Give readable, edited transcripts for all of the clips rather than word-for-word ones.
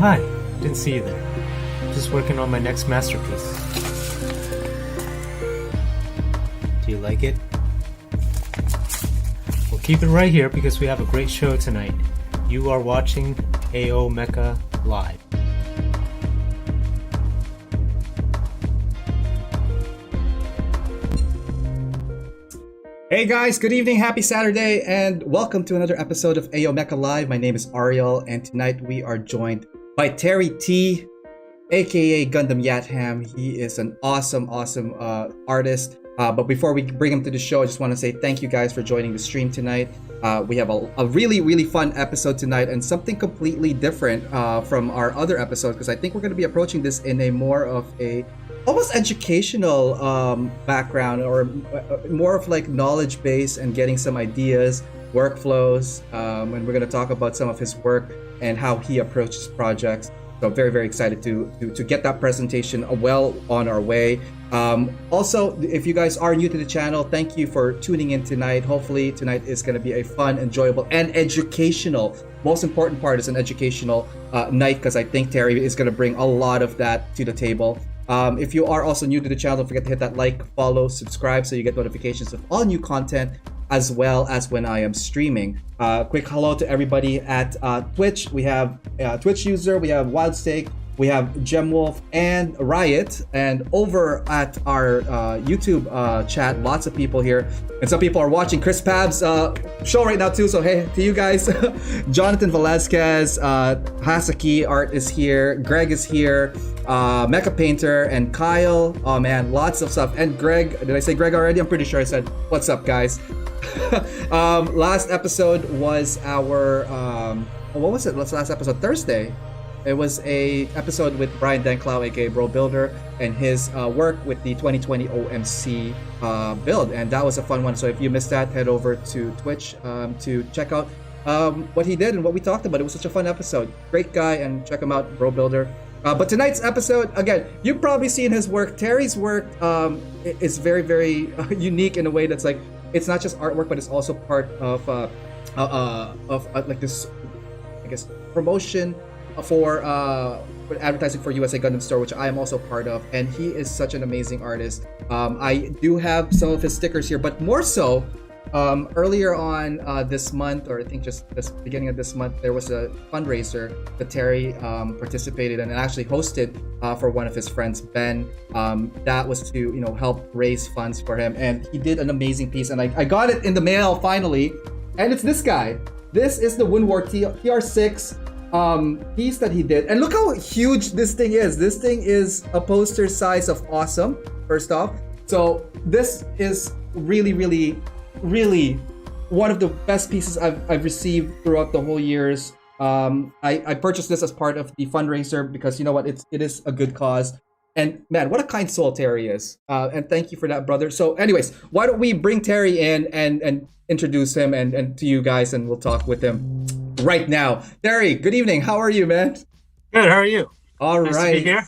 hi. Didn't see you there. Just working on my next masterpiece. Do you like it? We'll keep it right here because we have a great show tonight. You are watching AO Mecha Live. Hey guys, good evening, happy Saturday, and welcome to another episode of AO Mecha Live. My name is Ariel, and tonight we are joined by Terry T, aka Gundamyatham. He is an awesome artist. But before we bring him to the show, I just want to say thank you guys for joining the stream tonight. We have a really fun episode tonight, and something completely different from our other episodes, because I think we're going to be approaching this in a more of a almost educational background, or more of like knowledge base and getting some ideas, workflows, and we're going to talk about some of his work and how he approaches projects. So very excited to get that presentation well on our way. Also, if you guys are new to the channel, thank you for tuning in tonight. Hopefully tonight is going to be a fun, enjoyable, and educational. Most important part is an educational night, because I think Terry is going to bring a lot of that to the table. If you are also new to the channel, don't forget to hit that like, follow, subscribe so you get notifications of all new content, as well as when I am streaming. Quick hello to everybody at Twitch. We have Twitch user, we have Wildstake, we have Gemwolf and Riot, and over at our YouTube chat, lots of people here, and some people are watching Chris Pab's show right now too, so hey to you guys. Jonathan Velasquez, Hasaki Art is here, Greg is here, Mecha Painter, and Kyle. Oh man, lots of stuff. And Greg, did I say Greg already? I'm pretty sure I said what's up, guys. Last episode was our what was it? Last episode, Thursday. It was a episode with Brian Denklau, aka Bro Builder, and his work with the 2020 OMC build, and that was a fun one. So if you missed that, head over to Twitch to check out what he did and what we talked about. It was such a fun episode. Great guy, and check him out, Bro Builder. But tonight's episode, again, you've probably seen his work. Terry's work is very unique in a way that's like, it's not just artwork, but it's also part of like this, I guess, promotion for advertising for USA Gundam Store, which I am also part of, and he is such an amazing artist. I do have some of his stickers here, but more so, earlier on this month, or I think just this beginning of this month, there was a fundraiser that Terry participated in and actually hosted for one of his friends, Ben. That was to help raise funds for him, and he did an amazing piece, and I got it in the mail finally, and it's this guy. This is the Wind War TR6 piece that he did, and look how huge this thing is. This thing is a poster size of awesome, first off. So this is really one of the best pieces I've received throughout the whole years. I purchased this as part of the fundraiser because you know what, it is a good cause. And man, what a kind soul Terry is. And thank you for that, brother. So anyways, why don't we bring Terry in and introduce him and to you guys, and we'll talk with him right now. Terry, good evening. How are you, man? Good, how are you? All nice right. To be here.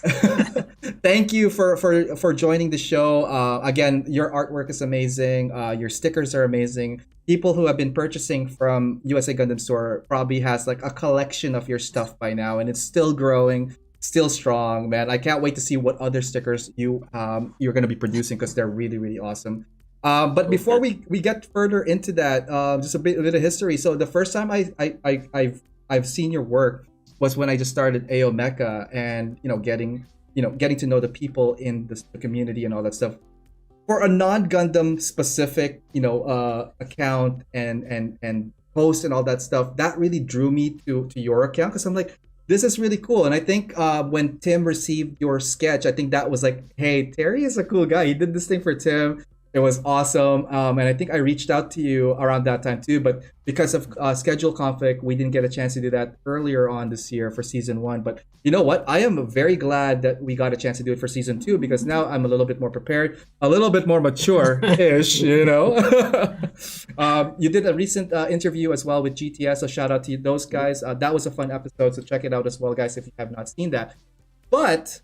Thank you for joining the show. Again, your artwork is amazing. Your stickers are amazing. People who have been purchasing from USA Gundam Store probably has like a collection of your stuff by now, and it's still growing, still strong, man. I can't wait to see what other stickers you're going to be producing, because they're really awesome. But before we get further into that, just a bit of history. So the first time I've seen your work was when I just started AO Mecha, and getting to know the people in the community and all that stuff. For a non-Gundam specific account and post and all that stuff, that really drew me to your account, because I'm like, this is really cool. And I think when Tim received your sketch, I think that was like, hey, Terry is a cool guy. He did this thing for Tim. It was awesome, and I think I reached out to you around that time too, but because of schedule conflict, we didn't get a chance to do that earlier on this year for season 1. But you know what? I am very glad that we got a chance to do it for season 2, because now I'm a little bit more prepared, a little bit more mature-ish, You did a recent interview as well with GTS, so shout out to those guys. That was a fun episode, so check it out as well, guys, if you have not seen that. But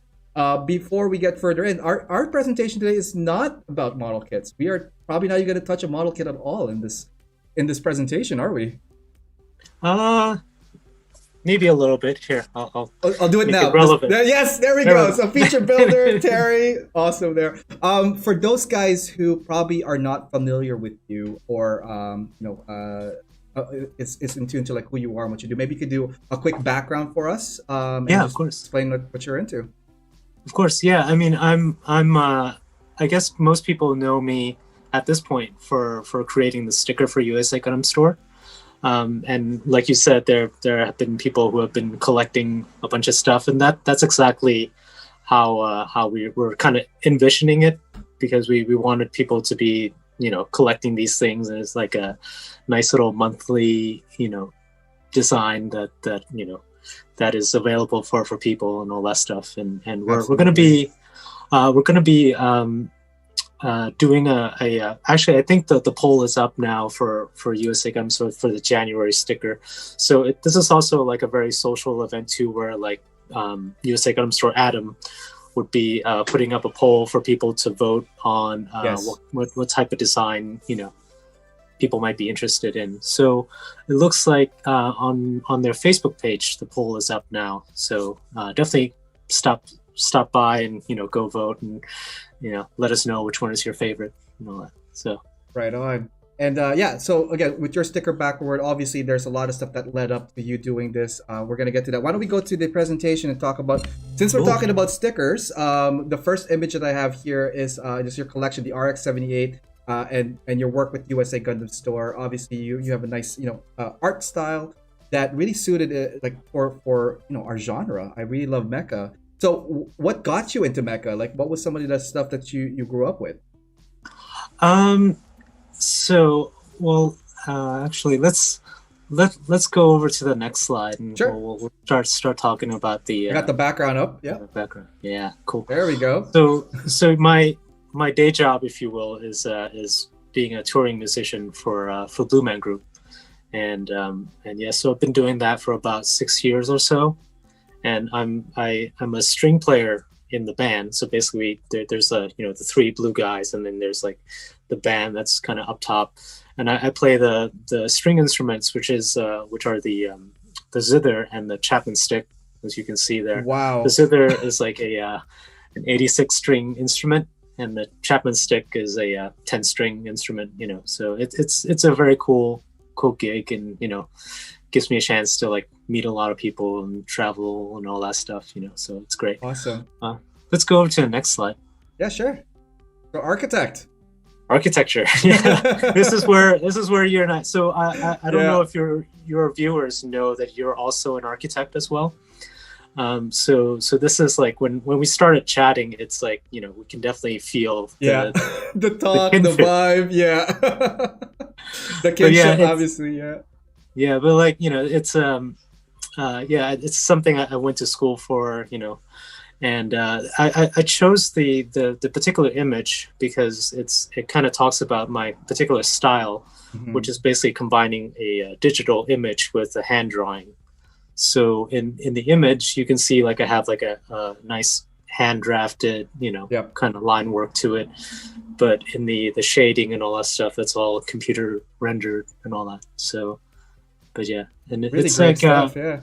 before we get further in, our presentation today is not about model kits. We are probably not even going to touch a model kit at all in this presentation, are we? maybe a little bit. Here, I'll do it make now. it relevant. Yes, there we go. So feature builder, Terry, awesome there. For those guys who probably are not familiar with you, or it's in tune to like who you are and what you do. Maybe you could do a quick background for us. And Yeah, of just course. explain what you're into. Of course, yeah. I mean, I'm. I guess most people know me at this point for creating the sticker for USA Gundam Store. And like you said, there have been people who have been collecting a bunch of stuff, and that's exactly how we were kind of envisioning it, because we wanted people to be collecting these things, and it's like a nice little monthly design that is available for people and all that stuff, and we're gonna be doing actually I think the poll is up now for USA Gundam Store for the January sticker. So this is also like a very social event too, where like USA Gundam Store Adam would be putting up a poll for people to vote on what type of design people might be interested in. So it looks like on their Facebook page the poll is up now. So definitely stop by and go vote, and let us know which one is your favorite and all that. So right on. And so again, with your sticker backward, obviously there's a lot of stuff that led up to you doing this. We're gonna get to that. Why don't we go to the presentation and talk about, since we're talking about stickers, the first image that I have here is just your collection, the RX-78, and your work with USA Gundam Store. Obviously you have a nice art style that really suited it, like for our genre. I really love mecha. So what got you into mecha? Like, what was some of the stuff that you grew up with? So, well, actually, let's go over to the next slide, and sure. we'll start talking about the. You got the background up, yeah. Background, yeah, cool. There we go. So my day job, if you will, is being a touring musician for Blue Man Group, and yeah, so I've been doing that for about 6 years or so. And I'm a string player in the band. So basically, there's the three blue guys, and then there's like the band that's kind of up top, and I play the string instruments, which are the zither and the Chapman stick, as you can see there. Wow. The zither is like an 86 string instrument, and the Chapman stick is a 10 string instrument. So it's a very cool gig, and gives me a chance to like meet a lot of people and travel and all that stuff, so it's great. Awesome. Let's go over to the next slide. Yeah, sure. So Architecture. Yeah. This is where you're not. So I don't know if your viewers know that you're also an architect as well. So this is like when we started chatting, it's like we can definitely feel the talk, the vibe, the kinship, obviously, yeah, but like it's it's something I went to school for, and I chose the particular image because it kind of talks about my particular style, which is basically combining a digital image with a hand drawing. So in the image, you can see like I have like a nice hand drafted, kind of line work to it, but in the shading and all that stuff, that's all computer rendered and all that. So, but yeah, and really it's great like stuff, yeah.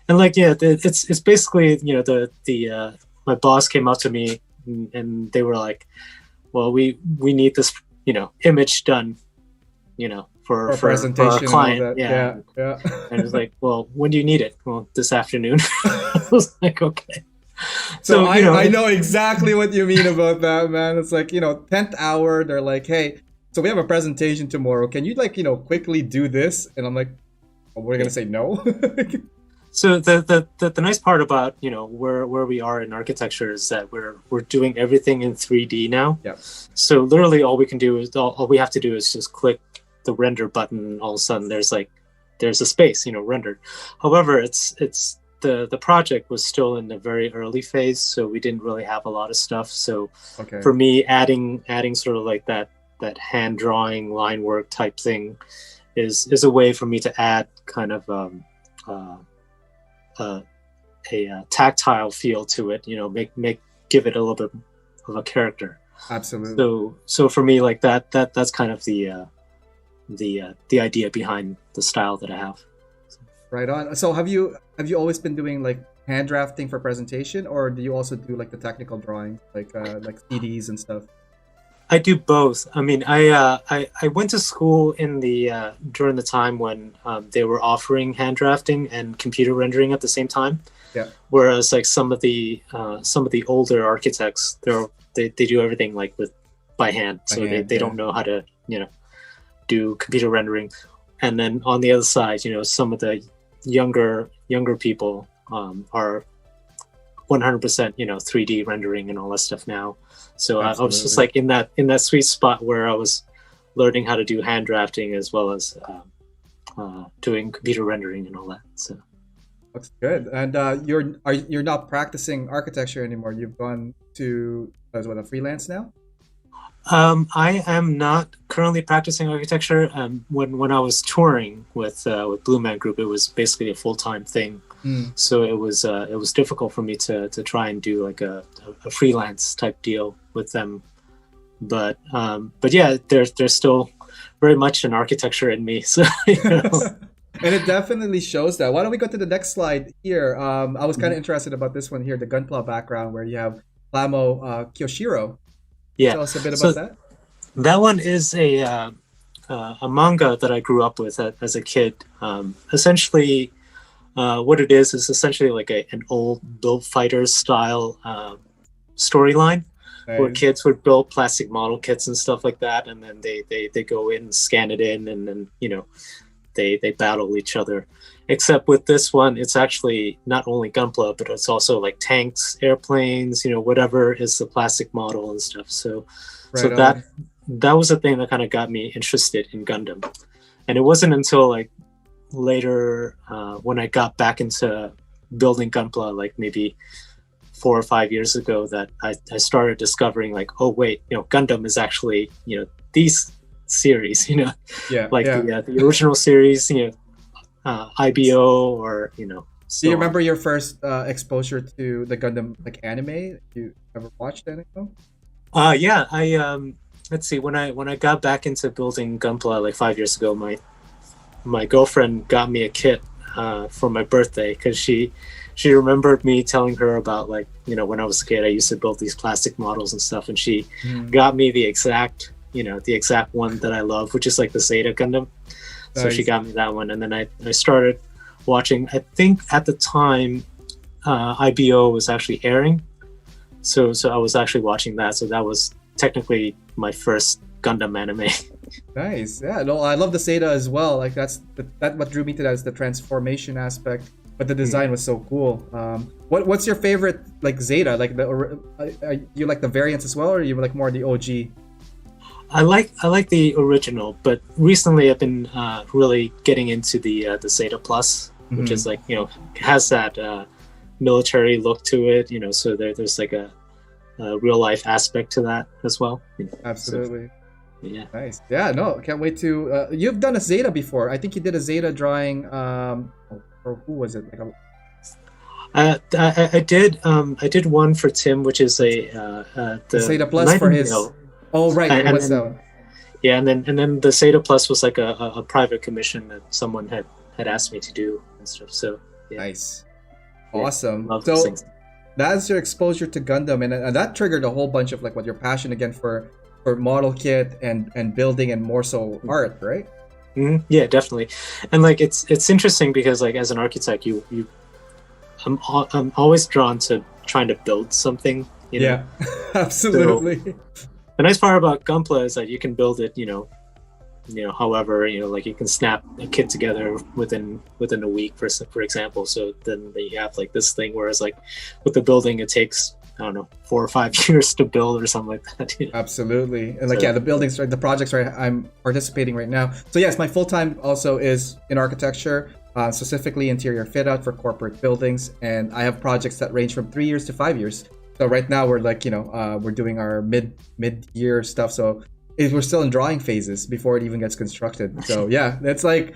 And like it's basically the my boss came up to me and they were like, well, we need this image done for presentation for our client. And all that. Yeah. And it was like, well, when do you need it? Well, this afternoon. I was like, okay. So I know exactly what you mean about that, man. It's like 10th hour, they're like, hey, so we have a presentation tomorrow, can you quickly do this? And I'm like, oh, we're gonna say no. So the nice part about where we are in architecture is that we're doing everything in 3D now. Yeah. So literally all we can do is all we have to do is just click the render button, and all of a sudden there's a space rendered. However, it's the project was still in the very early phase, so we didn't really have a lot of stuff. So for me, adding sort of like that hand drawing line work type thing is a way for me to add kind of a tactile feel to it, give it a little bit of a character. Absolutely. So for me, like that's kind of the idea behind the style that I have. Right on. So have you always been doing like hand drafting for presentation, or do you also do like the technical drawing, like CDs and stuff? I do both. I mean, I went to school in the during the time when they were offering hand drafting and computer rendering at the same time. Yeah. Whereas like some of the older architects, they do everything like by hand, so they don't know how to do computer rendering. And then on the other side, some of the younger people are 100% 3D rendering and all that stuff now. So I was just like in that sweet spot where I was learning how to do hand drafting as well as doing computer rendering and all that. So that's good. And you're not practicing architecture anymore. You've gone to a freelance now. I am not currently practicing architecture. When I was touring with Blue Man Group, it was basically a full-time thing. So it was difficult for me to try and do like a freelance type deal with them. But yeah, there's still very much an architecture in me. So And it definitely shows that. Why don't we go to the next slide here? I was kind of interested about this one here, the Gunpla background, where you have Plamo Kyoshiro. Yeah. Tell us a bit about that. That one is a manga that I grew up with as a kid. Essentially, what it is essentially like an old Build Fighters style storyline, where kids would build plastic model kits and stuff like that, and then they go in, scan it in, and then they battle each other. Except with this one, it's actually not only Gunpla, but it's also like tanks, airplanes, whatever is the plastic model and stuff. So that was the thing that kind of got me interested in Gundam. And it wasn't until like later when I got back into building Gunpla, like maybe 4 or 5 years ago, that I started discovering like, oh wait, Gundam is actually these series, the original series, IBO or Do you remember your first exposure to the Gundam like anime? You ever watched anything? Yeah, I let's see, when I got back into building Gunpla like 5 years ago, my girlfriend got me a kit for my birthday because she remembered me telling her about like when I was a kid I used to build these plastic models and stuff, and she got me the exact one that I love, which is like the Zeta Gundam. So she got me that one, and then I started watching. I think at the time IBO was actually airing, so I was actually watching that. So that was technically my first Gundam anime. Nice, yeah. No, I love the Zeta as well. Like that what drew me to that is the transformation aspect, but the design was so cool. What's your favorite like Zeta? Like you like the variants as well, or you like more the OG? I like the original, but recently I've been really getting into the Zeta Plus, which is like has that military look to it. So there's like a real life aspect to that as well. Absolutely. So, yeah. Nice. Yeah. No, can't wait to. You've done a Zeta before. I think you did a Zeta drawing. Or who was it? I did one for Tim, which is the Zeta Plus for his. Oh right, what's that one? Yeah, and then the Zeta Plus was like a private commission that someone had asked me to do and stuff. So yeah. Nice, awesome. So that's your exposure to Gundam, and that triggered a whole bunch of like what your passion again for model kit and building and more so art, right? Mm-hmm. Yeah, definitely. And like it's interesting because like as an architect, I'm always drawn to trying to build something. Yeah, absolutely. So, the nice part about Gunpla is that you can build it, however, like you can snap a kit together within a week, for example. So then you have like this thing, whereas like with the building, it takes, I don't know, 4 or 5 years to build or something like that. Absolutely. And like, the buildings, right, the projects, right, I'm participating right now. So yes, my full-time also is in architecture, specifically interior fit out for corporate buildings. And I have projects that range from 3 years to 5 years. So right now we're like, we're doing our mid-year stuff. So we're still in drawing phases before it even gets constructed. So yeah, it's like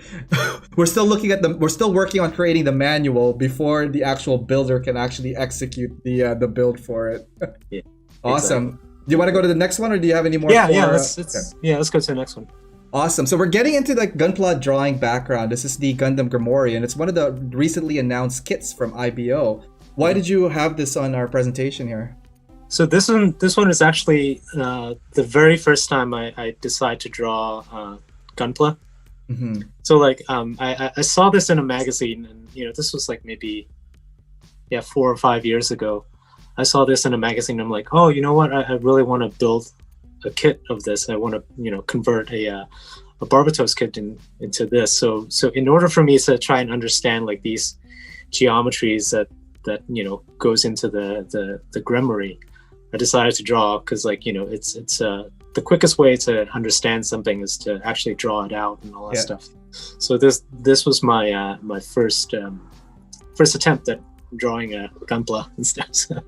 we're still working on creating the manual before the actual builder can actually execute the build for it. Yeah, awesome. Exactly. Do you want to go to the next one, or do you have any more? Yeah, let's go to the next one. Awesome. So we're getting into like Gunpla drawing background. This is the Gundam Grammarian. It's one of the recently announced kits from IBO. Why did you have this on our presentation here? So this one is actually the very first time I decided to draw Gunpla. Mm-hmm. So like I saw this in a magazine, and this was like maybe 4 or 5 years ago. I saw this in a magazine. I'm like, oh, you know what? I really want to build a kit of this. I want to convert a Barbatos kit into this. So in order for me to try and understand like these geometries that goes into the Grammary, I decided to draw, because like it's the quickest way to understand something is to actually draw it out and all that stuff. So this was my my first attempt at drawing a Gunpla and stuff. So.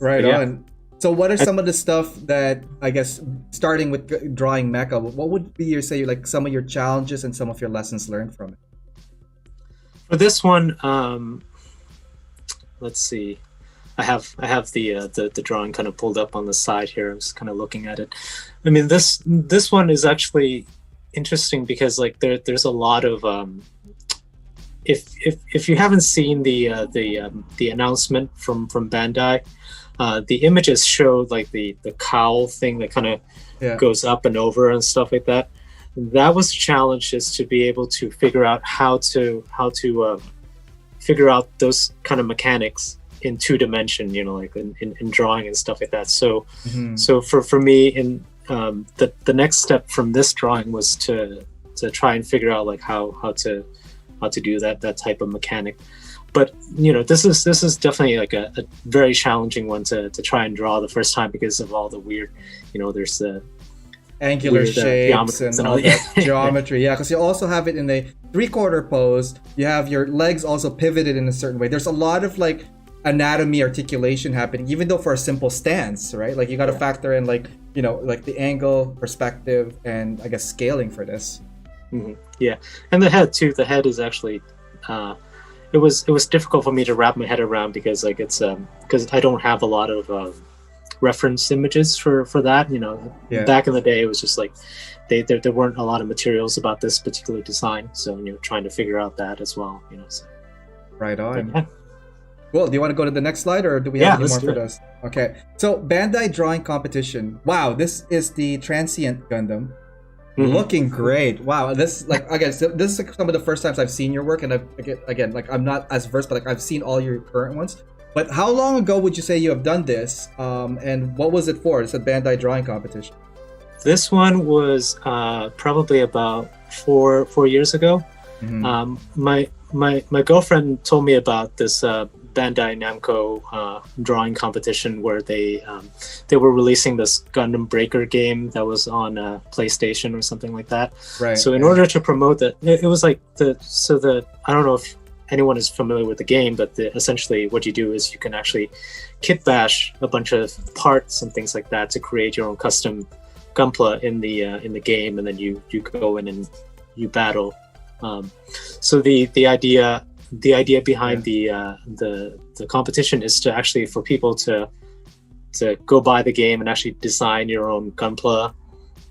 Right on. So what are some of the stuff that, I guess, starting with drawing mecha, what would be like some of your challenges and some of your lessons learned from it? For this one, let's see. I have the drawing kind of pulled up on the side here. I'm just kind of looking at it. I mean, this one is actually interesting because like there's a lot of if you haven't seen the announcement from Bandai, the images showed like the cowl thing that kind of goes up and over and stuff like that. That was the challenge, is to be able to figure out how to figure out those kind of mechanics in 2D, like in drawing and stuff like that. So so for me, in the next step from this drawing was to try and figure out like how to do that type of mechanic. But this is definitely like a very challenging one to try and draw the first time, because of all the weird, there's the angular weird, shapes and all that geometry. Yeah, because you also have it in a 3/4 pose. You have your legs also pivoted in a certain way. There's a lot of like anatomy articulation happening, even though for a simple stance, right? Like you got to factor in like like the angle, perspective, and I guess scaling for this. Yeah, and the head too. The head is actually it was difficult for me to wrap my head around, because like it's because I don't have a lot of reference images for that. Back in the day, it was just like there weren't a lot of materials about this particular design, so trying to figure out that as well. So. Right on. But, Well, do you want to go to the next slide, or do we have any more for this? Okay, so Bandai Drawing Competition. Wow, this is the Transient Gundam. Looking great. Wow, this like again, so this is like some of the first times I've seen your work, and again, like I'm not as versed, but like I've seen all your current ones. But how long ago would you say you have done this? And what was it for? It's a Bandai Drawing Competition. This one was probably about four years ago. My girlfriend told me about this Bandai Namco drawing competition where they were releasing this Gundam Breaker game that was on PlayStation or something like that. Right. So in order to promote that, it was like I don't know if anyone is familiar with the game, but essentially what you do is you can actually kit bash a bunch of parts and things like that to create your own custom Gunpla in the game, and then you go in and you battle. So the idea behind the competition is to actually for people to go buy the game and actually design your own Gunpla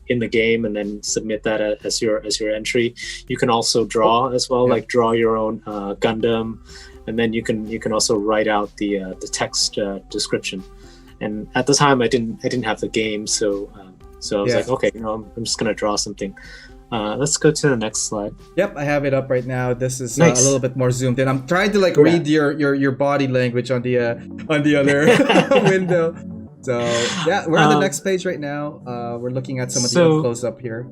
in the game, and then submit that as your entry. You can also draw as well, like draw your own Gundam, and then you can also write out the text description. And at the time, I didn't have the game, so I was like, okay, I'm just gonna draw something. Let's go to the next slide. Yep, I have it up right now. This is nice. A little bit more zoomed in. I'm trying to like read your body language on the other window. So yeah, we're on the next page right now. We're looking at some of the close up here.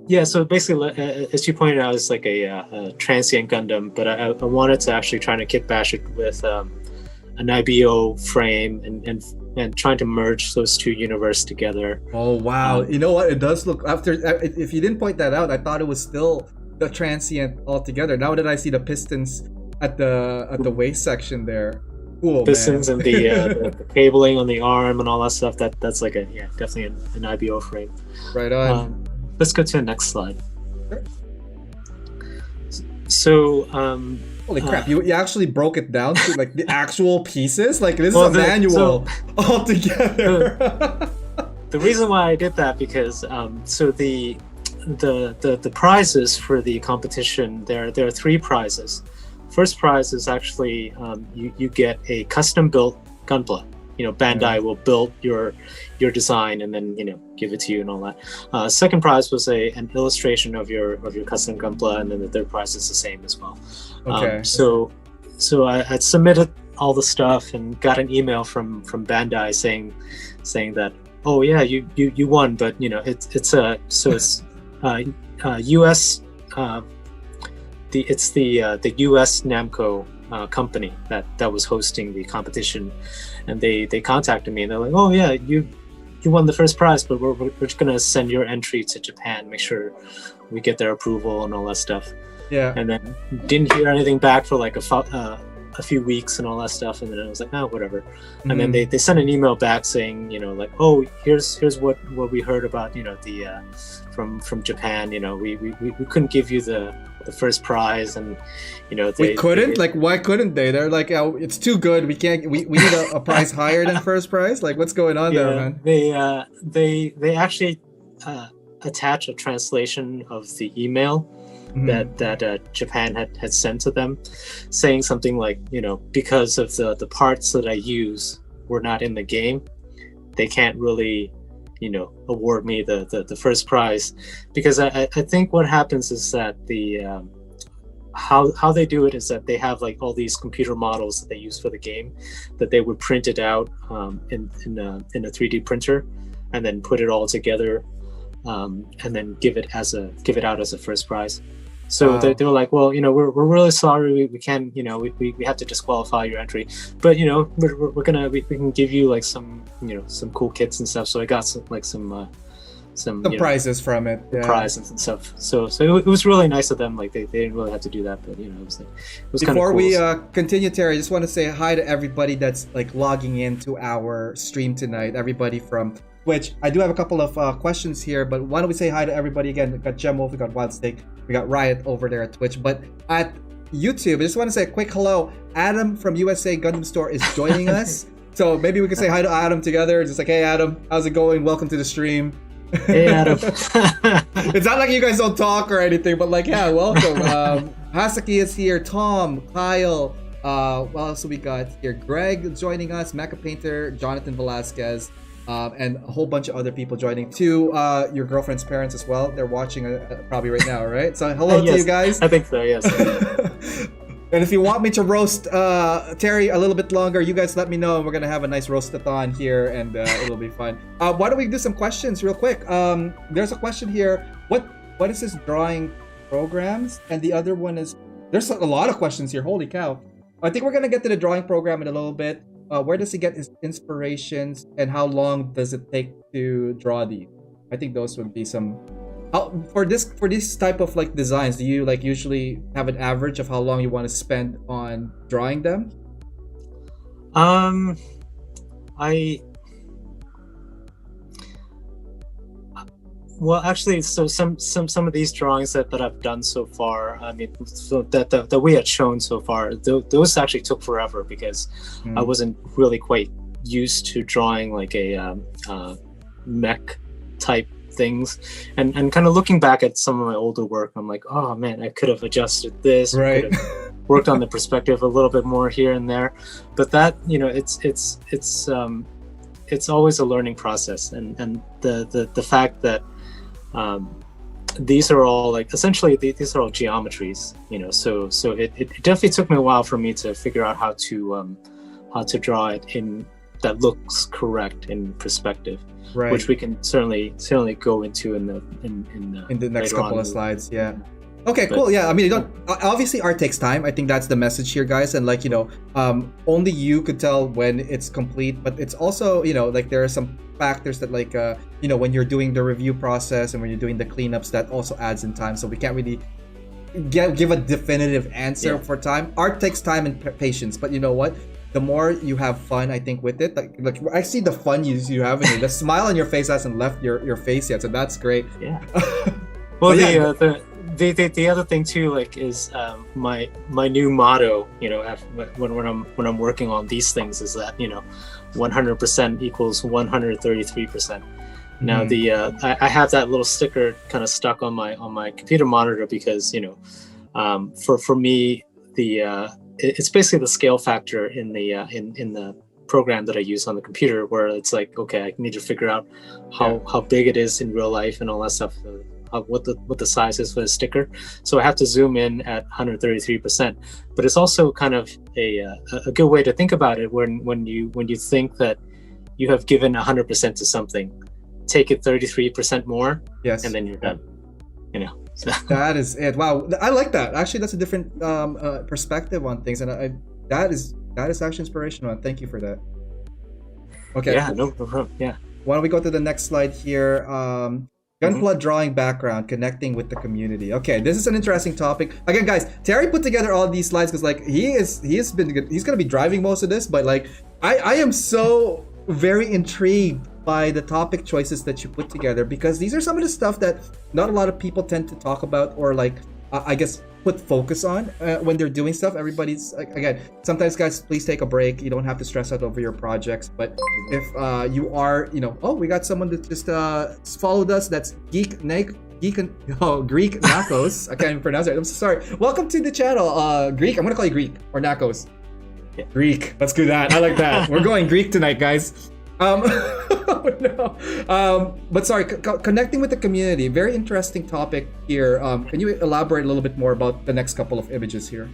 Yeah, so basically, as you pointed out, it's like a transient Gundam, but I wanted to actually try to kit bash it with an IBO frame and trying to merge those two universes together. Oh wow! You know what? It does look if you didn't point that out, I thought it was still the transient altogether. Now that I see the pistons at the waist section there, cool, pistons man. And the cabling on the arm and all that stuff. That's like definitely an IBO frame. Right on. Let's go to the next slide. Sure. So. Holy crap! You actually broke it down to like the actual pieces. Like this is a manual altogether. The reason why I did that because the prizes for the competition, there are three prizes. First prize is actually you get a custom built Gunpla. Bandai will build your design and then give it to you and all that. Second prize was an illustration of your custom Gunpla, and then the third prize is the same as well. Okay. So I had submitted all the stuff and got an email from Bandai saying that, oh yeah, you won, but it's US it's the US Namco company that was hosting the competition, and they contacted me and they're like, oh yeah, you won the first prize, but we're just gonna send your entry to Japan, make sure we get their approval and all that stuff. Yeah. And then didn't hear anything back for like a few weeks and all that stuff, and then I was like, oh, whatever. Mm-hmm. And then they sent an email back saying, like, oh, here's what we heard about the from Japan. We couldn't give you the first prize, and we couldn't. Like, why couldn't they? They're like, oh, it's too good. We can't. We need a prize higher than first prize. Like, what's going on there, man? They actually attach a translation of the email that Japan had sent to them, saying something like, because of the parts that I use were not in the game, they can't really award me the first prize, because I think what happens is that the how they do it is that they have like all these computer models that they use for the game, that they would print it out in a 3D printer and then put it all together, and then give it out as a first prize. So they were like, well, we're really sorry, we can't, we have to disqualify your entry, but we can give you like some cool kits and stuff. So I got some prizes from it, prizes and stuff. So it was really nice of them. Like they didn't really have to do that, but it was kind of cool. Before we continue, Terry, I just want to say hi to everybody that's like logging into our stream tonight. Everybody from Twitch. I do have a couple of questions here, but why don't we say hi to everybody again? We got Gem Wolf, we got Wild Steak, we got Riot over there at Twitch. But at YouTube, I just want to say a quick hello. Adam from USA Gundam Store is joining us. So maybe we can say hi to Adam together. Just like, hey Adam, how's it going? Welcome to the stream. Hey Adam. It's not like you guys don't talk or anything, but like, yeah, welcome. Hasaki is here, Tom, Kyle, what else do we got here? Greg joining us, Mecha Painter, Jonathan Velasquez, and a whole bunch of other people joining too. Your girlfriend's parents as well. They're watching probably right now, right? So hello to you guys. I think so, yes. And if you want me to roast Terry a little bit longer, you guys let me know, and we're gonna have a nice roast-a-thon here, and it'll be fun. Why don't we do some questions real quick? There's a question here. What is this drawing programs? And the other one is, there's a lot of questions here. Holy cow! I think we're gonna get to the drawing program in a little bit. Where does he get his inspirations, and how long does it take to draw these? I think those would be some. For this type of like designs, do you like usually have an average of how long you want to spend on drawing them? Well, actually, so some of these drawings that I've done so far, I mean, so that we had shown so far, those actually took forever, because I wasn't really quite used to drawing like a mech type things, and kind of looking back at some of my older work, I'm like, oh man, I could have adjusted this, right? Worked on the perspective a little bit more here and there, but that it's always a learning process, and the fact that these are all like essentially these are all geometries, so it definitely took me a while for me to figure out how to draw it in that looks correct in perspective, right? Which we can certainly go into in the next couple of slides. Yeah. Okay, cool. Yeah, I mean, obviously art takes time. I think that's the message here, guys. And like, only you could tell when it's complete, but it's also, like there are some factors that like, when you're doing the review process and when you're doing the cleanups, that also adds in time. So we can't really give a definitive answer for time. Art takes time and patience, but you know what? The more you have fun, I think, with it, like I see the fun you have in it. The smile on your face hasn't left your face yet, so that's great. Yeah. Well, the other thing too, like, is my new motto, when I'm working on these things, is that 100% equals 133%. Now Mhm. I have that little sticker kind of stuck on my computer monitor because for me it's basically the scale factor in the program that I use on the computer, where it's like, okay, I need to figure out how big it is in real life and all that stuff, what the size is for the sticker. So I have to zoom in at 133%. But it's also kind of a good way to think about it when you think that you have given 100% to something, take it 33% more, Yes. and then you're done. So. That is it. Wow, I like that. Actually, that's a different perspective on things, and that is actually inspirational. And thank you for that. Okay. Yeah, no problem. Yeah. Why don't we go to the next slide here? Gunpla drawing background, connecting with the community. Okay, this is an interesting topic. Again, guys, Terry put together all these slides because like he's gonna be driving most of this, but like I am so very intrigued by the topic choices that you put together, because these are some of the stuff that not a lot of people tend to talk about, or like I guess put focus on when they're doing stuff. Everybody's like, again, sometimes guys, please take a break. You don't have to stress out over your projects, but if you are, we got someone that just followed us. That's Greek Nakos. I can't even pronounce it. I'm so sorry. Welcome to the channel, Greek. I'm gonna call you Greek or Nakos. Yeah. Greek. Let's do that. I like that. We're going Greek tonight, guys. But sorry, connecting with the community. Very interesting topic here. Can you elaborate a little bit more about the next couple of images here?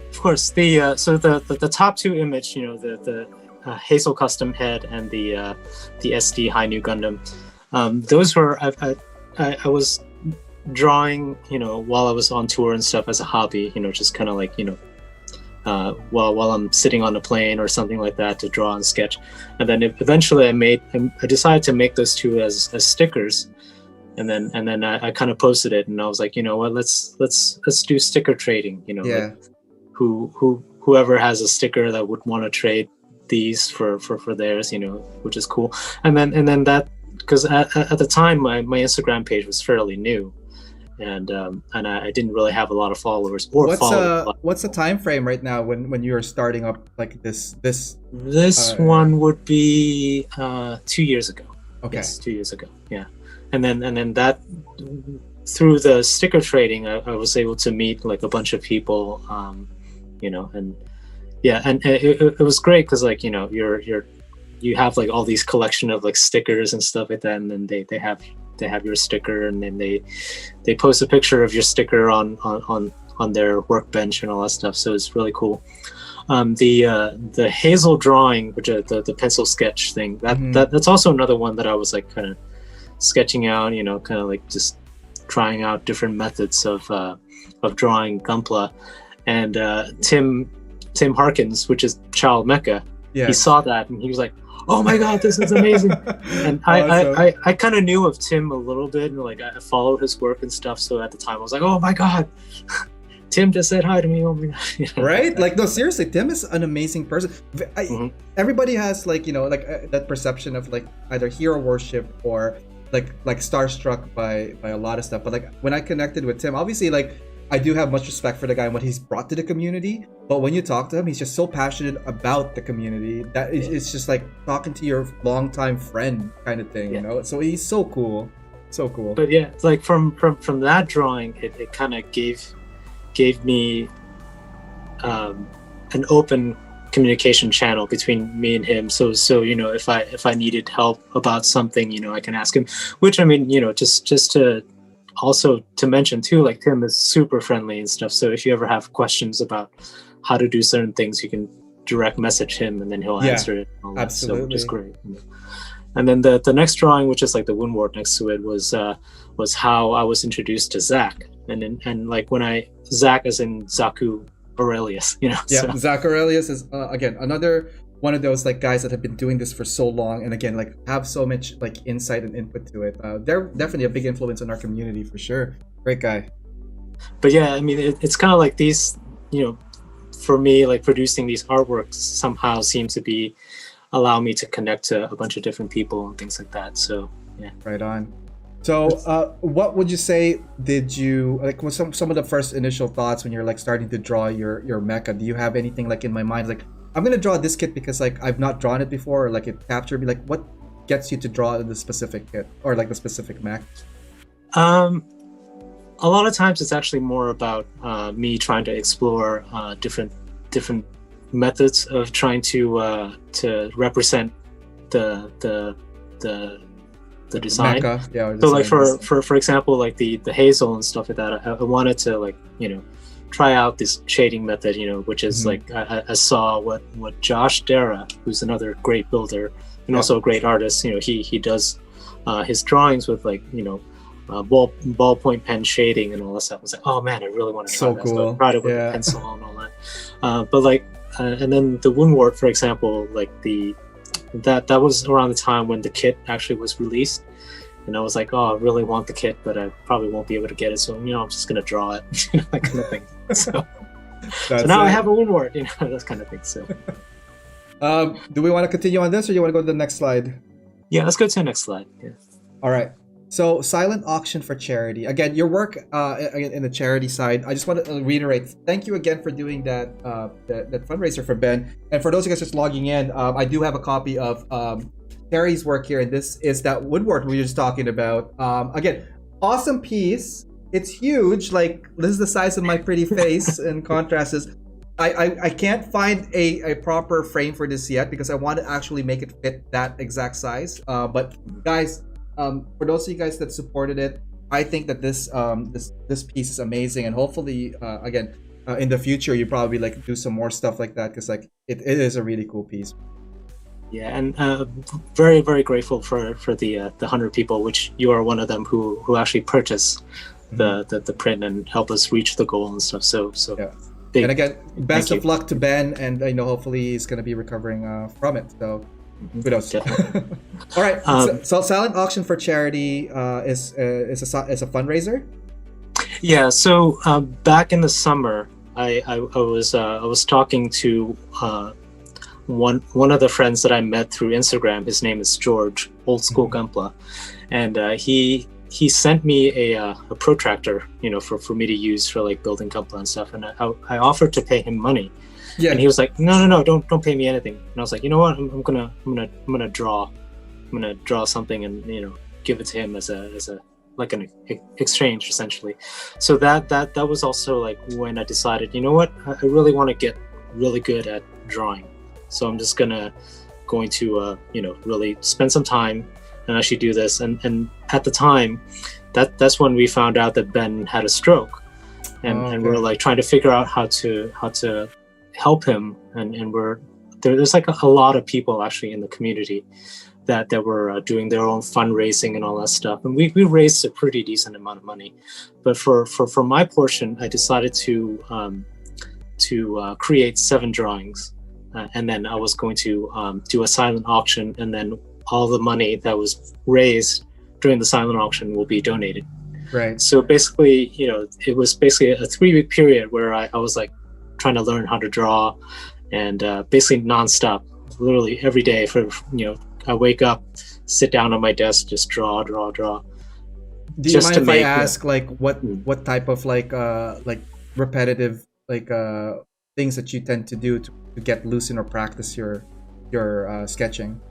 Of course. The top two image, the Hazel custom head and the SD High New Gundam. Those were I was drawing, while I was on tour and stuff as a hobby. Just kind of like while I'm sitting on a plane or something like that, to draw and sketch. And then eventually I decided to make those two as stickers, and then I kind of posted it, and I was like, you know what, let's do sticker trading. Like whoever has a sticker that would want to trade these for theirs, which is cool. And then that, because at the time my Instagram page was fairly new. And I didn't really have a lot of followers or followers. What's the time frame right now when you're starting up like this? This one would be 2 years ago. Okay. Yes, 2 years ago. Yeah, and then that, through the sticker trading, I was able to meet like a bunch of people, and yeah, and it was great because like you have like all these collection of like stickers and stuff like that, and then they have your sticker, and then they post a picture of your sticker on their workbench and all that stuff. So it's really cool. The Hazel drawing, which is the pencil sketch thing, that's also another one that I was like kind of sketching out, kind of like just trying out different methods of drawing Gunpla. And Tim Harkins, which is Child Mecha, he saw that and he was like, oh my god, this is amazing. And I kind of knew of Tim a little bit, and like I followed his work and stuff, so at the time I was like, oh my god, Tim just said hi to me. Oh my god. Right? Like, no, seriously, Tim is an amazing person. Everybody has like that perception of like either hero worship or like starstruck by a lot of stuff. But like when I connected with Tim, obviously like I do have much respect for the guy and what he's brought to the community. But when you talk to him, he's just so passionate about the community that it's just like talking to your longtime friend kind of thing, So he's so cool, so cool. But yeah, it's like from that drawing, it kind of gave me an open communication channel between me and him. So if I needed help about something, I can ask him. Which I mean, just to also to mention too, like Tim is super friendly and stuff. So if you ever have questions about how to do certain things, you can direct message him and then he'll answer it. And all that. Absolutely. So, which is great. And then the next drawing, which is like the wound wart next to it, was how I was introduced to Zach. And like Zach as in Zaku Aurelius, Yeah, so. Zach Aurelius is again another one of those like guys that have been doing this for so long, and again like have so much like insight and input to it. They're definitely a big influence in our community for sure. Great guy. But yeah, I mean it's kind of like these, for me, like producing these artworks somehow seems to allow me to connect to a bunch of different people and things like that. So yeah. Right on. So what would you say did you like, was some of the first initial thoughts when you're like starting to draw your mecha? Do you have anything like in my mind like, I'm gonna draw this kit because like I've not drawn it before, or like it captured me? Like what gets you to draw the specific kit or like the specific mech? A lot of times it's actually more about me trying to explore different methods of trying to represent the design. Mecha, yeah. So like for example, like the Hazel and stuff like that, I wanted to like try out this shading method, which is like I saw what Josh Dara, who's another great builder and also a great artist, he does his drawings with like ballpoint pen shading and all that stuff. I was like, oh man, I really want to try that. Cool. So I tried it with a pencil and all that. But like, and then the Woundwort, for example, like that was around the time when the kit actually was released, and I was like, oh, I really want the kit, but I probably won't be able to get it. So I'm just gonna draw it, that kind of thing. So now I have a Woundwort, that kind of thing. So, do we want to continue on this, or you want to go to the next slide? Yeah, let's go to the next slide. Yeah. All right. So silent auction for charity. Again, your work in the charity side. I just want to reiterate. Thank you again for doing that that fundraiser for Ben. And for those of you guys just logging in, I do have a copy of Terry's work here, and this is that Woundwort we were just talking about. Again, awesome piece. It's huge. Like, this is the size of my pretty face. In contrast, is I can't find a proper frame for this yet because I want to actually make it fit that exact size. But guys. For those of you guys that supported it, I think that this piece is amazing, and hopefully, again, in the future, you probably like do some more stuff like that because like it is a really cool piece. Yeah, and very very grateful for the 100 people, which you are one of them who actually purchased the print and help us reach the goal and stuff. So yeah. And again, best of luck to Ben, and hopefully he's gonna be recovering from it. So. Kudos. All right. So silent auction for charity is a fundraiser. Yeah. So back in the summer, I was talking to one of the friends that I met through Instagram. His name is George, old school Gunpla, and he sent me a protractor, for me to use for like building Gunpla and stuff. And I offered to pay him money. Yeah. And he was like, no, don't pay me anything. And I was like, you know what? I'm gonna draw something and give it to him as a like an exchange essentially. So that was also like when I decided, you know what? I really want to get really good at drawing. So I'm just going to really spend some time and actually do this. And at the time, that's when we found out that Ben had a stroke, and we're like trying to figure out how to help him, and there's like a lot of people actually in the community that were doing their own fundraising and all that stuff, and we raised a pretty decent amount of money. But for my portion, I decided to create 7 drawings, and then I was going to do a silent auction, and then all the money that was raised during the silent auction will be donated. Right. So basically, it was basically a 3-week period where I was like trying to learn how to draw, and basically nonstop, literally every day I wake up, sit down on my desk, just draw. Do you mind if I ask what type of like repetitive things that you tend to do to get loosen or practice your sketching?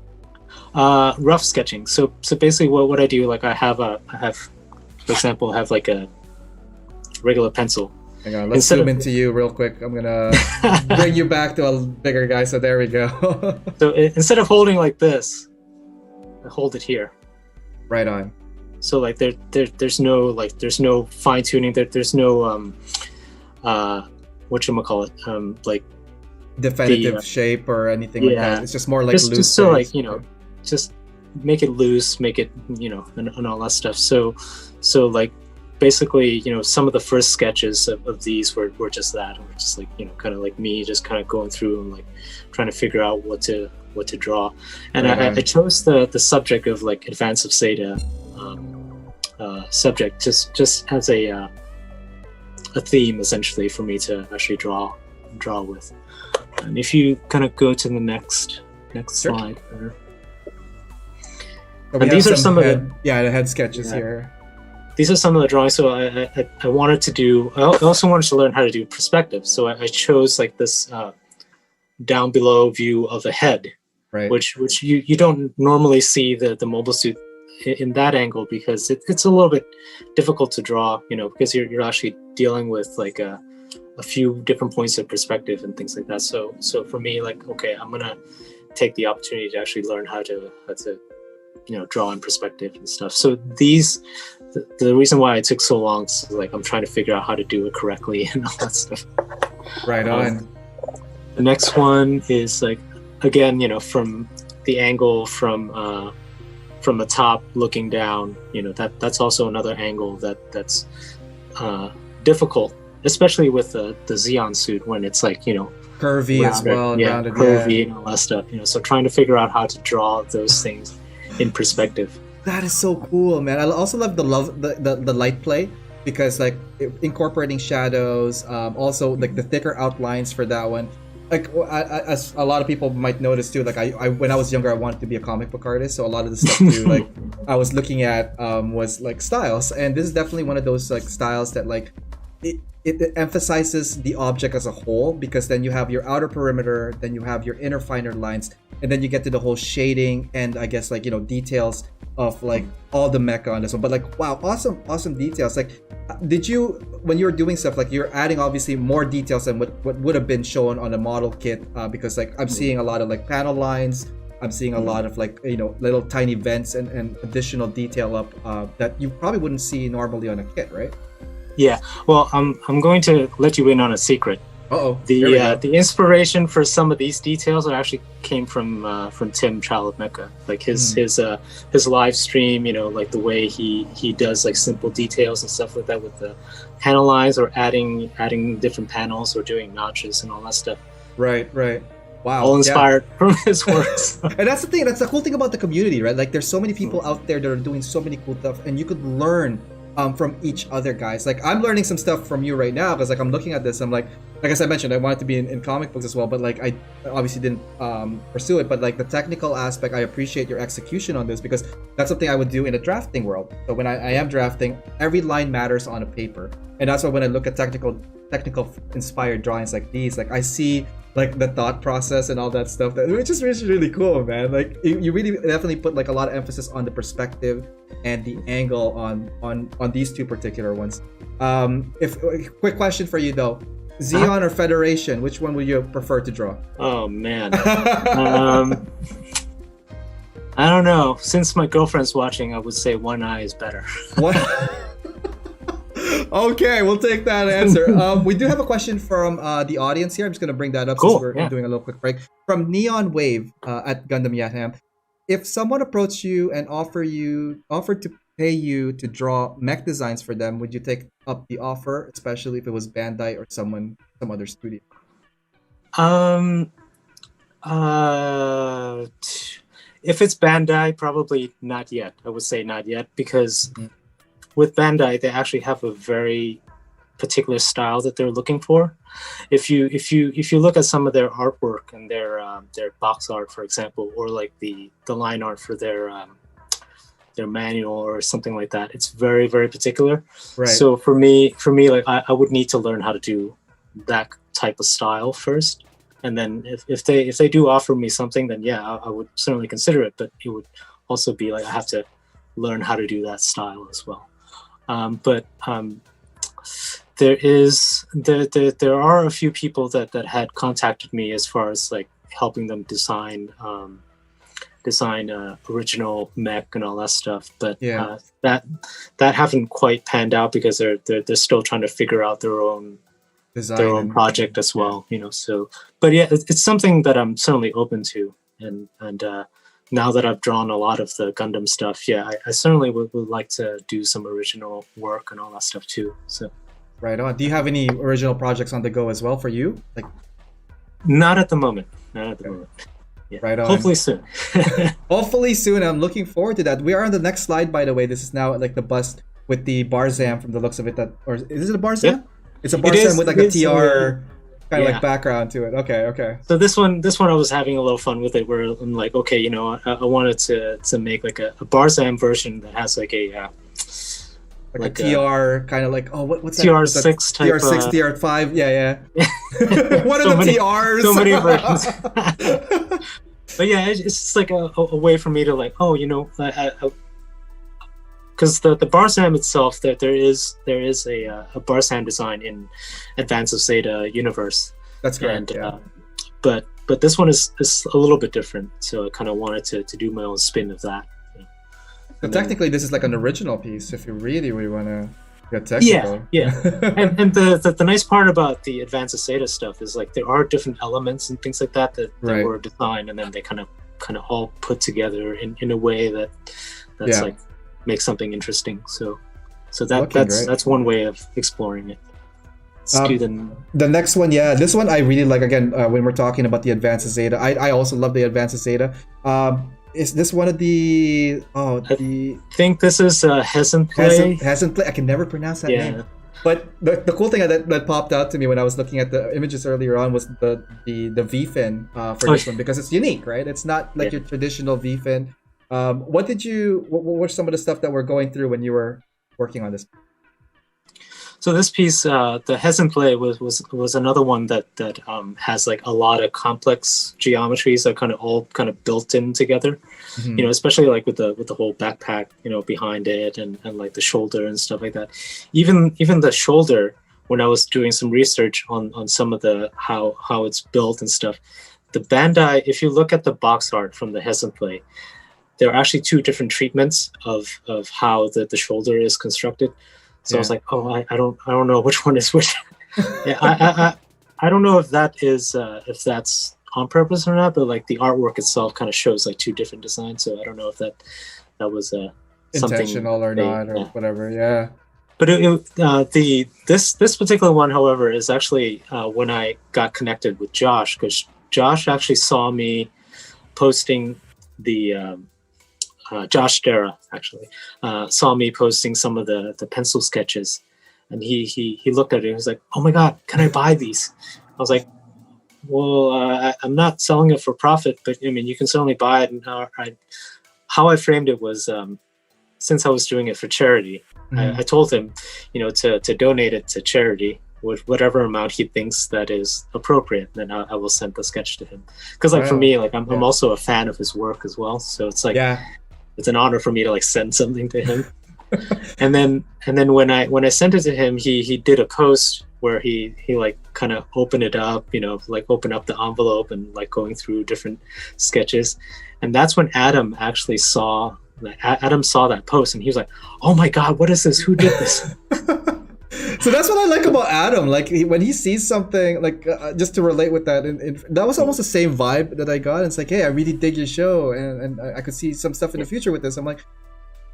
Rough sketching. So basically what I do, like I have for example, like a regular pencil. Hang on, let's zoom into you real quick. I'm gonna bring you back to a bigger guy. So there we go. So instead of holding like this, I hold it here. Right on. So like there's no fine tuning. There's no whatchamacallit, like definitive shape or anything like that. It's just more like loose. Just so like just make it loose, make it and all that stuff. So like basically some of the first sketches of these were just that, or just like kind of like me just kind of going through and like trying to figure out what to draw. And I chose the subject of like Advance of Zeta subject just as a theme essentially for me to actually draw with. And if you kind of go to the next slide there. And these are some of the head sketches here. These are some of the drawings. So I wanted to do. I also wanted to learn how to do perspective. So I chose like this down below view of the head, Right. which you don't normally see the mobile suit in that angle, because it's a little bit difficult to draw, because you're actually dealing with like a few different points of perspective and things like that. So for me, like, okay, I'm gonna take the opportunity to actually learn how to draw in perspective and stuff. So the reason why it took so long is like I'm trying to figure out how to do it correctly and all that stuff. Right on. The next one is like, again, from the angle from the top looking down, that's also another angle that's difficult, especially with the Xeon suit, when it's like, curvy as well, rounded, curvy and all that stuff, so trying to figure out how to draw those things in perspective. That is so cool, man. I also love the light play, because like incorporating shadows, also like the thicker outlines for that one. Like, as a lot of people might notice too, like I when I was younger, I wanted to be a comic book artist, so a lot of the stuff too, like I was looking at was like styles, and this is definitely one of those like styles that like it emphasizes the object as a whole, because then you have your outer perimeter, then you have your inner finer lines, and then you get to the whole shading and I guess like details of like all the mecha on this one. But like, wow, awesome details. Like, did you, when you were doing stuff, like you're adding obviously more details than what would have been shown on a model kit, because like I'm seeing a lot of like panel lines, I'm seeing a lot of like little tiny vents and additional detail up that you probably wouldn't see normally on a kit, right? Yeah, well, I'm going to let you in on a secret. The inspiration for some of these details actually came from Tim, Child of Mecha. Like his live stream, like the way he does like simple details and stuff like that with the panel lines, or adding different panels, or doing notches and all that stuff. Right. Wow. All inspired from his works. And that's the thing. That's the cool thing about the community, right? Like, there's so many people out there that are doing so many cool stuff, and you could learn from each other, guys. Like, I'm learning some stuff from you right now, because like I'm looking at this, I'm like as I mentioned, I wanted to be in comic books as well, but like I obviously didn't pursue it. But like the technical aspect, I appreciate your execution on this, because that's something I would do in a drafting world. So when I am drafting, every line matters on a paper, and that's why when I look at technical inspired drawings like these, like I see like the thought process and all that stuff, which is really cool, man. Like you really definitely put like a lot of emphasis on the perspective and the angle on these two particular ones. Quick question for you though, Xeon or Federation, which one would you prefer to draw? Oh man. I don't know. Since my girlfriend's watching, I would say One Eye is better. What? Okay, we'll take that answer. We do have a question from the audience here. I'm just going to bring that up since we're doing a little quick break. From Neon Wave at Gundamyatham. If someone approached you and offered to pay you to draw mech designs for them, would you take up the offer, especially if it was Bandai or some other studio? If it's Bandai, probably not yet. I would say not yet, because with Bandai, they actually have a very particular style that they're looking for. If you look at some of their artwork and their box art, for example, or like the line art for their manual or something like that, it's very, very particular. Right. So for me, like I would need to learn how to do that type of style first, and then if they do offer me something, then yeah, I would certainly consider it. But it would also be like I have to learn how to do that style as well. There are a few people that had contacted me as far as like helping them design original mech and all that stuff, but that haven't quite panned out, because they're still trying to figure out their own project as well, so but yeah, it's something that I'm certainly open to, and now that I've drawn a lot of the Gundam stuff, I certainly would like to do some original work and all that stuff too. So right on. Do you have any original projects on the go as well for you? Like, not at the moment. Yeah. Right on. Hopefully soon. Hopefully soon. I'm looking forward to that. We are on the next slide, by the way. This is now like the bust with the Barzam from the looks of it. Or is it a Barzam? Yeah. It's a Barzam with like a TR kind of like background to it. Okay. So this one I was having a little fun with it, where I'm like, okay, I wanted to make like a Barzam version that has like a like a TR kind of like, what's that? TR6 type. TR6, TR5, yeah. What are the TRs? So many versions. But yeah, it's just like a way for me to like, oh, because the Barsam itself, that there is a Barsam design in Advance of Zeta universe. That's correct. And, yeah. But this one is a little bit different, so I kind of wanted to do my own spin of that. So technically, this is like an original piece if you really want to get technical. Yeah. and the nice part about the Advance of Zeta stuff is like there are different elements and things like that Right. were designed, and then they kind of all put together in a way that's like makes something interesting. So that's one way of exploring it. The next one, this one I really like. Again, when we're talking about the Advance of Zeta, I also love the Advance of Zeta. Is this one of the? I think this is Hasn't Play. Hasn't Play. I can never pronounce that name. But the cool thing that popped out to me when I was looking at the images earlier on was the V fin for this one, because it's unique, right? It's not like your traditional V fin. What were some of the stuff that we're going through when you were working on this? So this piece, the Hasn't Play was another one that has like a lot of complex geometries that all built in together. Mm-hmm. Especially like with the whole backpack, behind it and like the shoulder and stuff like that. Even the shoulder, when I was doing some research on some of the how it's built and stuff, the Bandai, if you look at the box art from the Hasn't Play, there are actually two different treatments of how the shoulder is constructed. So I was like, oh, I don't know which one is which. I don't know if that's on purpose or not, but like the artwork itself kind of shows like two different designs. So I don't know if that was intentional or not, or whatever. Yeah. But this particular one, however, is actually when I got connected with Josh, because Josh actually saw me posting the. Josh Dara actually saw me posting some of the pencil sketches, and he looked at it and was like, "Oh my God, can I buy these?" I was like, "Well, I'm not selling it for profit, but I mean, you can certainly buy it." And how I framed it was, since I was doing it for charity, I told him, to donate it to charity with whatever amount he thinks that is appropriate. Then I will send the sketch to him, because like for me, like I'm also a fan of his work as well, so it's like. Yeah. It's an honor for me to like send something to him. and then when I sent it to him, he did a post where he like kind of opened it up, like open up the envelope and like going through different sketches. And that's when Adam actually saw that post, and he was like, "Oh my God, what is this? Who did this?" So that's what I like about Adam. Like when he sees something, like just to relate with that, and that was almost the same vibe that I got. It's like, hey, I really dig your show, and I could see some stuff in the future with this. I'm like,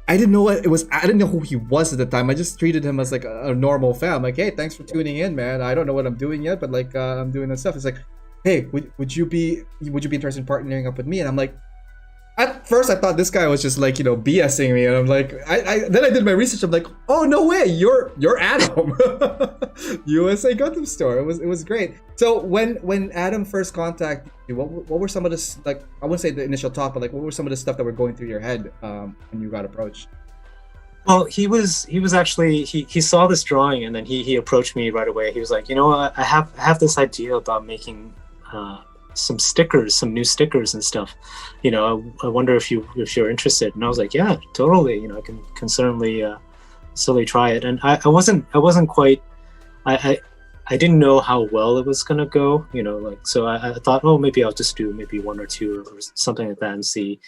I didn't know what it was. I didn't know who he was at the time. I just treated him as like a normal fan. I'm like, hey, thanks for tuning in, man. I don't know what I'm doing yet, but like I'm doing this stuff. It's like, hey, would you be interested in partnering up with me? And I'm like. At first, I thought this guy was just like, BSing me, and I'm like, then I did my research. I'm like, oh no way, you're Adam, USA Gundam Store. It was great. So when Adam first contacted you, what were some of the like? I wouldn't say the initial talk, but like, what were some of the stuff that were going through your head when you got approached? Well, he was actually he saw this drawing, and then he approached me right away. He was like, I have this idea about making. Some new stickers and stuff. I wonder if you're interested. And I was like, yeah, totally. I can certainly try it. And I wasn't quite. I didn't know how well it was gonna go. So I thought, oh, maybe I'll just do maybe one or two or something like that and see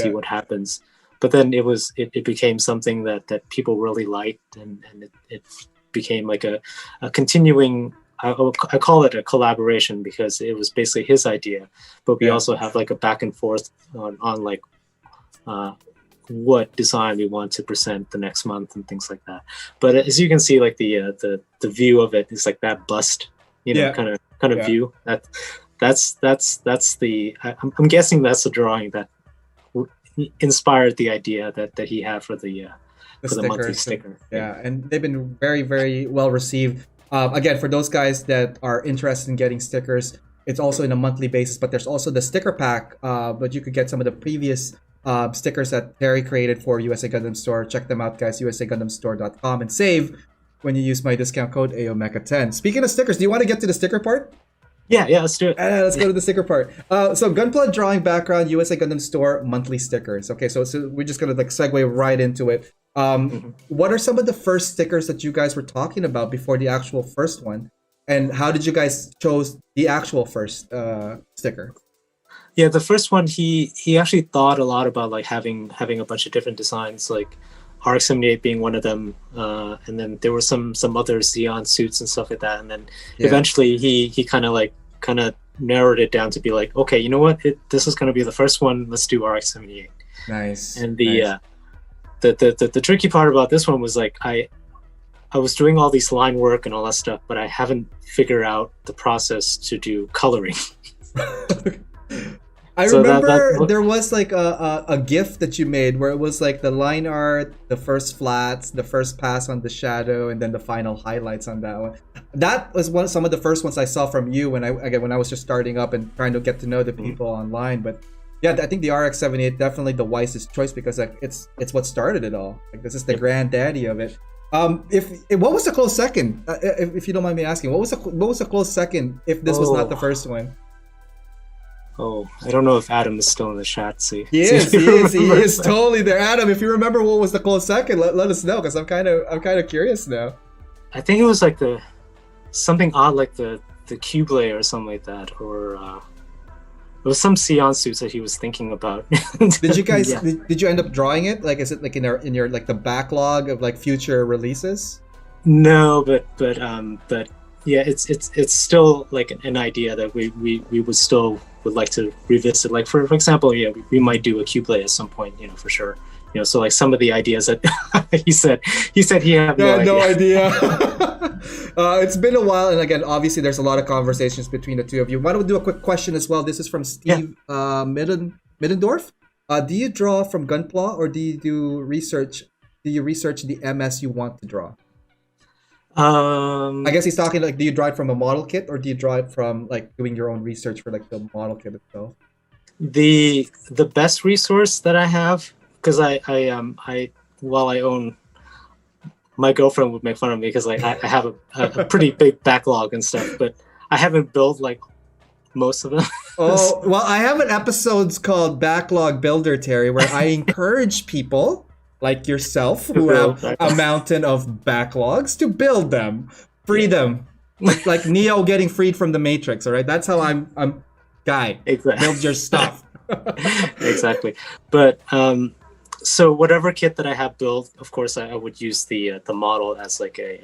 what happens. But then it became something that people really liked, and it became like a continuing. I call it a collaboration because it was basically his idea, but we also have like a back and forth on like what design we want to present the next month and things like that. But as you can see, like the view of it is like that bust, kind of view. That's the I'm guessing that's the drawing that inspired the idea that he had for the monthly sticker. Yeah, and they've been very, very well received. Again, for those guys that are interested in getting stickers, it's also in a monthly basis, but there's also the sticker pack. But you could get some of the previous stickers that Terry created for USA Gundam Store. Check them out, guys, usagundamstore.com, and save when you use my discount code AOMECA10. Speaking of stickers, do you want to get to the sticker part? Yeah, let's do it. Let's go to the sticker part. So Gunpla drawing background, USA Gundam Store monthly stickers. Okay, so we're just gonna like segue right into it. What are some of the first stickers that you guys were talking about before the actual first one, and how did you guys chose the actual first sticker? Yeah, the first one he actually thought a lot about like having a bunch of different designs, like RX-78 being one of them, and then there were some other Xeon suits and stuff like that, and then eventually he kind of narrowed it down to be like, okay, you know what, this is going to be the first one, let's do RX-78. Nice. And the tricky part about this one was like I was doing all these line work and all that stuff, but I haven't figured out the process to do coloring. I remember there was like a GIF that you made where it was like the line art, the first flats, the first pass on the shadow, and then the final highlights on that one. That was some of the first ones I saw from you when I was just starting up and trying to get to know the people online. But yeah, I think the RX-78 definitely the wisest choice because like it's what started it all. Like this is the granddaddy of it. What was the close second? If you don't mind me asking, what was a close second if this was not the first one? Oh, I don't know if Adam is still in the chat. See, he is totally there. Adam, if you remember what was the close second, let us know because I'm kind of curious now. I think it was like something odd like the cube layer or something like that, or it was some Xeon suits that he was thinking about. Did you guys did you end up drawing it? Like, is it like in your like the backlog of like future releases? No, but yeah, it's still like an idea that we would like to revisit. Like for example, yeah, we might do a cube lay at some point, for sure. So like some of the ideas that he said he had no idea. It's been a while, and again, obviously, there's a lot of conversations between the two of you. Why don't we do a quick question as well? This is from Steve Middendorf. Do you draw from Gunpla, or do you do research? Do you research the MS you want to draw? I guess he's talking like, do you draw it from a model kit, or do you draw it from like doing your own research for like the model kit itself? The best resource that I have, because while I own, my girlfriend would make fun of me because like I have a pretty big backlog and stuff, but I haven't built like most of them. Oh, well, I have an episode called Backlog Builder, Terry, where I encourage people like yourself who have a mountain of backlogs to build them, free them, like Neo getting freed from the Matrix. All right, that's how I'm guy. Exactly. Build your stuff. Exactly. But so whatever kit that I have built, of course, I would use the model as like a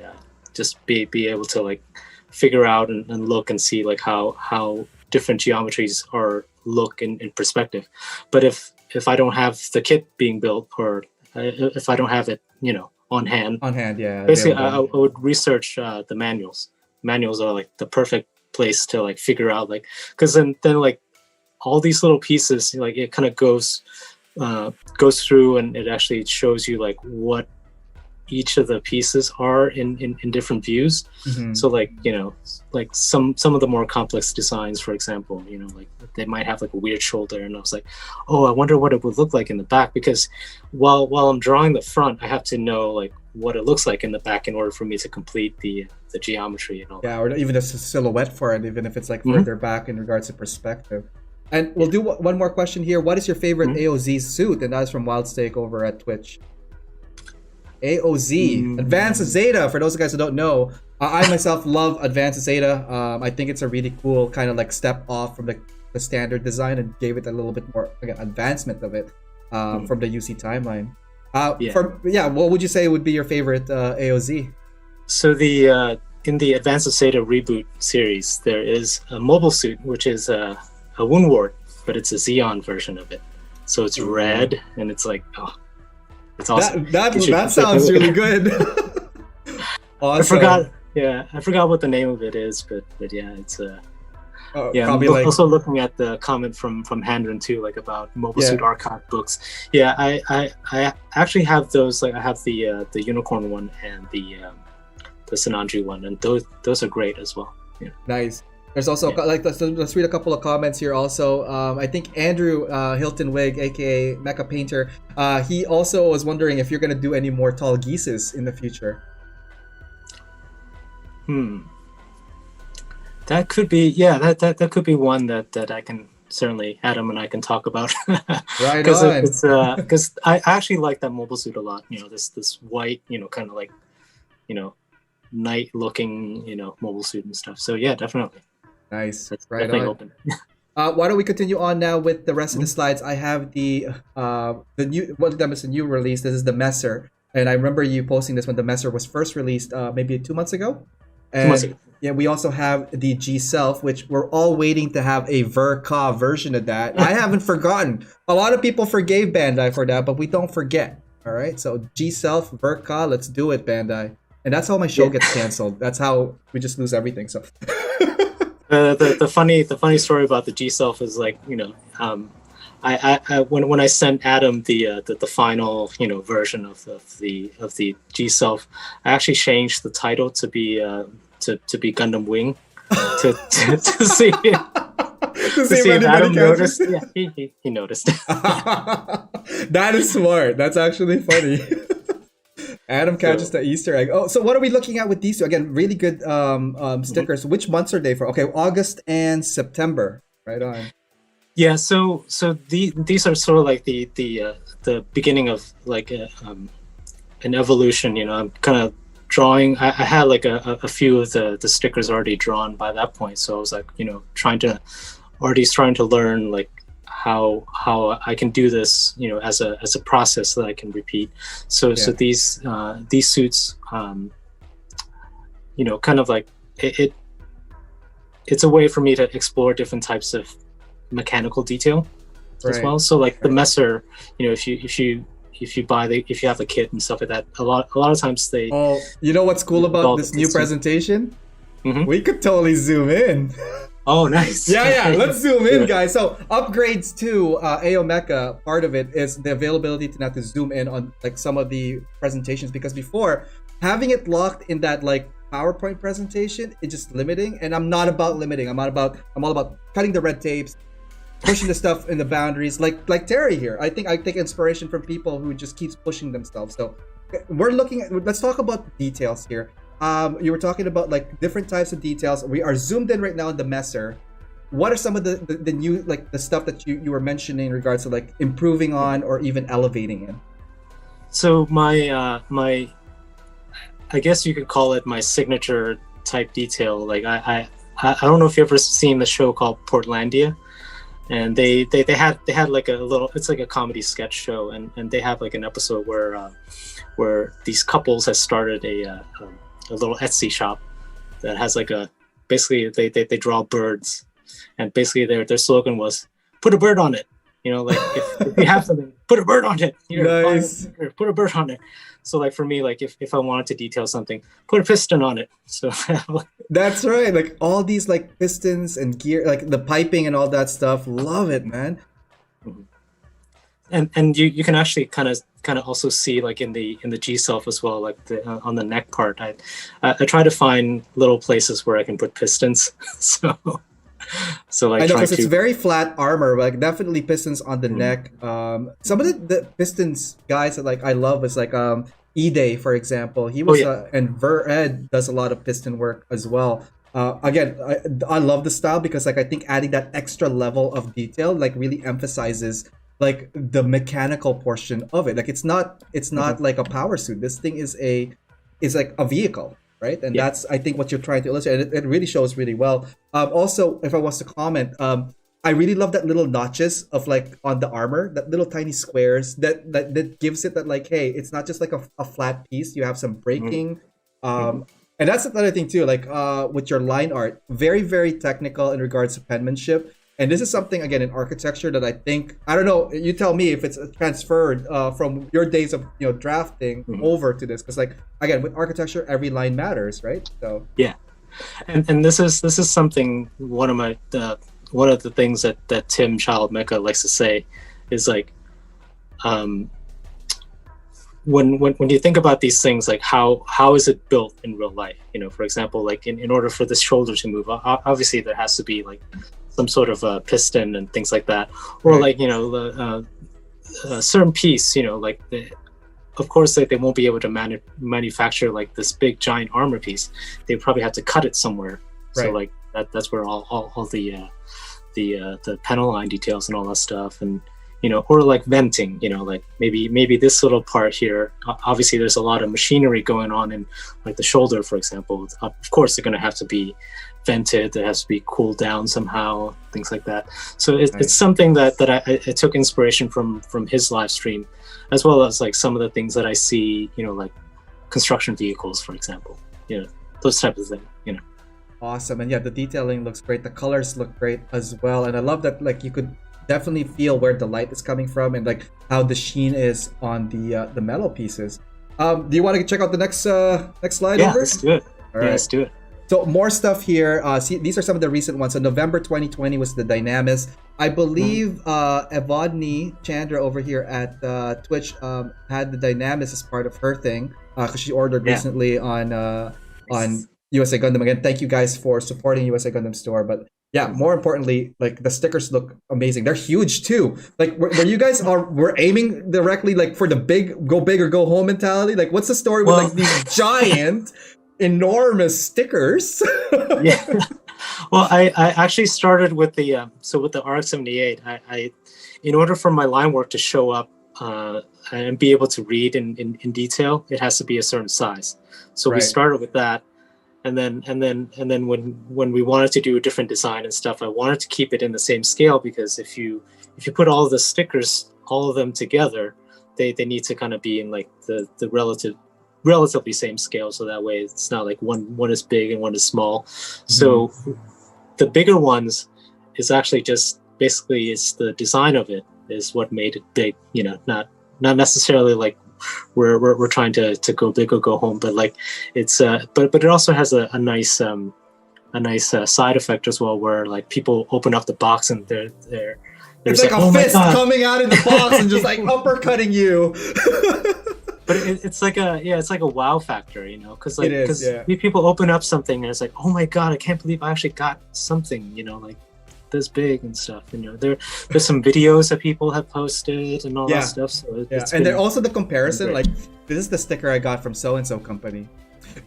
just be able to like figure out and look and see like how different geometries are look in perspective. But if I don't have the kit being built, or if I don't have it, on hand, yeah. Basically, I would research the manuals. Manuals are like the perfect place to like figure out, like, because then like all these little pieces, like it kind of goes through and it actually shows you like what each of the pieces are in different views. Mm-hmm. So like like some of the more complex designs, for example, like they might have like a weird shoulder, and I was like, oh, I wonder what it would look like in the back, because while I'm drawing the front, I have to know like what it looks like in the back in order for me to complete the geometry and all that. Or even a silhouette for it, even if it's like further back in regards to perspective. And we'll do one more question here. What is your favorite AOZ suit? And that's from Wildsteak over at Twitch. AOZ, Advanced Zeta. For those guys who don't know, I myself love Advanced Zeta. I think it's a really cool kind of like step off from the standard design and gave it a little bit more advancement of it from the UC timeline. What would you say would be your favorite AOZ? So in the Advanced Zeta reboot series, there is a mobile suit, which is a wound ward, but it's a Xeon version of it. So it's red, and it's like, oh, it's awesome. That sounds really good. Awesome. I forgot what the name of it is, but yeah, it's probably I'm also looking at the comment from Handren too, like about Mobile Suit Archive books. Yeah, I actually have those. Like I have the unicorn one and the Sinanju one, and those are great as well. Yeah. Nice. There's also let's read a couple of comments here. Also, I think Andrew Hilton Wig, aka Mecha Painter, he also was wondering if you're gonna do any more tall geeses in the future. That could be, yeah, that could be one that I can certainly Adam and I can talk about. Right Because on. it's because I actually like that mobile suit a lot. This white, kind of like, night looking, mobile suit and stuff. So yeah, definitely. Nice. That's Right definitely on. open. Why don't we continue on now with the rest of the slides? I have the new one of them is a new release. This is the Messer, and I remember you posting this when the Messer was first released, maybe 2 months ago. 2 months And ago. yeah, we also have the G Self, which we're all waiting to have a Verka version of that. I haven't forgotten. A lot of people forgave Bandai for that, but we don't forget. All right, so G Self, Verka, let's do it, Bandai. And that's how my show gets canceled. That's how we just lose everything. So. The funny story about the G Self is like, I when I sent Adam the final version of the G Self, I actually changed the title to be Gundam Wing to see if Adam noticed. Yeah, he noticed. That is smart. That's actually funny. Adam catches the Easter egg. Oh, so what are we looking at with these two? Again, really good stickers. Which months are they for? Okay, August and September. Right on. Yeah, so these are sort of like the beginning of like an evolution. I'm kind of drawing. I had like a few of the stickers already drawn by that point, so I was like trying to learn like how I can do this as a process that I can repeat. So these suits kind of like it's a way for me to explore different types of mechanical detail as well. So like the Messer, if you have a kit and stuff like that, a lot of times they. Oh, you know what's cool about this new presentation? Mm-hmm. We could totally zoom in. Oh, nice. Yeah. Let's zoom in, guys. So upgrades to AO Mecha, part of it is the availability to now to zoom in on like some of the presentations, because before having it locked in that like PowerPoint presentation, it's just limiting. And I'm not about limiting. I'm all about cutting the red tapes, pushing the stuff in the boundaries, like Terry here. I think I take inspiration from people who just keeps pushing themselves. So let's talk about details here. You were talking about like different types of details. We are zoomed in right now in the Messer. What are some of the new like the stuff that you were mentioning in regards to like improving on or even elevating in? So my I guess you could call it my signature type detail. Like I don't know if you've ever seen the show called Portlandia, and they had like a little, it's like a comedy sketch show, and they have like an episode where these couples has started a little Etsy shop that has like basically they draw birds, and basically their slogan was put a bird on it. Like if you have something, put a bird on it. Nice. Put a bird on it. So like for me, like if I wanted to detail something, put a piston on it. So that's right. Like all these like pistons and gear, like the piping and all that stuff. Love it, man. And you can actually kind of also see like in the G Self as well, like on the neck part. I try to find little places where I can put pistons. So like I know, because it's very flat armor, like definitely pistons on the neck. Some of the pistons guys that like I love is like E-Day, for example. He was and Vered does a lot of piston work as well. Again, I love the style because like I think adding that extra level of detail like really emphasizes like the mechanical portion of it. Like it's not like a power suit. This thing is like a vehicle, right? And that's I think what you're trying to illustrate. And it really shows really well. Also, if I was to comment, I really love that little notches of like on the armor, that little tiny squares that gives it that like, hey, it's not just like a flat piece. You have some breaking. And that's another thing too, like with your line art, very, very technical in regards to penmanship. And this is something, again, in architecture that I think, I don't know, you tell me if it's transferred from your days of drafting over to this. Because like, again, with architecture, every line matters, right? So yeah. And this is something, one of the things that Tim Child Mecha likes to say is like, when you think about these things, like how is it built in real life? For example, like in order for this shoulder to move, obviously there has to be like some sort of a piston and things like that, or like a certain piece, like of course like they won't be able to manufacture like this big giant armor piece. They probably have to cut it somewhere. Right. So like that's where all the panel line details and all that stuff, and or like venting, like maybe this little part here. Obviously, there's a lot of machinery going on in like the shoulder, for example. Of course, they're going to have to be vented. It has to be cooled down somehow, things like that. So it's something that I took inspiration from his live stream, as well as like some of the things that I see, like construction vehicles, for example. Those types of things. Awesome. And yeah, the detailing looks great. The colors look great as well. And I love that like you could definitely feel where the light is coming from and like how the sheen is on the metal pieces. Do you want to check out the next slide? Yeah, over? Let's do it. All right. Let's do it. So more stuff here. See, these are some of the recent ones. So November 2020 was the Dynamis. I believe Evodni Chandra over here at Twitch had the Dynamis as part of her thing because she ordered recently on USA Gundam. Again, thank you guys for supporting USA Gundam Store. But yeah, more importantly, like the stickers look amazing. They're huge too. Like where you guys were aiming directly like for the go big or go home mentality. Like what's the story with like these giant, enormous stickers? Yeah. Well, I actually started with the with the RX-78. I in order for my line work to show up and be able to read in detail, it has to be a certain size. So we started with that. And then when we wanted to do a different design and stuff, I wanted to keep it in the same scale, because if you put all of the stickers, all of them together, they need to kind of be in like the relatively same scale, so that way it's not like one is big and one is small. So the bigger ones is actually just basically it's the design of it is what made it big. Not necessarily like we're trying to go big or go home, but like it's but it also has a nice side effect as well, where like people open up the box and there's it's like a fist coming out of the box and just like uppercutting you. But it's like a wow factor, because people open up something and it's like, oh my god, I can't believe I actually got something, like this big and stuff. There's some videos that people have posted and all that stuff. So and then also the comparison, like this is the sticker I got from so and so company.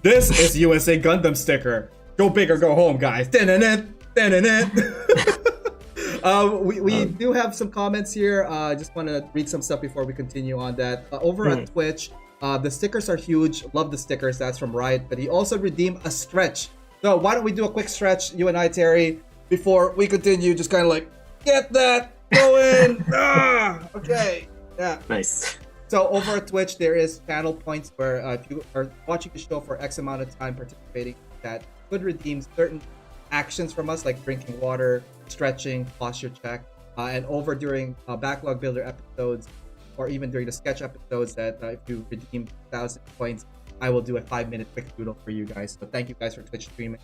This is USA Gundam sticker. Go big or go home, guys. We do have some comments here. Just want to read some stuff before we continue on that. Over at Twitch, the stickers are huge. Love the stickers. That's from Riot. But he also redeemed a stretch. So why don't we do a quick stretch, you and I, Terry, before we continue? Just kind of like, get that, go in. Okay. Yeah. Nice. So over at Twitch, there is channel points where if you are watching the show for X amount of time participating, that could redeem certain actions from us, like drinking water, stretching, posture check, and over during backlog builder episodes, or even during the sketch episodes, that if you redeem 1,000 points, I will do a 5-minute quick doodle for you guys. So thank you guys for Twitch streaming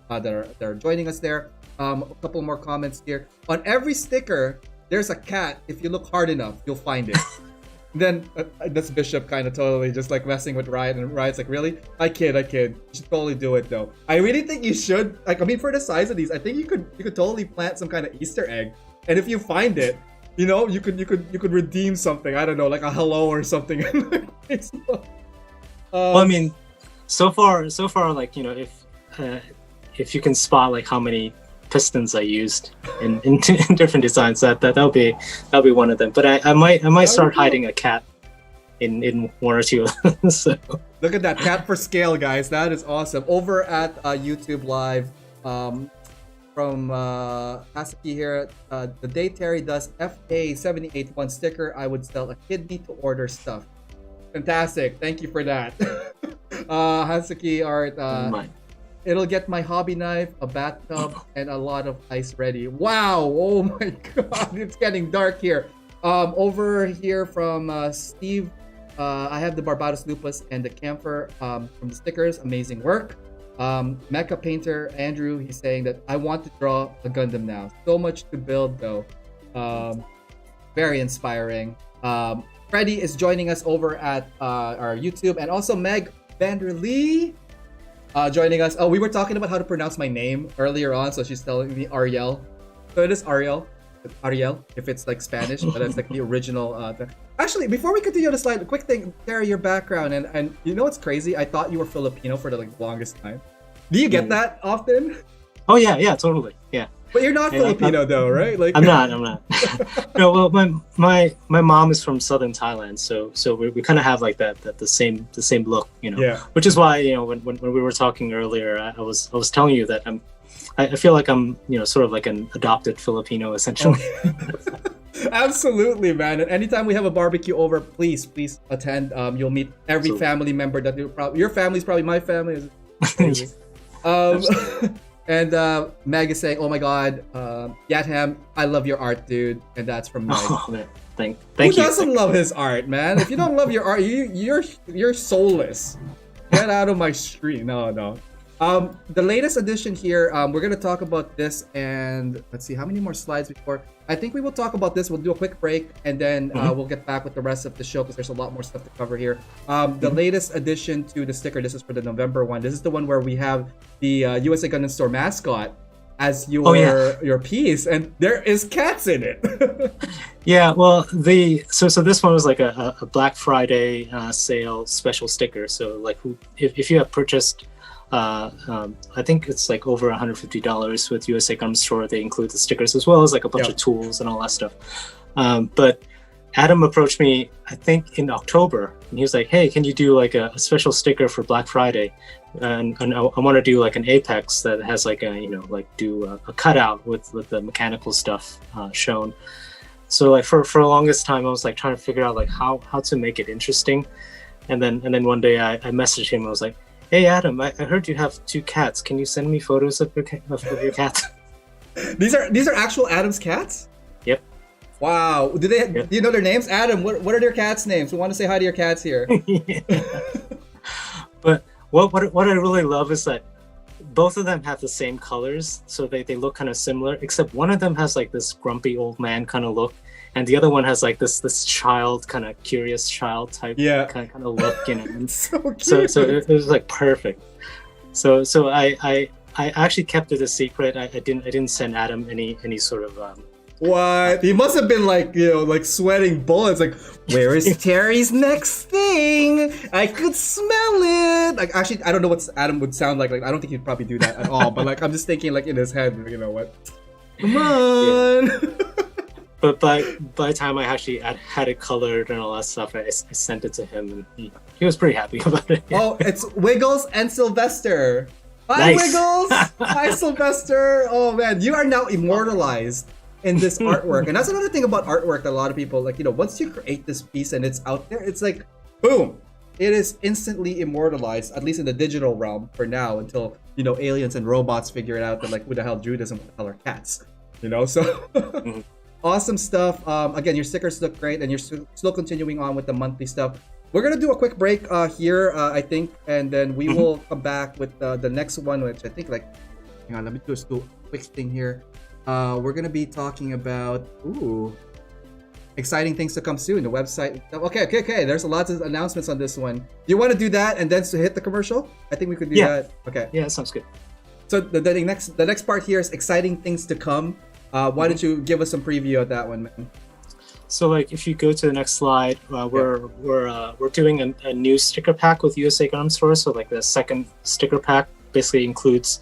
that are joining us there. A couple more comments here. On every sticker, there's a cat. If you look hard enough, you'll find it. Then that's Bishop kind of totally just like messing with Riot, and Riot's like, really? I kid. You should totally do it though. I really think you should. Like, I mean, for the size of these, I think you could totally plant some kind of Easter egg, and if you find it, you could redeem something. I don't know, like a hello or something. Well, I mean, so far, like if you can spot like how many pistons I used in different designs, that'll be one of them. But I might start hiding a cat in one or two of them. So look at that, cat for scale, guys. That is awesome. Over at YouTube Live, from Hasaki here, the day Terry does FA781 sticker, I would sell a kidney to order stuff. Fantastic, thank you for that. Hasaki art. It'll get my hobby knife, a bathtub, and a lot of ice ready. Wow! Oh my god, it's getting dark here. Over here from Steve, I have the Barbados Lupus and the Camphor from the stickers. Amazing work. Mecha Painter Andrew, he's saying that I want to draw a Gundam now. So much to build though. Very inspiring. Freddie is joining us over at our YouTube, and also Meg Vanderlee. Joining us. Oh, we were talking about how to pronounce my name earlier on, so she's telling me Ariel. So it is Ariel, if it's like Spanish, but it's like the original. Actually, before we continue the slide, a quick thing, Terry, your background, and you know what's crazy? I thought you were Filipino for the longest time. Do you get that often? Oh yeah, totally. Yeah. But you're not Filipino though, right? Like I'm not. No, well, my mom is from southern Thailand, so we kind of have like that the same look, Yeah. Which is why when we were talking earlier, I was telling you that I feel like I'm sort of like an adopted Filipino essentially. Absolutely, man. And anytime we have a barbecue over, please attend. You'll meet every family member that your family's probably my family. And Meg is saying, "Oh my God, Yatham, I love your art, dude." And that's from Meg. Oh man, thank Who you. doesn't love his art, man? If you don't love your art, you're soulless. Get out of my screen. No. The latest edition here, we're gonna talk about this, and let's see how many more slides before. I think we will talk about this. We'll do a quick break, and then we'll get back with the rest of the show because there's a lot more stuff to cover here. The latest addition to the sticker. This is for the November one. This is the one where we have the USA Gundam Store mascot as your piece, and there is cats in it. Yeah, well, so this one was like a Black Friday sale special sticker. So like, if you have purchased, I think it's like over $150 with USA Gundam Store. They include the stickers as well as like a bunch of tools and all that stuff. But Adam approached me, I think in October, and he was like, "Hey, can you do like a special sticker for Black Friday?" And I want to do like an Apex that has like a cutout with the mechanical stuff shown. So like for the longest time, I was like trying to figure out like how to make it interesting. And then one day I messaged him. I was like, "Hey Adam, I heard you have 2 cats. Can you send me photos of your cats?" These are actual Adam's cats? Yep. Wow. Do you know their names? Adam, what are their cats' names? We want to say hi to your cats here. But what I really love is that both of them have the same colors, so they look kind of similar, except one of them has like this grumpy old man kind of look, and the other one has like this child, kind of curious child type kind of look, And so it was like perfect. So I actually kept it a secret. I didn't send Adam any sort of What? He must have been like, like sweating bullets. Like, where is Terry's next thing? I could smell it. Like, actually, I don't know what Adam would sound like. Like, I don't think he'd probably do that at all. But like, I'm just thinking like in his head, what? Come on. Yeah. But by the time I actually had it colored and all that stuff, I sent it to him, and he was pretty happy about it. Oh, it's Wiggles and Sylvester. Hi, nice. Wiggles. Hi, Sylvester. Oh man, you are now immortalized in this artwork. And that's another thing about artwork that a lot of people like, once you create this piece and it's out there, it's like, boom, it is instantly immortalized, at least in the digital realm for now, until, aliens and robots figure it out that like, who the hell drew this and what the hell are cats, so awesome stuff. Again, your stickers look great and you're still continuing on with the monthly stuff. We're going to do a quick break here, I think, and then we will come back with the next one, which I think hang on, let me just do a quick thing here. We're going to be talking about, exciting things to come soon. The website. Okay. There's lots of announcements on this one. You want to do that and then to hit the commercial? I think we could do that. Okay. Yeah, that sounds good. So the next part here is exciting things to come. Why don't you give us some preview of that one, man? So like if you go to the next slide, we're doing a new sticker pack with USA Gundam Store. So like the second sticker pack basically includes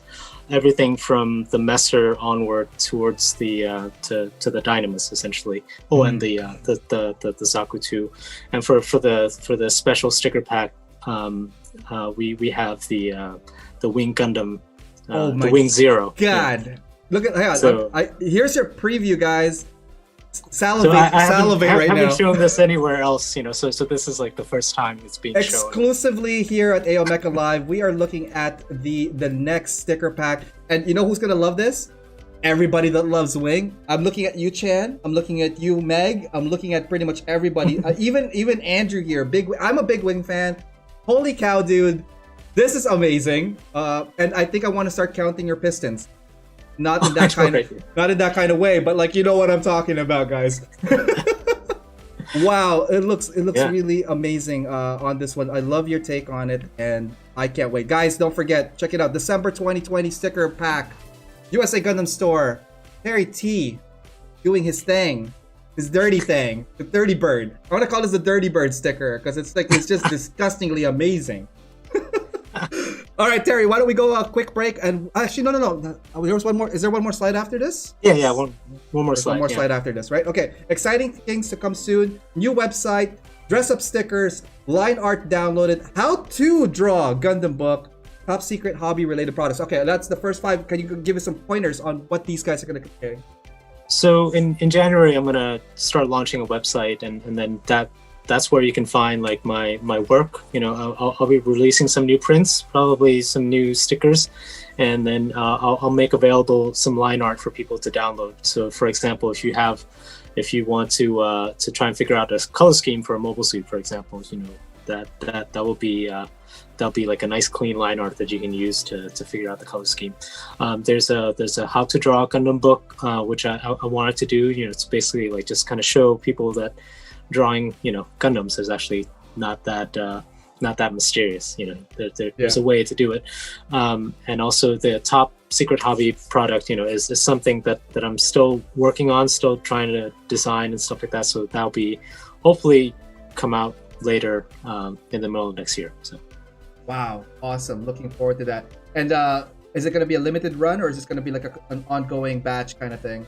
everything from the Messer onward towards the to the Dynamis essentially. And the Zaku 2. And for the special sticker pack, we have the Wing Gundam, the Wing Zero. God, yeah. Look at here's your preview, guys. Salivate I right now. haven't shown this anywhere else, so this is like the first time it's being shown. Exclusively here at AO Mecha Live, we are looking at the next sticker pack. And you know who's gonna love this? Everybody that loves Wing. I'm looking at you, Chan. I'm looking at you, Meg. I'm looking at pretty much everybody. Even Andrew here. I'm a big Wing fan. Holy cow, dude. This is amazing. And I think I want to start counting your pistons. Not in that kind of way, but like, you know what I'm talking about, guys. Wow, it looks really amazing on this one. I love your take on it, and I can't wait. Guys, don't forget, check it out. December 2020 sticker pack. USA Gundam Store. Terry T doing his thing. His dirty thing. The Dirty Bird. I want to call this the Dirty Bird sticker because it's just disgustingly amazing. All right, Terry, why don't we go a quick break? And actually, no. There was one more. Is there one more slide after this? Yeah. One more slide. One more slide after this, right? Okay. Exciting things to come soon. New website, dress up stickers, line art downloaded, how to draw Gundam book, top secret hobby related products. Okay, that's the first 5. Can you give us some pointers on what these guys are going to be carrying? So in January, I'm gonna start launching a website, and then that's where you can find like my work. I'll be releasing some new prints, probably some new stickers, and then I'll make available some line art for people to download. So for example, if you want to try and figure out a color scheme for a mobile suit, for example, that will be that'll be like a nice clean line art that you can use to figure out the color scheme. There's a how to draw a Gundam book, which I wanted to do. It's basically like just kind of show people that drawing Gundams is actually not that mysterious. There's a way to do it. And also the top secret hobby product is something that I'm still working on, still trying to design and stuff like that. So that'll be hopefully come out later in the middle of next year. So wow, awesome, looking forward to that. And is it going to be a limited run, or is this going to be like an ongoing batch kind of thing?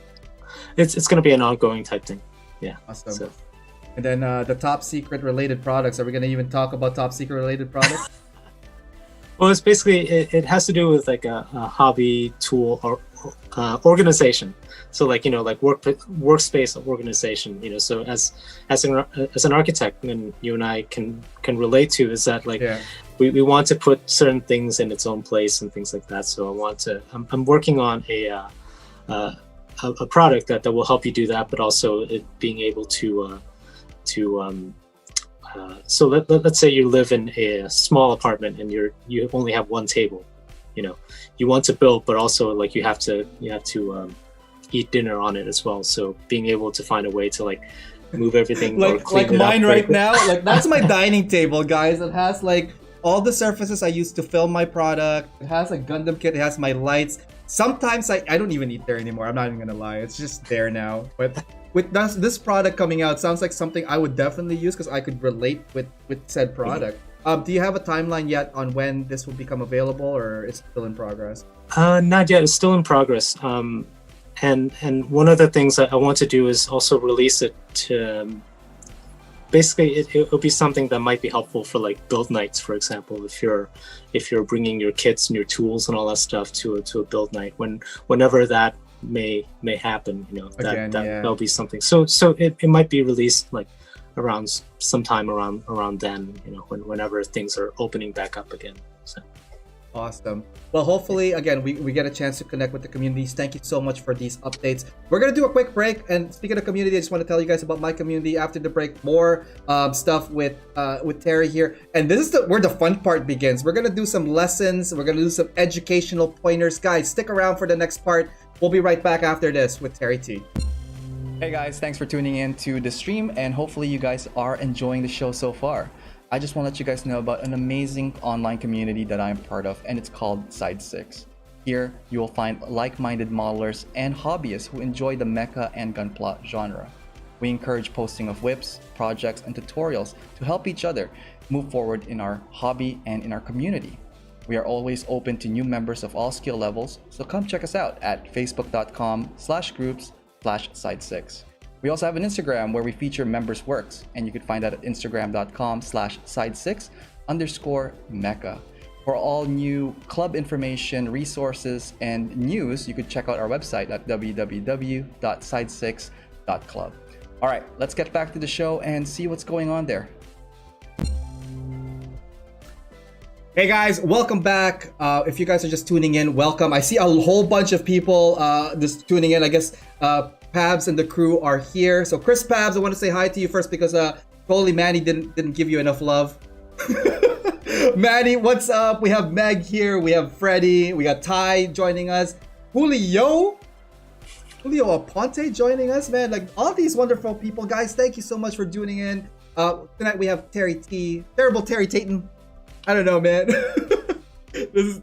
It's going to be an ongoing type thing. Yeah. Awesome. So. And then the top secret related products. Are we going to even talk about top secret related products? Well, it's basically it has to do with like a hobby tool or organization. So like workspace organization. So as an architect, and you and I can relate to is that we want to put certain things in its own place and things like that. So I'm working on a product that will help you do that, but also it being able to so let's say you live in a small apartment and you only have one table. You want to build, but also like you have to eat dinner on it as well. So being able to find a way to like move everything like mine right now, like that's my dining table, guys. It has like all the surfaces I use to film my product. It has a Gundam kit. It has my lights. Sometimes I don't even eat there anymore. I'm not even gonna lie. It's just there now. But with this product coming out, sounds like something I would definitely use because I could relate with said product. Do you have a timeline yet on when this will become available, or is it still in progress? Not yet. It's still in progress. And one of the things that I want to do is also release it to. Basically, it'll be something that might be helpful for like build nights, for example. If you're bringing your kits and your tools and all that stuff to a build night, whenever that may happen, that'll be something. So it might be released like around sometime around then, whenever things are opening back up again. So. Awesome. Well, hopefully, again, we get a chance to connect with the communities. Thank you so much for these updates. We're going to do a quick break. And speaking of community, I just want to tell you guys about my community. After the break, more stuff with Terry here. And this is where the fun part begins. We're going to do some lessons. We're going to do some educational pointers. Guys, stick around for the next part. We'll be right back after this with Terry T. Hey guys, thanks for tuning in to the stream. And hopefully you guys are enjoying the show so far. I just want to let you guys know about an amazing online community that I'm part of, and it's called Side 6. Here, you will find like-minded modelers and hobbyists who enjoy the mecha and gunpla genre. We encourage posting of whips, projects, and tutorials to help each other move forward in our hobby and in our community. We are always open to new members of all skill levels, so come check us out at facebook.com/groups/side6. We also have an Instagram where we feature members' works, and you can find that at instagram.com/side6_mecha. For all new club information, resources, and news, you could check out our website at www.side6.club. All right, let's get back to the show and see what's going on there. Hey guys, welcome back. If you guys are just tuning in, welcome. I see a whole bunch of people just tuning in. I guess Pabs and the crew are here. So Chris Pabs, I want to say hi to you first because totally Manny didn't give you enough love. Manny, what's up? We have Meg here. We have Freddie. We got Ty joining us. Julio Aponte joining us, man. Like all these wonderful people, guys. Thank you so much for tuning in. Tonight we have Terry T. Terrible Terry Tatum. I don't know, man. This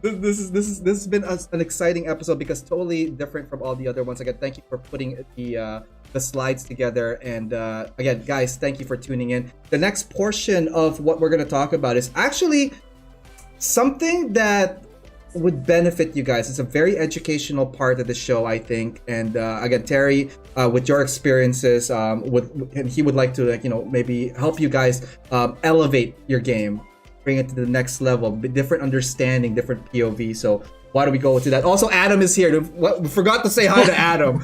has been an exciting episode because totally different from all the other ones. Again, thank you for putting the slides together, and again, guys, thank you for tuning in. The next portion of what we're going to talk about is actually something that would benefit you guys. It's a very educational part of the show, I think. And again, Terry, with your experiences, and he would like to, like, maybe help you guys elevate your game, bring it to the next level, different understanding, different POV. So why don't we go into that? Also, Adam is here. We forgot to say hi to Adam,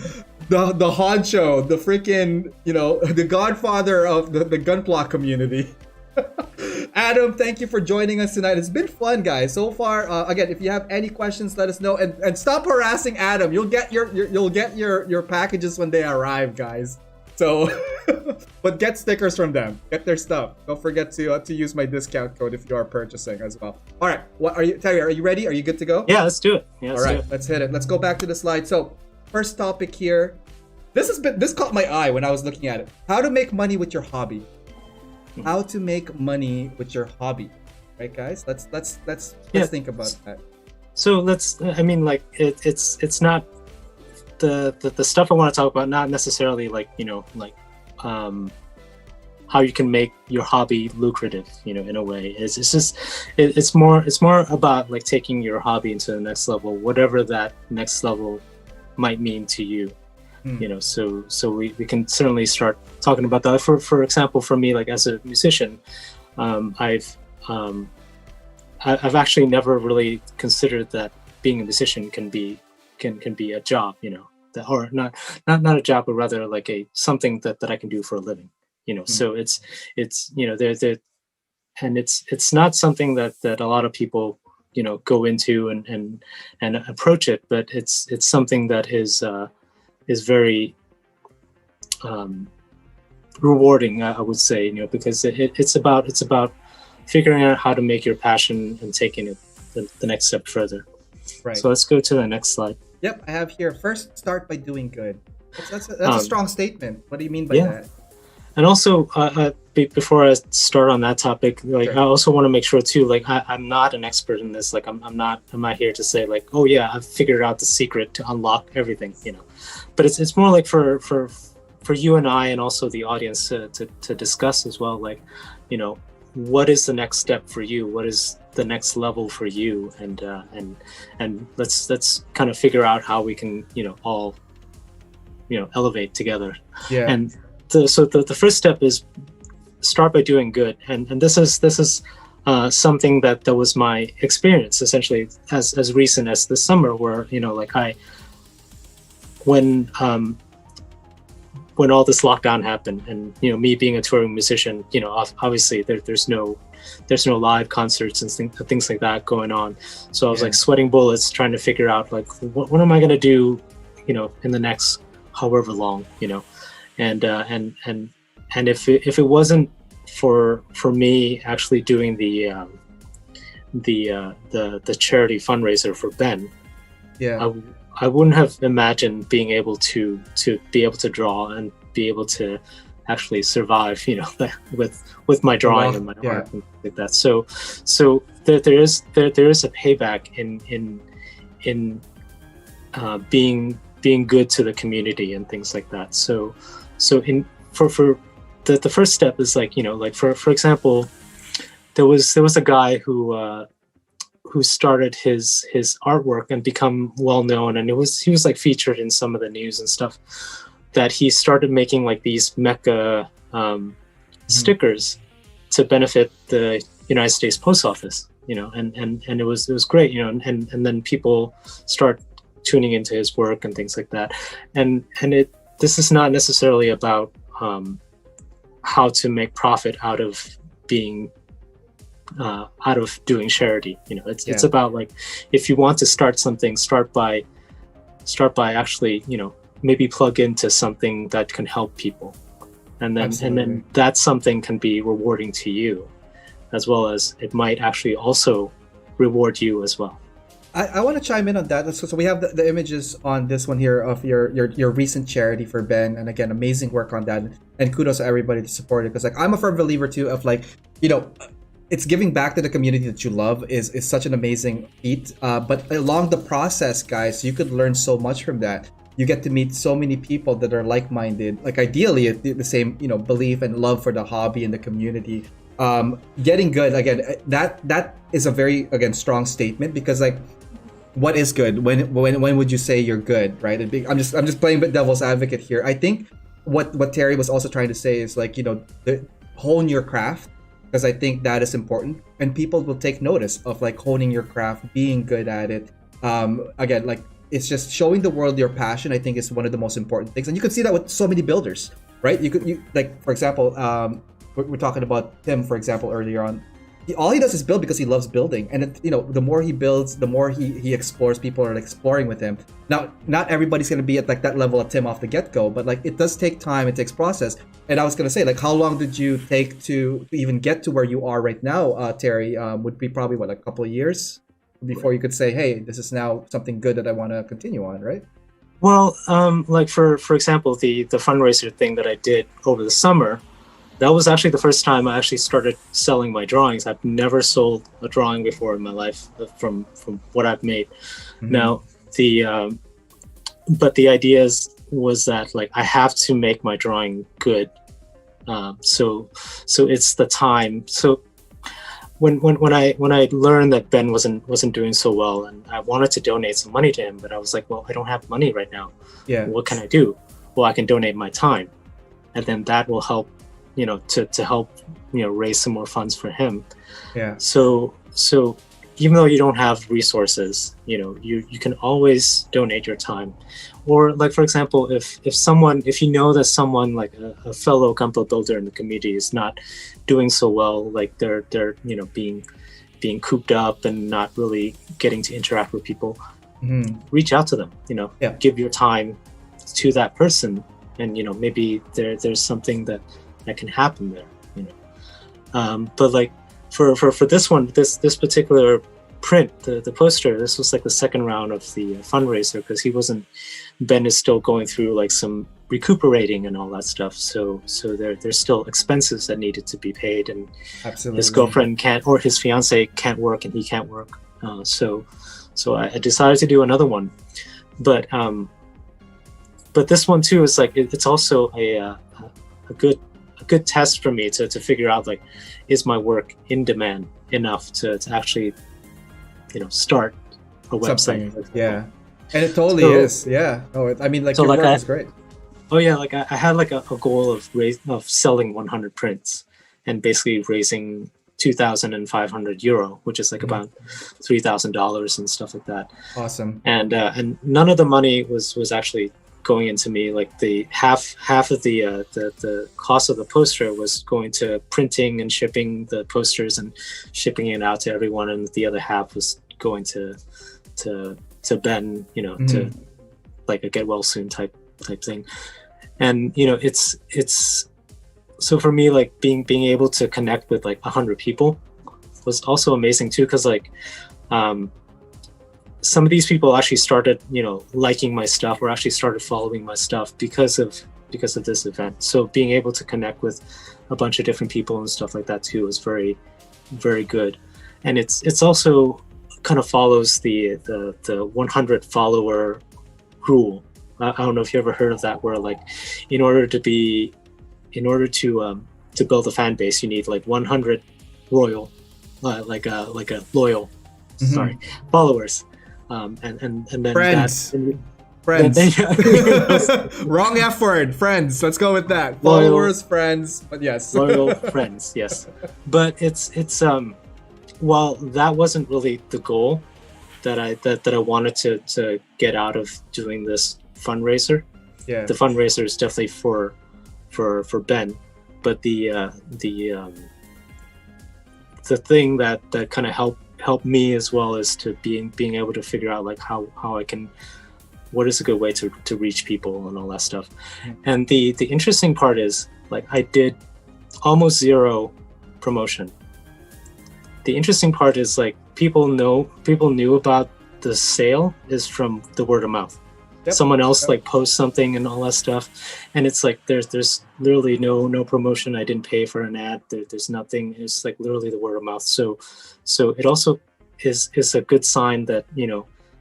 the honcho, the freaking, the godfather of the Gunpla community. Adam, thank you for joining us tonight. It's been fun, guys. So far, again, if you have any questions, let us know, and stop harassing Adam. You'll get your packages when they arrive, guys. So, but get stickers from them. Get their stuff. Don't forget to use my discount code if you are purchasing as well. All right, Terry? Are you ready? Are you good to go? Yeah, let's do it. Yeah, all right, let's hit it. Let's go back to the slide. So, first topic here. This caught my eye when I was looking at it. How to make money with your hobby. How to make money with your hobby, right, guys? Let's think about that. So it's not the stuff I want to talk about. Not necessarily how you can make your hobby lucrative, in a way. It's more about like taking your hobby into the next level, whatever that next level might mean to you. So we can certainly start talking about that. For example, for me, like as a musician, I've actually never really considered that being a musician can be a job, or not a job, but rather like something that I can do for a living, So it's it's not something that a lot of people go into and approach it, but it's something that is very rewarding, I would say, because it's about figuring out how to make your passion and taking it the next step further. Right. So let's go to the next slide. Yep, I have here. First, start by doing good. That's a strong statement. What do you mean by that? And also, before I start on that topic, I also want to make sure too, I'm not an expert in this. I'm not here to say oh yeah, I've figured out the secret to unlock everything, But it's more like for you and I, and also the audience to discuss as well. What is the next step for you? What is the next level for you? And let's kind of figure out how we can all elevate together. Yeah. And so the first step is start by doing good, and this is something that was my experience essentially as recent as this summer, where when all this lockdown happened, and me being a touring musician, obviously there's no live concerts and things like that going on, so I was sweating bullets trying to figure out what am I going to do in the next however long, and if it wasn't for me actually doing the charity fundraiser for Ben, I wouldn't have imagined being able to draw and be able to actually survive, with my drawing and my art and like that. So there is a payback in being good to the community and things like that. So for the first step is for example, there was a guy who started his artwork and become well known, and he was featured in some of the news and stuff, that he started making these mecha stickers to benefit the United States Post Office, and it was great, and then people start tuning into his work and things like that, and this is not necessarily about how to make profit out of being out of doing charity. It's about if you want to start something, start by actually maybe plug into something that can help people, and then that something can be rewarding to you, as well as it might actually also reward you as well. I want to chime in on that. So we have the images on this one here of your recent charity for Ben, and again, amazing work on that, and kudos to everybody to support it, because I'm a firm believer too of it's giving back to the community that you love is such an amazing feat. But along the process, guys, you could learn so much from that. You get to meet so many people that are like-minded, ideally the same belief and love for the hobby and the community. getting good again. That is a very again strong statement because like, what is good? When would you say you're good, right? I'm just playing devil's advocate here. I think what Terry was also trying to say is like, hone your craft, because I think that is important, and people will take notice of like honing your craft, being good at it. Again, like it's just showing the world your passion. I think is one of the most important things, and you can see that with so many builders, right? You like, for example, we're talking about Tim, for example, earlier on. All he does is build because he loves building, and the more he builds, the more he explores. People are exploring with him. Now, not everybody's gonna be at like that level of Tim off the get-go, but like it does take time, it takes process. And I was gonna say, like, how long did you take to even get to where you are right now, Terry? Would be probably what, like a couple of years before you could say, hey, this is now something good that I want to continue on, right? Well, like for example, the fundraiser thing that I did over the summer, that was actually the first time I actually started selling my drawings. I've never sold a drawing before in my life from what I've made. Mm-hmm. Now, but the idea was that like I have to make my drawing good. So it's the time. So when I learned that Ben wasn't doing so well, and I wanted to donate some money to him, but I was like, well, I don't have money right now. Yeah. What can I do? Well, I can donate my time, and then that will help. To help, raise some more funds for him. Yeah. So even though you don't have resources, you can always donate your time. Or like, for example, if you know that someone like a fellow Gunpla builder in the community is not doing so well, like they're being cooped up and not really getting to interact with people, reach out to them, give your time to that person, and maybe there's something that can happen there, but like for this one, this particular print, the poster, this was like the second round of the fundraiser, because Ben is still going through like some recuperating and all that stuff, so there's still expenses that needed to be paid, and absolutely his girlfriend can't, or his fiance can't work, and he can't work, so I decided to do another one, but this one too is like it's also a good test for me to figure out, like, is my work in demand enough to actually start a website. Yeah, and it totally is. Yeah. I mean, like, your work is great. Oh yeah, like I had like a goal of selling 100 prints and basically raising €2,500, which is like about $3,000 and stuff like that. Awesome. And none of the money was actually going into me. Like the half of the cost of the poster was going to printing and shipping the posters and shipping it out to everyone, and the other half was going to Ben, to like a get well soon type thing. And it's so for me, like being able to connect with like 100 people was also amazing too, because like some of these people actually started, liking my stuff, or actually started following my stuff because of this event. So being able to connect with a bunch of different people and stuff like that too was very, very good. And it's also kind of follows the 100 follower rule. I don't know if you ever heard of that, where like in order to build a fan base, you need like 100 loyal followers. And then friends. Friends. Wrong F word. Friends. Let's go with that. Followers, friends. But yes. Loyal friends. Yes. But it's while that wasn't really the goal that I wanted to get out of doing this fundraiser. Yeah. The fundraiser is definitely for Ben, but the thing that kind of helped me as well is to being able to figure out like how I can, what is a good way to reach people and all that stuff. And the interesting part is, like, I did almost zero promotion. The interesting part is, like, people knew about the sale is from the word of mouth. Yep. Someone else like posts something and all that stuff, and it's like there's literally no promotion. I didn't pay for an ad. There's nothing. It's like literally the word of mouth. So it also is a good sign that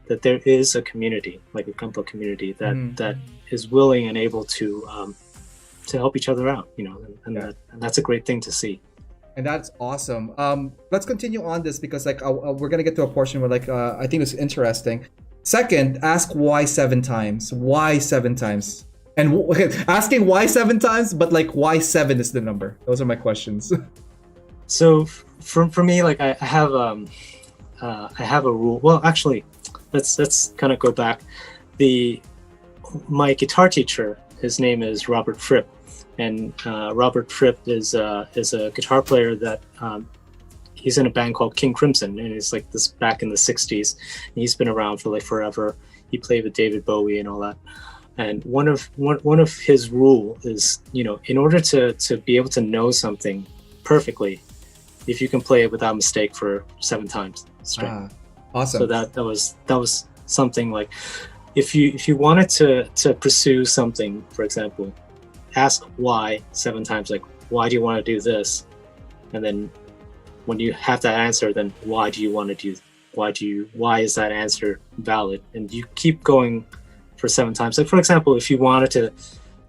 that there is a community, like a Gunpla community that is willing and able to help each other out. And that's a great thing to see. And that's awesome. Let's continue on this because like we're gonna get to a portion where like I think it's interesting. Second, ask why 7 times. Why 7 times? And okay, asking why 7 times, but like why 7 is the number. Those are my questions. So for me, like I have a rule. Well, actually, let's kind of go back. My guitar teacher, his name is Robert Fripp, and Robert Fripp is a guitar player that he's in a band called King Crimson, and it's like this back in the '60s. And he's been around for like forever. He played with David Bowie and all that. And one of his rule is, in order to be able to know something perfectly, if you can play it without mistake for 7 times straight. Awesome. So that was something like, if you wanted to pursue something, for example, ask why 7 times. Like, why do you want to do this? And then when you have that answer, then why do you want to do? Why is that answer valid? And you keep going for 7 times. Like, for example, if you wanted to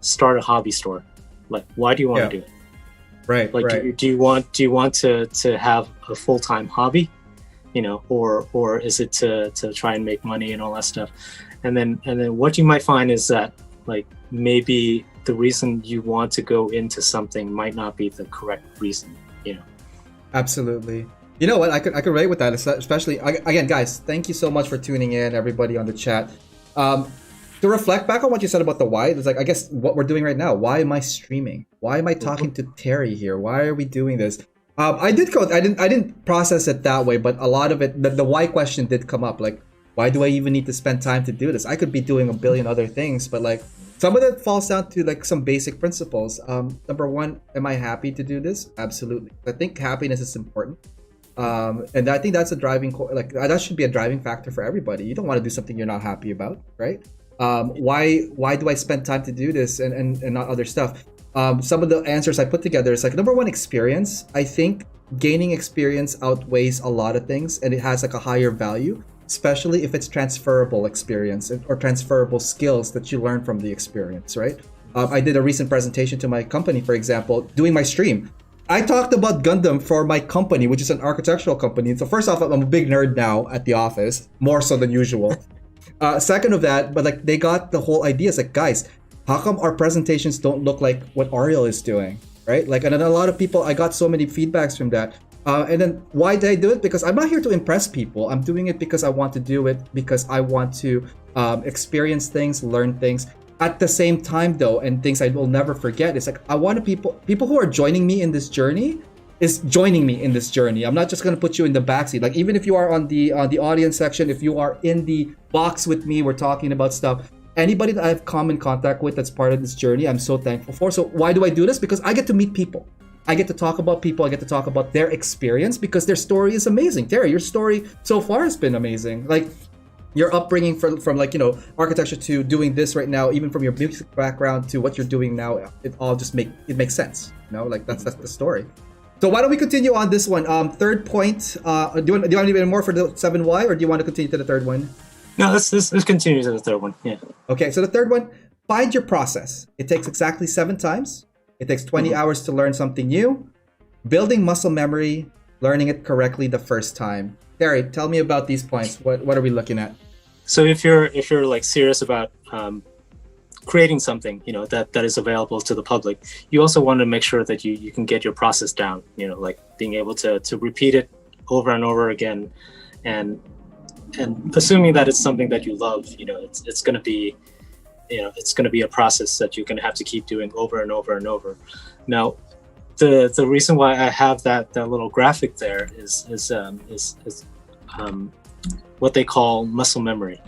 start a hobby store, like, why do you want to do it? Right. Like, right. do you want to have a full-time hobby, or is it to try and make money and all that stuff? And then what you might find is that, like, maybe the reason you want to go into something might not be the correct reason. Absolutely. You know what? I could relate with that, especially again, guys. Thank you so much for tuning in, everybody on the chat. To reflect back on what you said about the why, it's like, I guess what we're doing right now. Why am I streaming? Why am I talking to Terry here? Why are we doing this? I didn't process it that way, but a lot of it, the why question did come up. Like, why do I even need to spend time to do this? I could be doing a billion other things, but like some of it falls down to like some basic principles. Number one, am I happy to do this? Absolutely. I think happiness is important. And I think that's a that should be a driving factor for everybody. You don't want to do something you're not happy about, right? Why do I spend time to do this and not other stuff? Some of the answers I put together is like, number one, experience. I think gaining experience outweighs a lot of things, and it has like a higher value, especially if it's transferable experience or transferable skills that you learn from the experience, right? I did a recent presentation to my company, for example, doing my stream. I talked about Gundam for my company, which is an architectural company. So first off, I'm a big nerd now at the office, more so than usual. Second of that, but like they got the whole idea. It's like, guys, how come our presentations don't look like what Ariel is doing, right? Like, and then a lot of people, I got so many feedbacks from that. And then why did I do it? Because I'm not here to impress people. I'm doing it because I want to do it, because I want to experience things, learn things. At the same time, though, and things I will never forget, it's like I want people who are joining me in this journey is joining me in this journey. I'm not just gonna put you in the backseat. Like, even if you are on the audience section, if you are in the box with me, we're talking about stuff. Anybody that I have common contact with that's part of this journey, I'm so thankful for. So why do I do this? Because I get to meet people. I get to talk about people. I get to talk about their experience because their story is amazing. Terry, your story so far has been amazing. Like, your upbringing from like, architecture to doing this right now, even from your music background to what you're doing now, it all just makes sense. Like that's the story. So why don't we continue on this one? Third point. Do you want any more for the 7Y, or do you want to continue to the third one? No, let's continue to the third one. Yeah. Okay, so the third one, find your process. It takes exactly 7 times. It takes 20 hours to learn something new. Building muscle memory, learning it correctly the first time. Terry, tell me about these points. What are we looking at? So if you're like serious about creating something, that is available to the public, you also want to make sure that you can get your process down. Like being able to repeat it over and over again, and assuming that it's something that you love. It's going to be, it's going to be a process that you're going to have to keep doing over and over and over. Now, the reason why I have that little graphic there is what they call muscle memory.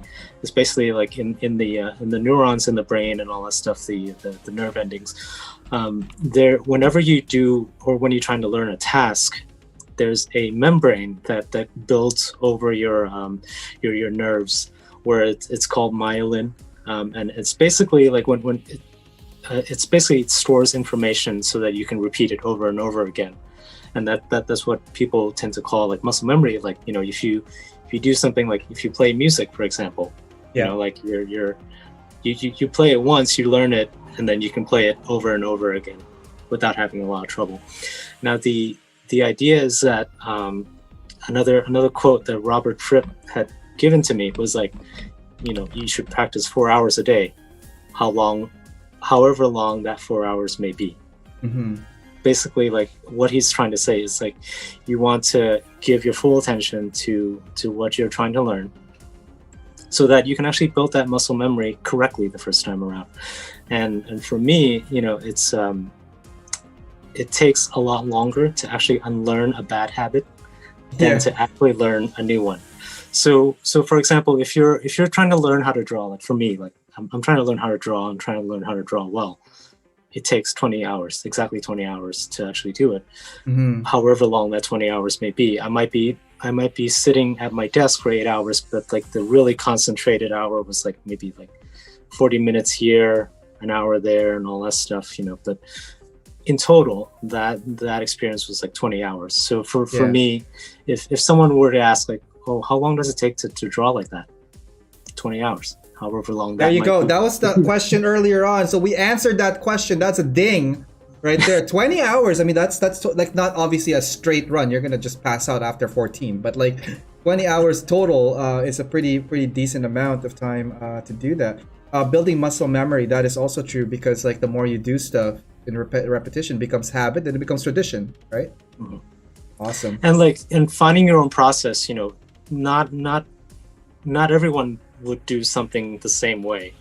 It's basically like in the neurons in the brain and all that stuff, the nerve endings. Whenever you do, or when you're trying to learn a task, there's a membrane that builds over your nerves, where it's called myelin, and it's basically like when it stores information so that you can repeat it over and over again, and that's what people tend to call like muscle memory. Like, if you do something, like if you play music, for example, like you play it once, you learn it, and then you can play it over and over again without having a lot of trouble. Now, the the idea is that another quote that Robert Fripp had given to me was like, you should practice 4 hours a day, however long that 4 hours may be. Mm-hmm. Basically, like what he's trying to say is like, you want to give your full attention to what you're trying to learn, so that you can actually build that muscle memory correctly the first time around. And for me, it's it takes a lot longer to actually unlearn a bad habit than to actually learn a new one. So for example, if you're trying to learn how to draw, like for me, like I'm trying to learn how to draw, I'm trying to learn how to draw well. It takes 20 hours, exactly 20 hours to actually do it. Mm-hmm. However long that 20 hours may be. I might be sitting at my desk for 8 hours, but like the really concentrated hour was like maybe like 40 minutes here, an hour there, and all that stuff, but in total that experience was like 20 hours. So for me, if someone were to ask like, oh, how long does it take to draw like that? 20 hours. However long that There you go. be. That was the question earlier on. So we answered that question. That's a ding right there. 20 hours. I mean, that's like not obviously a straight run. You're going to just pass out after 14. But like 20 hours total is a pretty decent amount of time to do that. Building muscle memory, that is also true, because like the more you do stuff in repetition becomes habit, then it becomes tradition, right? Mm-hmm. Awesome. And finding your own process, not everyone would do something the same way.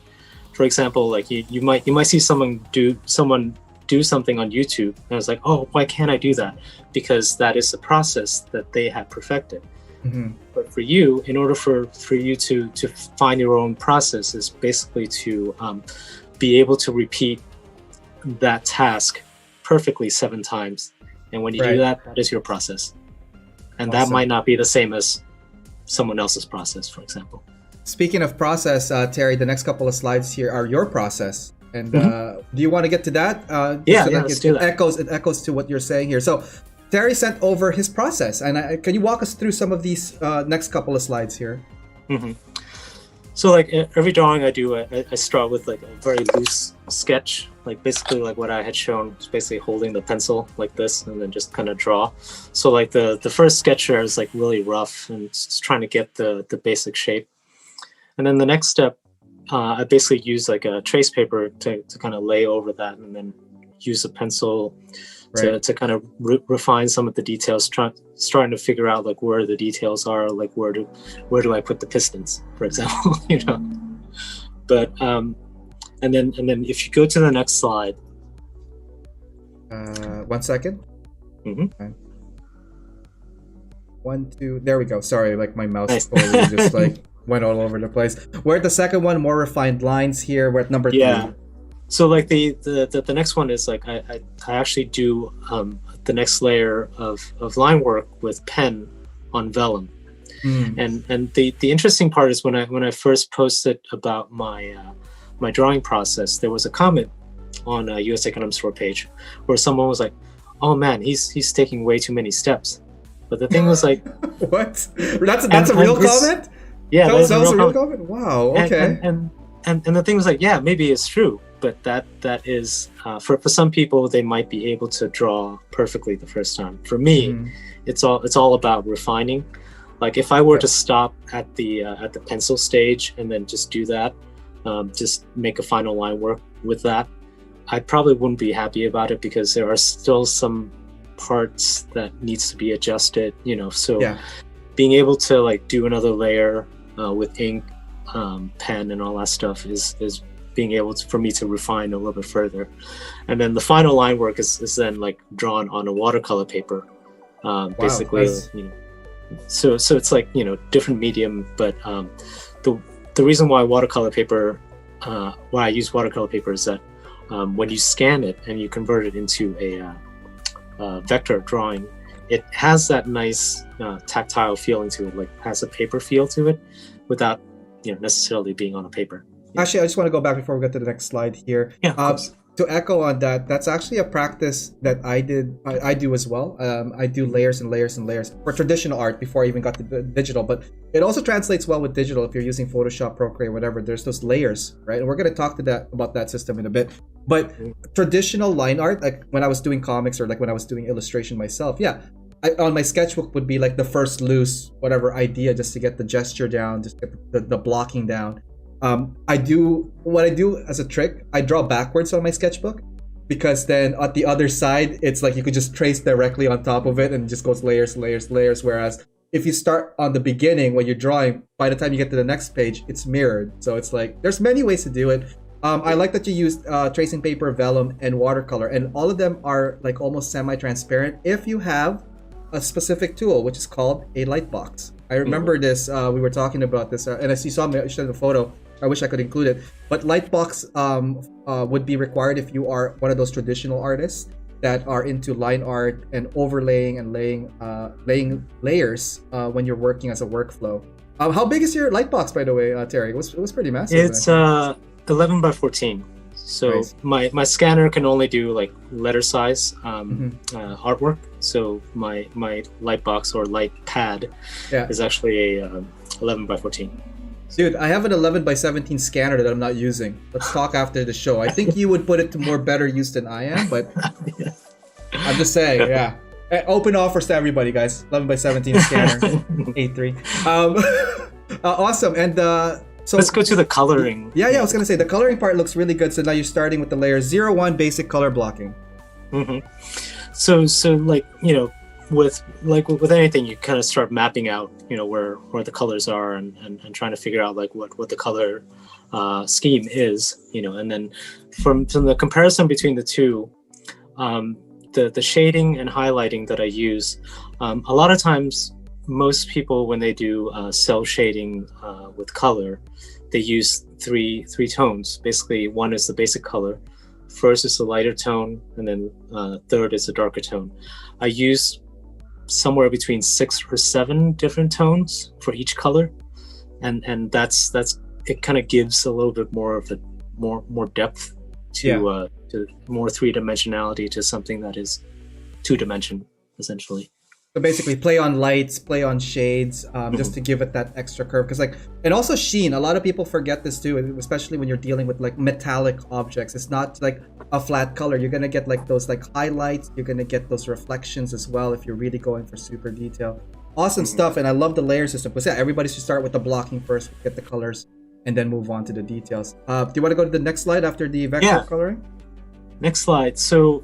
For example, like you might see someone do something on YouTube, and it's like, oh, why can't I do that? Because that is a process that they have perfected. Mm-hmm. But for you, in order for you to find your own process, is basically to be able to repeat that task perfectly 7 times. And when you do that, that is your process. And that might not be the same as someone else's process, for example. Speaking of process, Terry, the next couple of slides here are your process. And do you want to get to that? Let's do that. It echoes to what you're saying here. So Terry sent over his process. And can you walk us through some of these next couple of slides here? Mm-hmm. So like every drawing I do, I start with like a very loose sketch, like basically like what I had shown, is basically holding the pencil like this and then just kind of draw. So like the first sketch here is like really rough and just trying to get the basic shape. And then the next step, I basically use like a trace paper to kind of lay over that, and then use a pencil to kind of refine some of the details, starting to figure out like where the details are, like where do I put the pistons, for example, But and then if you go to the next slide. 1 second. Mm-hmm. Okay. 1, 2. There we go. Sorry, like my mouse totally just like went all over the place. We're at the second one, more refined lines here. We're at number 3. So like the next one is like I actually do the next layer of line work with pen on vellum. And the interesting part is when I first posted about my my drawing process, there was a comment on a USA Gundam Store page where someone was like, "Oh man, he's taking way too many steps." But the thing was like, what? That's a real comment? Yeah, that was a real comment. Wow. Okay. And the thing was like, yeah, maybe it's true, but that is for some people, they might be able to draw perfectly the first time. For me, it's all about refining. Like if I were to stop at the pencil stage and then just do that, just make a final line work with that, I probably wouldn't be happy about it, because there are still some parts that needs to be adjusted, so being able to like do another layer with ink, pen and all that stuff is being able to, for me to refine a little bit further. And then the final line work is then like drawn on a watercolor paper, basically. So it's like, different medium, but the reason why watercolor paper, why I use watercolor paper is that when you scan it and you convert it into a vector drawing, it has that nice tactile feeling to it, like has a paper feel to it, without necessarily being on a paper. Actually, I just want to go back before we get to the next slide here. To echo on that, that's actually a practice that I do as well. I do layers and layers and layers for traditional art before I even got to the digital, but it also translates well with digital if you're using Photoshop, Procreate, whatever. There's those layers, right? And we're going to talk about that system in a bit. But traditional line art, like when I was doing comics or like when I was doing illustration myself, yeah, on my sketchbook would be like the first loose whatever idea just to get the gesture down, just get the blocking down. I do what I do as a trick. I draw backwards on my sketchbook, because then at the other side, it's like you could just trace directly on top of it and it just goes layers, layers, layers. Whereas if you start on the beginning when you're drawing, by the time you get to the next page, it's mirrored. So it's like there's many ways to do it. I like that you used tracing paper, vellum, and watercolor, and all of them are like almost semi-transparent if you have a specific tool, which is called a light box. I remember this. We were talking about this, and as you saw me showing the photo, I wish I could include it. But light box would be required if you are one of those traditional artists that are into line art and overlaying and laying layers when you're working as a workflow. How big is your light box, by the way, Terry? It was pretty massive. It's 11 by 14. So nice. my scanner can only do like letter size artwork. So my light box or light pad is actually a 11 by 14. Dude, I have an 11 by 17 scanner that I'm not using. Let's talk after the show. I think you would put it to more better use than I am, but I'm just saying, yeah. Open offers to everybody, guys. 11 by 17 scanner, 8.3. Awesome. And so let's go to the coloring. Yeah, I was gonna say the coloring part looks really good. So now you're starting with the layer 01 basic color blocking. So like, you know, with anything, you kind of start mapping out, you know, where the colors are and trying to figure out like what the color scheme is, you know, and then from the comparison between the two, the shading and highlighting that I use, a lot of times most people when they do cell shading with color, they use three tones. Basically, one is the basic color, first is the lighter tone, and then third is the darker tone. I use somewhere between 6 or 7 different tones for each color, and that's it. Kind of gives a little bit more of a more depth to more three-dimensionality to something that is two-dimension essentially. So basically play on lights, play on shades, just to give it that extra curve. Because like, and also sheen, a lot of people forget this too, especially when you're dealing with like metallic objects. It's not like a flat color. You're gonna get like those like highlights, you're gonna get those reflections as well if you're really going for super detail. Awesome stuff, and I love the layer system. But yeah, everybody should start with the blocking first, get the colors, and then move on to the details. Do you want to go to the next slide after the vector coloring? Next slide. So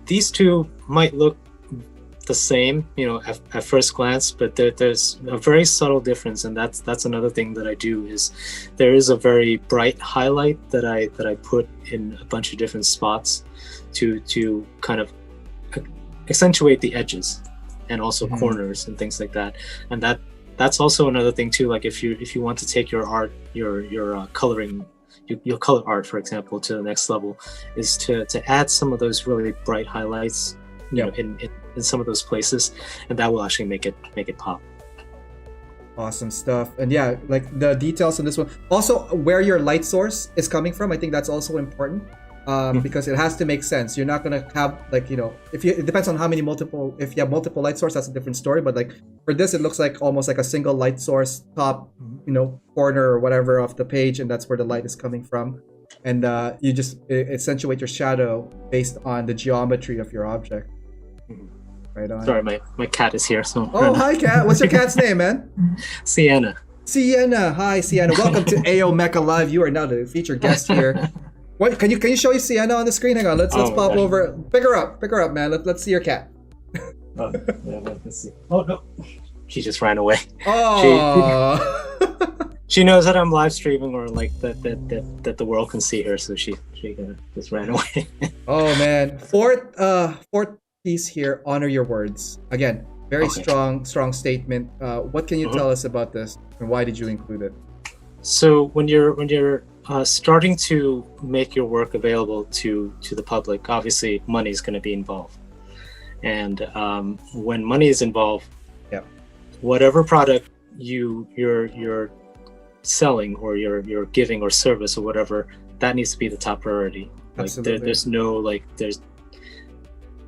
these two might look the same, you know, at first glance, but there's a very subtle difference, and that's another thing that I do is there is a very bright highlight that I put in a bunch of different spots to kind of accentuate the edges and also corners and things like that. And that's also another thing too. Like if you want to take your art, your coloring, your color art, for example, to the next level, is to add some of those really bright highlights, you know, in some of those places, and that will actually make it pop. Awesome stuff. And yeah, like the details on this one, also where your light source is coming from, I think that's also important, because it has to make sense. You're not gonna have like, you know, it depends on how many if you have multiple light source, that's a different story. But like for this, it looks like almost like a single light source, top, you know, corner or whatever of the page, and that's where the light is coming from. And you just accentuate your shadow based on the geometry of your object. Right on. Sorry, my cat is here. So. Oh, hi, cat. What's your cat's name, man? Sienna. Sienna. Hi, Sienna. Welcome to AO Mecha Live. You are now the featured guest here. What can you show you Sienna on the screen? Hang on. Let's pop over. Pick her up, man. Let's see your cat. Let's see. Oh no, she just ran away. Oh. She knows that I'm live streaming, or like that the world can see her, so she just ran away. Oh man. Fourth piece here, honor your words. Again, very strong statement. What can you tell us about this, and why did you include it? So when you're starting to make your work available to the public, obviously money is going to be involved, and when money is involved, whatever product you're selling or you're giving or service or whatever, that needs to be the top priority. Like there's no like there's,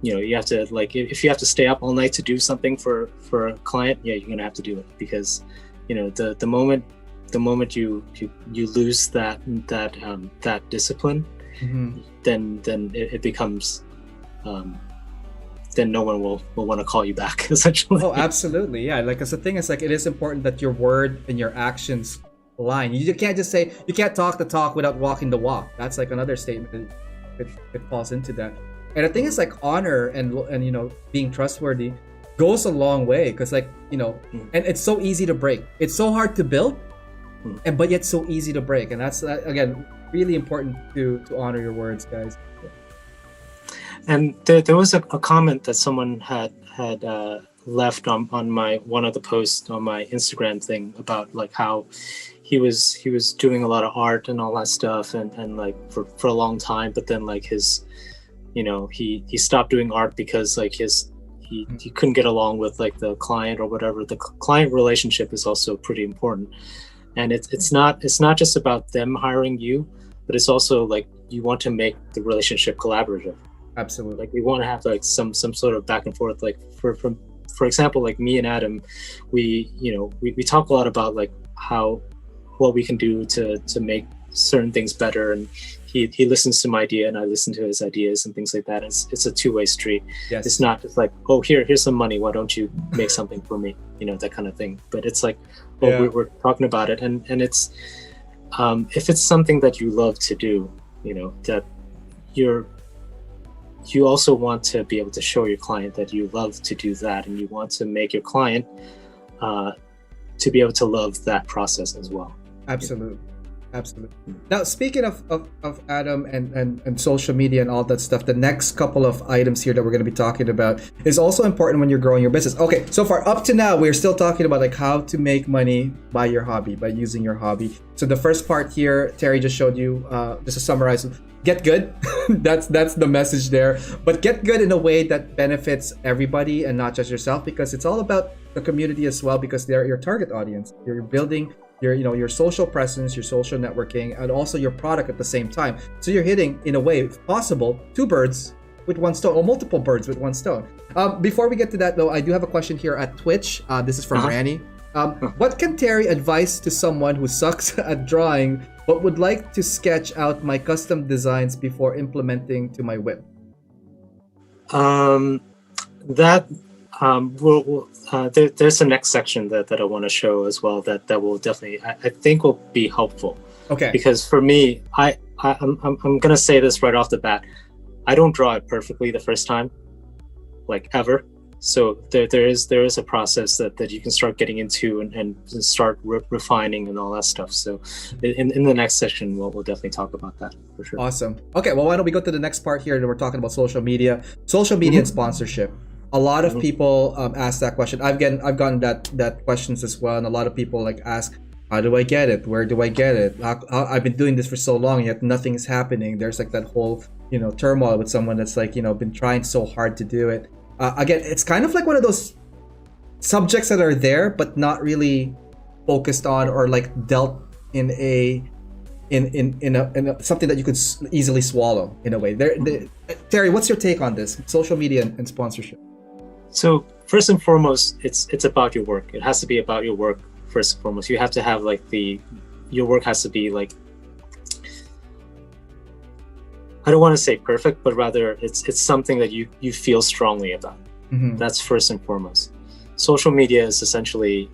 you know, you have to, like, if you have to stay up all night to do something for a client, yeah, you're gonna have to do it, because, you know, the moment you lose that discipline, then it becomes then no one will want to call you back, essentially. Oh, absolutely. Yeah. Like, because the thing is, like, it is important that your word and your actions align. You can't just say, you can't talk the talk without walking the walk. That's like another statement. It falls into that. And the thing is, like, honor and you know, being trustworthy goes a long way, because, like, you know, and it's so easy to break. It's so hard to build, but yet so easy to break. And that's, again, really important to honor your words, guys. And there was a comment that someone had left on my one of the posts on my Instagram thing about, like, how he was doing a lot of art and all that stuff, and like for a long time, but then, like, his, you know, he stopped doing art because, like, he couldn't get along with, like, the client or whatever. The client relationship is also pretty important, and it's not just about them hiring you, but it's also, like, you want to make the relationship collaborative. Absolutely. Like, we want to have, like, some sort of back and forth. Like, for example, like, me and Adam, we talk a lot about, like, what we can do to make certain things better, and he listens to my idea and I listen to his ideas and things like that. It's a two-way street. Yes. It's not just like, oh, here's some money, why don't you make something for me, you know, that kind of thing. But it's like, we're talking about it, and it's if it's something that you love to do, you know, that you also want to be able to show your client that you love to do that, and you want to make your client to be able to love that process as well. Absolutely. Now, speaking of Adam and social media and all that stuff, the next couple of items here that we're going to be talking about is also important when you're growing your business. Okay, so far up to now, we're still talking about, like, how to make money by your hobby, by using your hobby. So the first part here, Terry just showed you, just to summarize, get good. that's the message there. But get good in a way that benefits everybody and not just yourself, because it's all about the community as well, because they're your target audience. You're building your social presence, your social networking, and also your product at the same time. So you're hitting, in a way, if possible, two birds with one stone, or multiple birds with one stone. Before we get to that, though, I do have a question here at Twitch. This is from Ranny. What can Terry advise to someone who sucks at drawing but would like to sketch out my custom designs before implementing to my whip? There's a next section that I want to show as well that will definitely, I think, will be helpful. Okay. Because for me, I'm gonna say this right off the bat, I don't draw it perfectly the first time, like, ever. So there is a process that you can start getting into and start refining and all that stuff. So in the next section, we'll definitely talk about that for sure. Awesome. Okay, well, why don't we go to the next part here, and we're talking about social media and sponsorship. A lot of people ask that question. I've gotten that questions as well, and a lot of people, like, ask, how do I get it? Where do I get it? I've been doing this for so long, yet nothing is happening. There's, like, that whole, you know, turmoil with someone that's, like, you know, been trying so hard to do it. Again, it's kind of like one of those subjects that are there but not really focused on, or, like, dealt in a something that you could easily swallow in a way. Terry, what's your take on this? Social media and sponsorship. So first and foremost, it's about your work. It has to be about your work first and foremost. You have to have, like, your work has to be, like, I don't want to say perfect, but rather it's something that you feel strongly about. That's first and foremost. Social media is essentially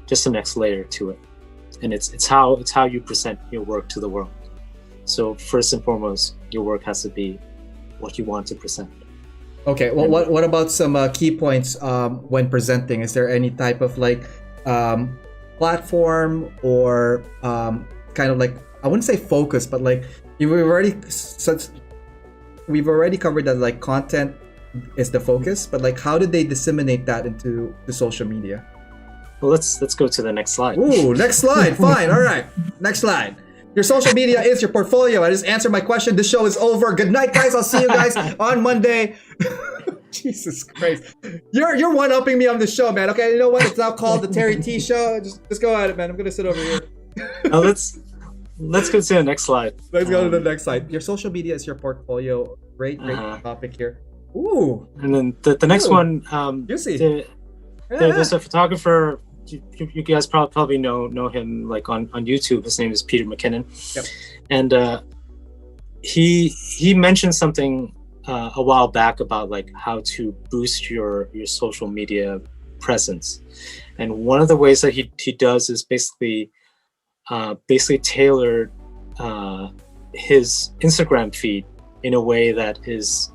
just the next layer to it, and it's how you present your work to the world. So first and foremost, your work has to be what you want to present. Okay, well, what about some key points when presenting? Is there any type of, like, platform or kind of, like, I wouldn't say focus, but, like, we've already covered that, like, content is the focus, but, like, how did they disseminate that into the social media? Well, let's go to the next slide. Ooh, next slide. Fine. All right, next slide. Your social media is your portfolio. I just answered my question. This show is over. Good night, guys. I'll see you guys on Monday. Jesus Christ. You're one-upping me on the show, man. Okay, you know what? It's now called the Terry T Show. Just go at it, man. I'm gonna sit over here. Let's go to the next slide. Let's go to the next slide. Your social media is your portfolio. Great topic here. Ooh. And then the next one. You see. There's a photographer. You guys probably know him, like, on YouTube. His name is Peter McKinnon. Yep. And he mentioned something a while back about like how to boost your social media presence, and one of the ways that he does is basically tailor his Instagram feed in a way that is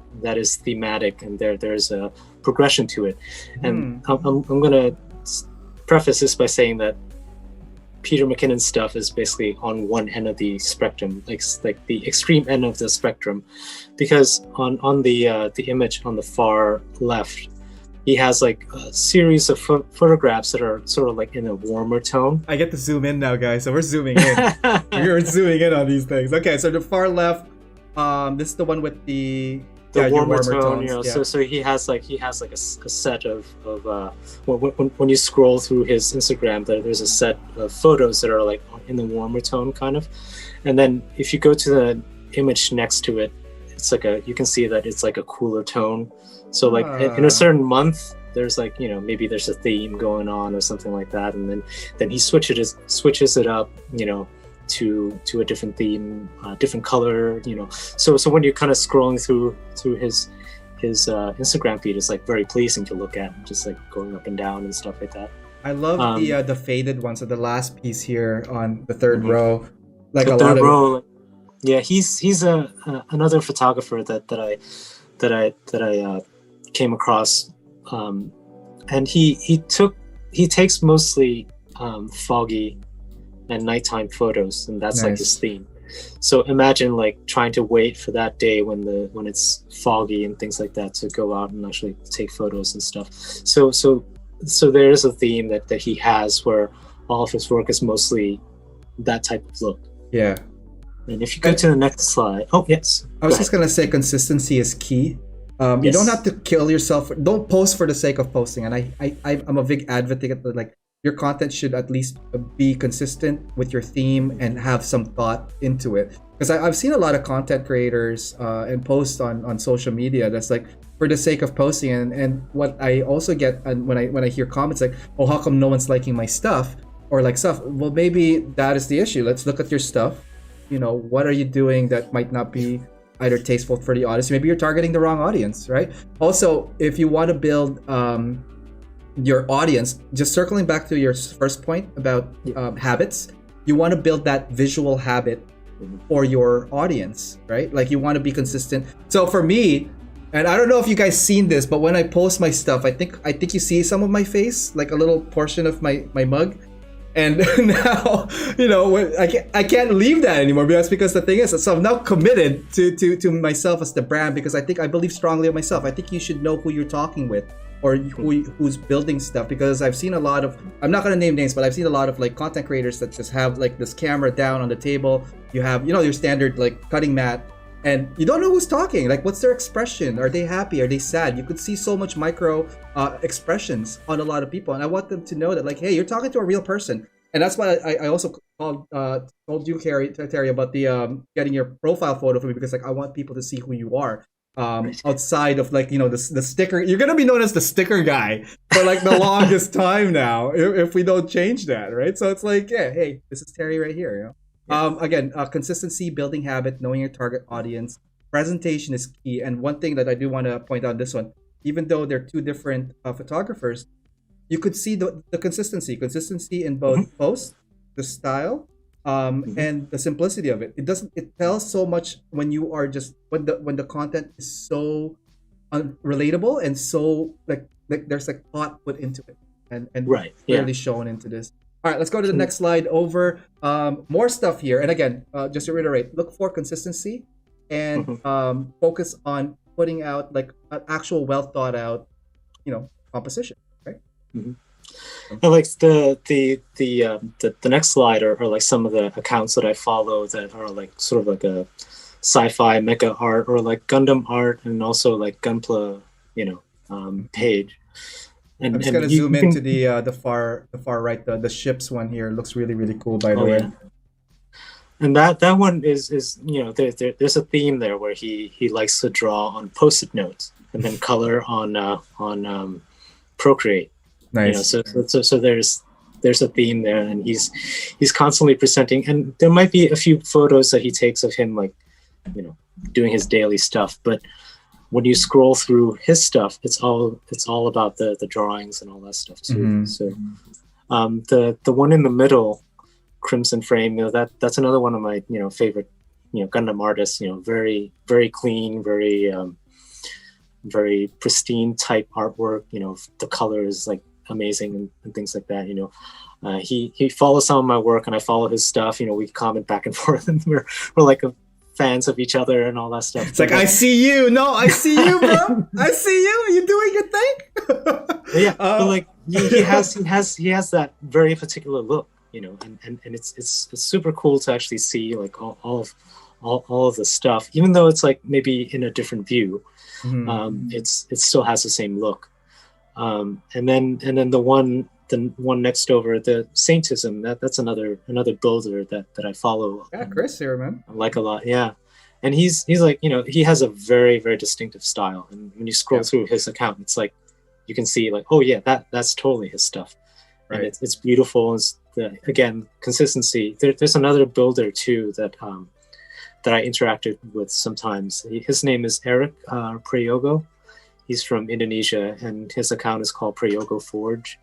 thematic, and there's a progression to it. And I'm gonna preface this by saying that Peter McKinnon's stuff is basically on one end of the spectrum, like the extreme end of the spectrum, because on the image on the far left, he has like a series of photographs that are sort of like in a warmer tone. I get to zoom in now, guys. So we're zooming in. We're zooming in on these things. Okay, so the far left, this is the one with the warmer tone, you know. So he has like a set of when you scroll through his Instagram, there's a set of photos that are like in the warmer tone kind of, and then if you go to the image next to it, it's like you can see that it's like a cooler tone. So like in a certain month, there's like, you know, maybe there's a theme going on or something like that, and then he switches it up, you know, to a different theme, different color, you know. So when you're kind of scrolling through his Instagram feed, it's like very pleasing to look at, just like going up and down and stuff like that. I love the faded one. So the last piece here on the third row, like the a third lot row, of yeah, he's another photographer that I came across, and he takes mostly foggy and nighttime photos, and that's like his theme. So imagine like trying to wait for that day when it's foggy and things like that to go out and actually take photos and stuff. So there is a theme that he has where all of his work is mostly that type of look. Yeah. And if you go to the next slide, yes. I was just gonna say consistency is key. You don't have to kill yourself. Don't post for the sake of posting. And I'm a big advocate that like your content should at least be consistent with your theme and have some thought into it. Because I've seen a lot of content creators and posts on social media that's like for the sake of posting. And what I also get and when I hear comments like, oh, how come no one's liking my stuff or like stuff? Well, maybe that is the issue. Let's look at your stuff. You know, what are you doing that might not be either tasteful for the audience? Maybe you're targeting the wrong audience, right? Also, if you want to build your audience, just circling back to your first point about habits, you want to build that visual habit for your audience, right? Like you want to be consistent. So for me, and I don't know if you guys seen this, but when I post my stuff, I think you see some of my face, like a little portion of my mug. And now, you know, I can't leave that anymore because the thing is, so I'm now committed to myself as the brand because I believe strongly in myself. I think you should know who you're talking with or who's building stuff, because I've seen a lot of, I'm not going to name names, but I've seen a lot of like content creators that just have like this camera down on the table. You have, you know, your standard like cutting mat, and you don't know who's talking. Like, what's their expression? Are they happy? Are they sad? You could see so much micro expressions on a lot of people. And I want them to know that, like, hey, you're talking to a real person. And that's why I also told you, Terry, about the getting your profile photo for me, because like I want people to see who you are. Outside of like, you know, the sticker. You're going to be known as the sticker guy for like the longest time now if we don't change that, right? So it's like, yeah, hey, this is Terry right here, you know? Again, consistency, building habit, knowing your target audience, presentation is key. And one thing that I do want to point out this one, even though they're two different photographers, you could see the consistency in both posts, the style, and the simplicity of it. It tells so much when you are just when the content is so relatable and so like there's like thought put into it and right, clearly shown into this. All right, let's go to the next slide over. More stuff here. And again, just to reiterate, look for consistency and focus on putting out like an actual well thought out, you know, composition, right? Mm-hmm. I like the next slide are like some of the accounts that I follow that are like sort of like a sci-fi mecha art or like Gundam art, and also like Gunpla, you know, page. And I'm just gonna zoom into the far right, the ships one here. It looks really, really cool, by the way. Yeah. And that one is you know, there's a theme there where he likes to draw on Post-it notes and then color on Procreate. Nice. You know, so there's a theme there, and he's constantly presenting. And there might be a few photos that he takes of him like doing his daily stuff. But when you scroll through his stuff, it's all about the drawings and all that stuff too. Mm-hmm. So the one in the middle, Crimson Frame, that's another one of my favorite Gundam artists. Very very clean, very pristine type artwork. The color is like amazing and things like that. He follows some of my work and I follow his stuff. We comment back and forth, and we're like fans of each other and all that stuff. It's like, I see you. No, I see you, bro. I see you. You doing your thing. Yeah, but like he has that very particular look, and it's super cool to actually see like all of the stuff, even though it's like maybe in a different view. Mm-hmm. It still has the same look. And then the one next over, the Saintism, that's another builder that I follow. Yeah, Chris here, man. I like a lot, yeah. And he's like, he has a very very distinctive style, and when you scroll through his account, it's like you can see like, oh yeah, that's totally his stuff. Right. And it's beautiful. It's again, consistency. There's another builder too that I interacted with sometimes. His name is Eric Prayogo. He's from Indonesia, and his account is called Prayogo Forge.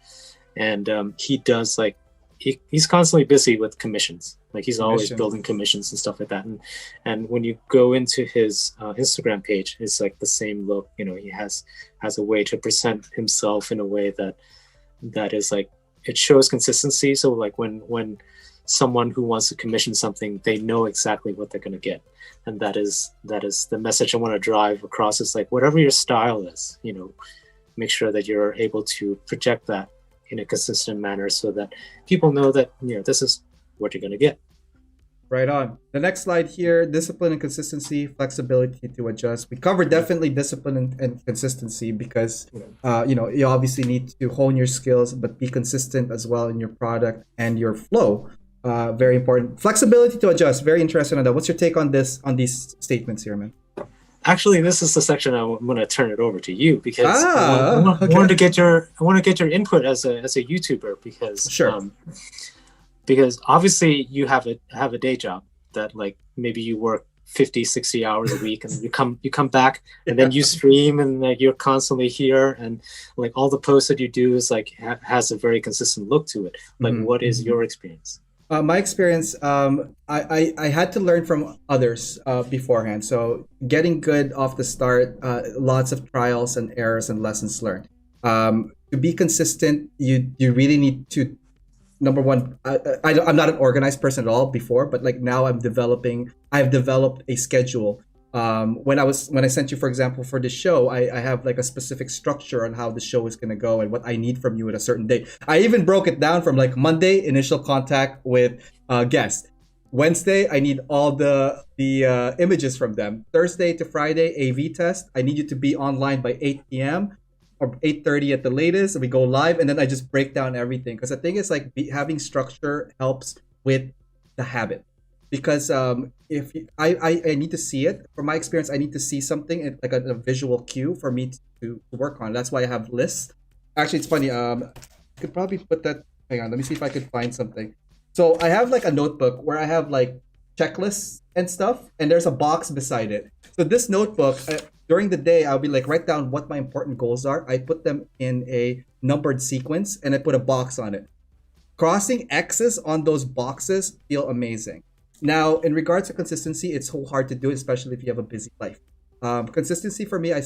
And he does like he's constantly busy with commissions. Like he's always building commissions and stuff like that. And when you go into his Instagram page, it's like the same look. He has a way to present himself in a way that is like, it shows consistency. So like when someone who wants to commission something, they know exactly what they're going to get. And that is the message I want to drive across. Is like, whatever your style is, make sure that you're able to project that in a consistent manner so that people know that this is what you're going to get. Right on. The next slide here: discipline and consistency, flexibility to adjust. We covered definitely discipline and consistency because you obviously need to hone your skills, but be consistent as well in your product and your flow. Very important. Flexibility to adjust. Very interesting on that. What's your take on these statements here, man? Actually, this is the section I'm going to turn it over to you because I want to get your input as a YouTuber because sure. Because obviously you have a day job that like maybe you work 50, 60 hours a week, and you come back and then you stream, and like you're constantly here, and like all the posts that you do is like has a very consistent look to it. Like, what is your experience? My experience, I had to learn from others beforehand. So getting good off the start, lots of trials and errors and lessons learned. To be consistent, you really need to, number one, I'm not an organized person at all before, but like now I've developed a schedule. When I sent you, for example, for the show, I have like a specific structure on how the show is going to go and what I need from you at a certain date. I even broke it down from like Monday, initial contact with guest. Wednesday, I need all the images from them. Thursday to Friday, AV test. I need you to be online by 8 p.m. or 8:30 at the latest, and we go live, and then I just break down everything. Because the thing is, like, having structure helps with the habit. Because if I need to see it, from my experience, I need to see something like a visual cue for me to work on. That's why I have lists. Actually, it's funny. I could probably put that. Hang on, let me see if I could find something. So I have like a notebook where I have like checklists and stuff, and there's a box beside it. So this notebook, during the day, I'll be like, write down what my important goals are. I put them in a numbered sequence, and I put a box on it. Crossing X's on those boxes feel amazing. Now, in regards to consistency, it's so hard to do, especially if you have a busy life. Consistency for me, I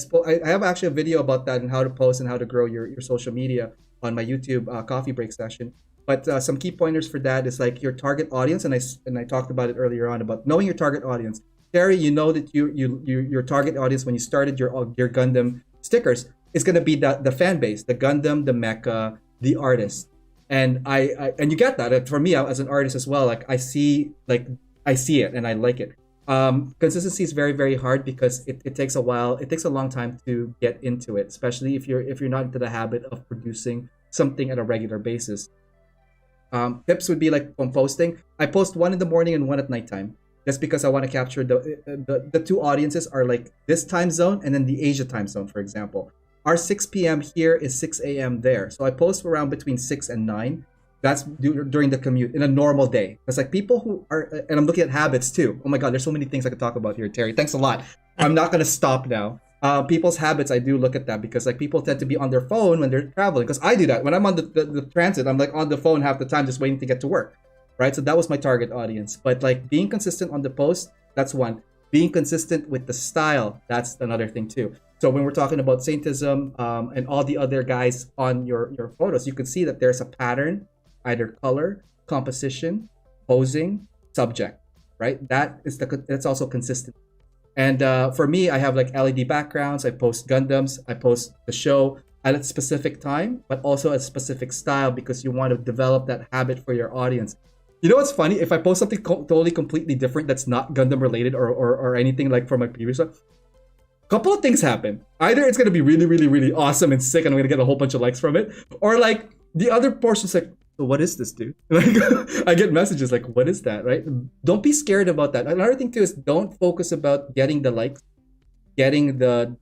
have actually a video about that and how to post and how to grow your social media on my YouTube coffee break session. But some key pointers for that is like your target audience, and I talked about it earlier on about knowing your target audience. Terry, you know that your target audience when you started your Gundam stickers is going to be the fan base, the Gundam, the mecha, the artist. And I you get that. For me, as an artist as well, like I see it and I like it. Consistency is very, very hard because it takes a while. It takes a long time to get into it, especially if you're not into the habit of producing something at a regular basis. Tips would be like from posting. I post one in the morning and one at nighttime. That's because I want to capture the two audiences are like this time zone and then the Asia time zone, for example. Our 6 p.m. here is 6 a.m. there. So I post around between 6 and 9. That's during the commute in a normal day. It's like people who are, and I'm looking at habits too. Oh my God, there's so many things I could talk about here, Terry. Thanks a lot. I'm not gonna stop now. People's habits, I do look at that because like people tend to be on their phone when they're traveling. Because I do that when I'm on the transit. I'm like on the phone half the time, just waiting to get to work, right? So that was my target audience. But like being consistent on the post, that's one. Being consistent with the style, that's another thing too. So when we're talking about Saintism and all the other guys on your photos, you can see that there's a pattern, either color, composition, posing, subject, right? That's also consistent. And for me, I have like LED backgrounds. I post Gundams. I post the show at a specific time, but also a specific style because you want to develop that habit for your audience. You know what's funny? If I post something totally completely different that's not Gundam related or anything like from my previous stuff, a couple of things happen. Either it's going to be really, really, really awesome and sick and I'm going to get a whole bunch of likes from it, or like the other portion's like, so what is this, dude? Like, I get messages like, what is that, right? Don't be scared about that. Another thing too is don't focus about getting the likes, getting the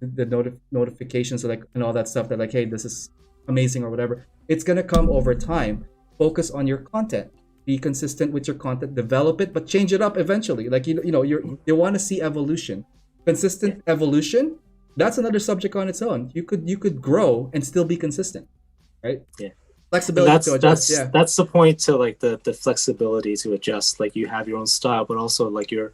notifications like and all that stuff that like, hey, this is amazing or whatever. It's going to come over time. Focus on your content. Be consistent with your content, develop it, but change it up eventually. Like you want to see evolution, consistent evolution. That's another subject on its own. You could grow and still be consistent, right? Yeah, flexibility to adjust. That's the point to like the flexibility to adjust. Like you have your own style, but also like you're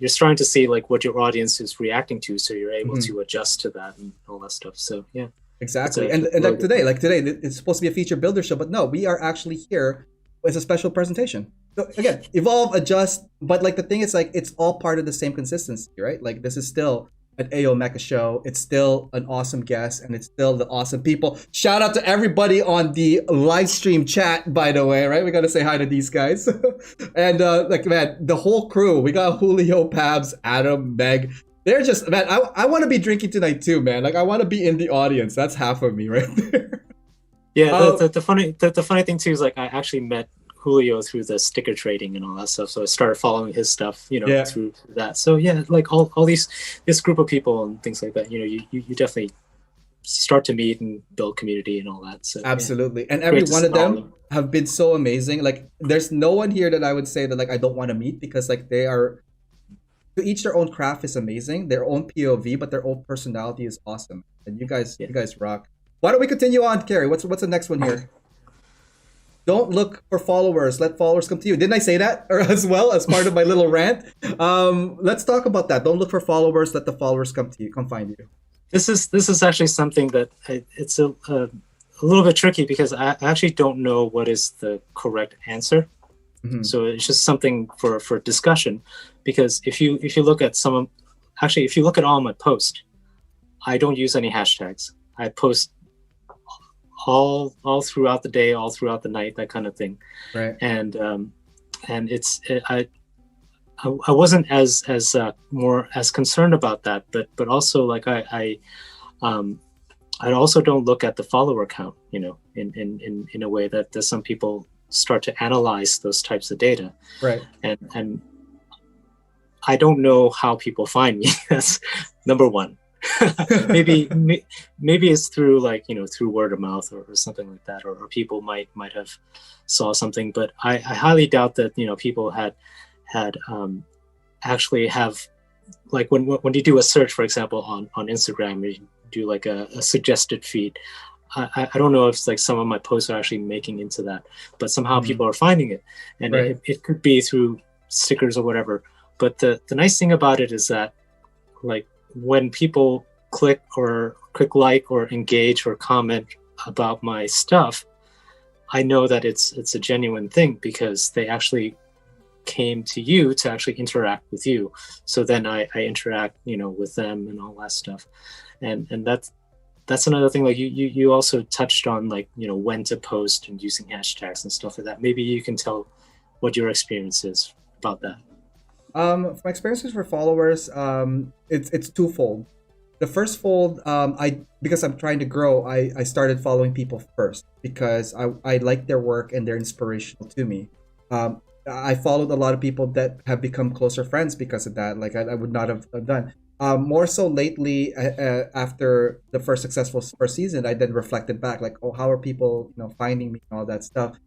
starting to see like what your audience is reacting to, so you're able to adjust to that and all that stuff. So yeah, exactly. And like today, it's supposed to be a feature builder show, but no, we are actually here. It's a special presentation. So again, evolve, adjust, but like the thing is like it's all part of the same consistency, right? Like this is still an AO Mecha show. It's still an awesome guest, and it's still the awesome people. Shout out to everybody on the live stream chat, by the way, right? We gotta say hi to these guys. And like man, the whole crew. We got Julio, Pabs, Adam, Meg. They're just man. I want to be drinking tonight too, man. Like I want to be in the audience. That's half of me right there. Yeah, the funny thing too is like I actually met Julio through the sticker trading and all that stuff, so I started following his stuff, through that. So yeah, like all this group of people and things like that, you definitely start to meet and build community and all that. So absolutely, yeah. And every one of them have been so amazing. Like there's no one here that I would say that like I don't want to meet because like they are to each their own craft is amazing, their own POV, but their own personality is awesome. And you guys rock. Why don't we continue on, Carrie? What's the next one here? Don't look for followers. Let followers come to you. Didn't I say that as well as part of my little rant? Let's talk about that. Don't look for followers. Let the followers come to you. Come find you. This is actually something that it's a little bit tricky because I actually don't know what is the correct answer. Mm-hmm. So it's just something for discussion. Because if you look at if you look at all my posts, I don't use any hashtags. I post all throughout the day, all throughout the night, that kind of thing. Right. And I wasn't as more as concerned about that, but also like I also don't look at the follower count, in a way that some people start to analyze those types of data. Right. And I don't know how people find me. That's number one. maybe it's through through word of mouth or something like that, or people might have saw something, but I highly doubt that people had actually have, like when you do a search, for example, on Instagram, you do like a suggested feed. I don't know if like some of my posts are actually making into that, but somehow people are finding it, and right. it could be through stickers or whatever. But the nice thing about it is that like when people click like or engage or comment about my stuff, I know that it's a genuine thing because they actually came to you to actually interact with you. So then I interact, with them and all that stuff. And that's another thing. Like you also touched on like, when to post and using hashtags and stuff like that. Maybe you can tell what your experience is about that. My experiences for followers, it's twofold. The first fold, because I'm trying to grow, I started following people first because I like their work and they're inspirational to me. I followed a lot of people that have become closer friends because of that. Like I would not have done. More so lately, after the first successful first season, I then reflected back, like, oh, how are people, finding me and all that stuff.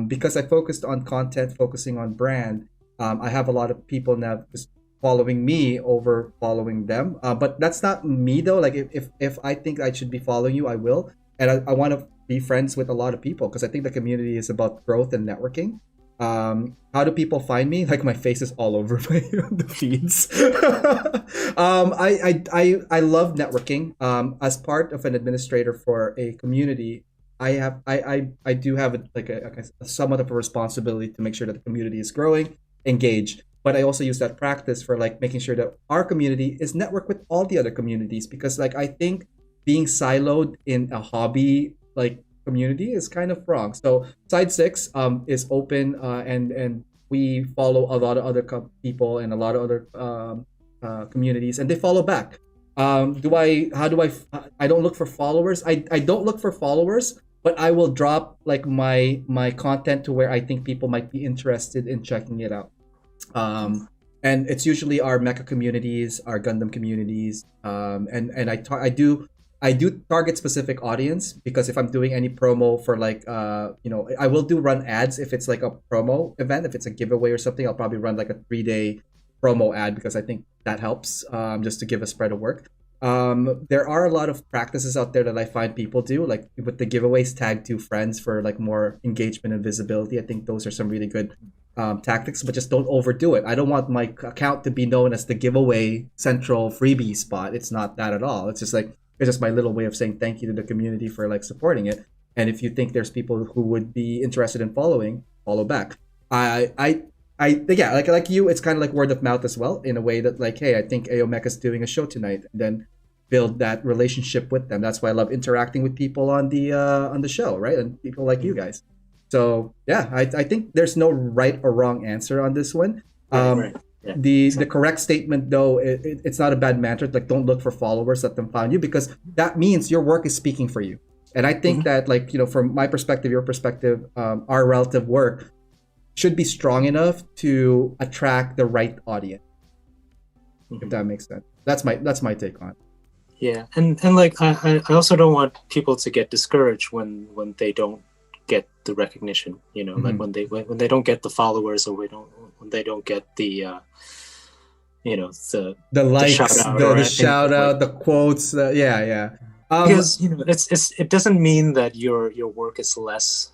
Because I focused on content, focusing on brand. I have a lot of people now just following me over following them. But that's not me though. Like if I think I should be following you, I will. And I want to be friends with a lot of people because I think the community is about growth and networking. How do people find me? Like my face is all over the feeds. I love networking. As part of an administrator for a community, I do have a somewhat of a responsibility to make sure that the community is growing, engaged. But I also use that practice for like making sure that our community is networked with all the other communities because like I think being siloed in a hobby like community is kind of wrong. So Side Six is open and we follow a lot of other people and a lot of other communities, and they follow back. Do I? How do I? I don't look for followers. I don't look for followers, but I will drop like my content to where I think people might be interested in checking it out. And it's usually our mecha communities, our Gundam communities, and I do target specific audience because if I'm doing any promo for like I will do run ads if it's like a promo event. If it's a giveaway or something, I'll probably run like a 3-day promo ad because I think that helps just to give a spread of work. There are a lot of practices out there that I find people do, like with the giveaways, tag 2 friends for like more engagement and visibility. I think those are some really good tactics, but just don't overdo it. I don't want my account to be known as the giveaway central freebie spot. It's not that at all. It's just my little way of saying thank you to the community for like supporting it. And if you think there's people who would be interested in follow back. Yeah, like you, it's kind of like word of mouth as well in a way that like, hey, I think AO is doing a show tonight, and then build that relationship with them. That's why I love interacting with people on the show, right? And people like you guys. So yeah, I think there's no right or wrong answer on this one. Right. Yeah. The correct statement though, it's not a bad mantra. Like don't look for followers, let them find you, because that means your work is speaking for you. And I think that like from my perspective, your perspective, our relative work should be strong enough to attract the right audience. If that makes sense. That's my take on it. Yeah, and like I also don't want people to get discouraged when they don't get the recognition. Like when they don't get the followers, or when they don't get the the likes, the shout out, the quotes. Because it doesn't mean that your work is less.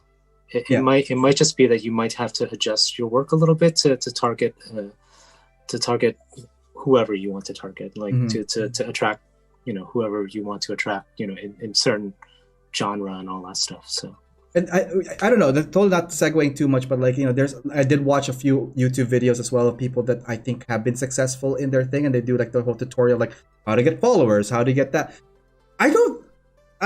It might just be that you might have to adjust your work a little bit to target whoever you want to target, like to attract whoever you want to attract in certain genre and all that stuff. So. And I don't know, totally not segueing too much, but like I did watch a few YouTube videos as well of people that I think have been successful in their thing, and they do like the whole tutorial like how to get followers, how to get that. I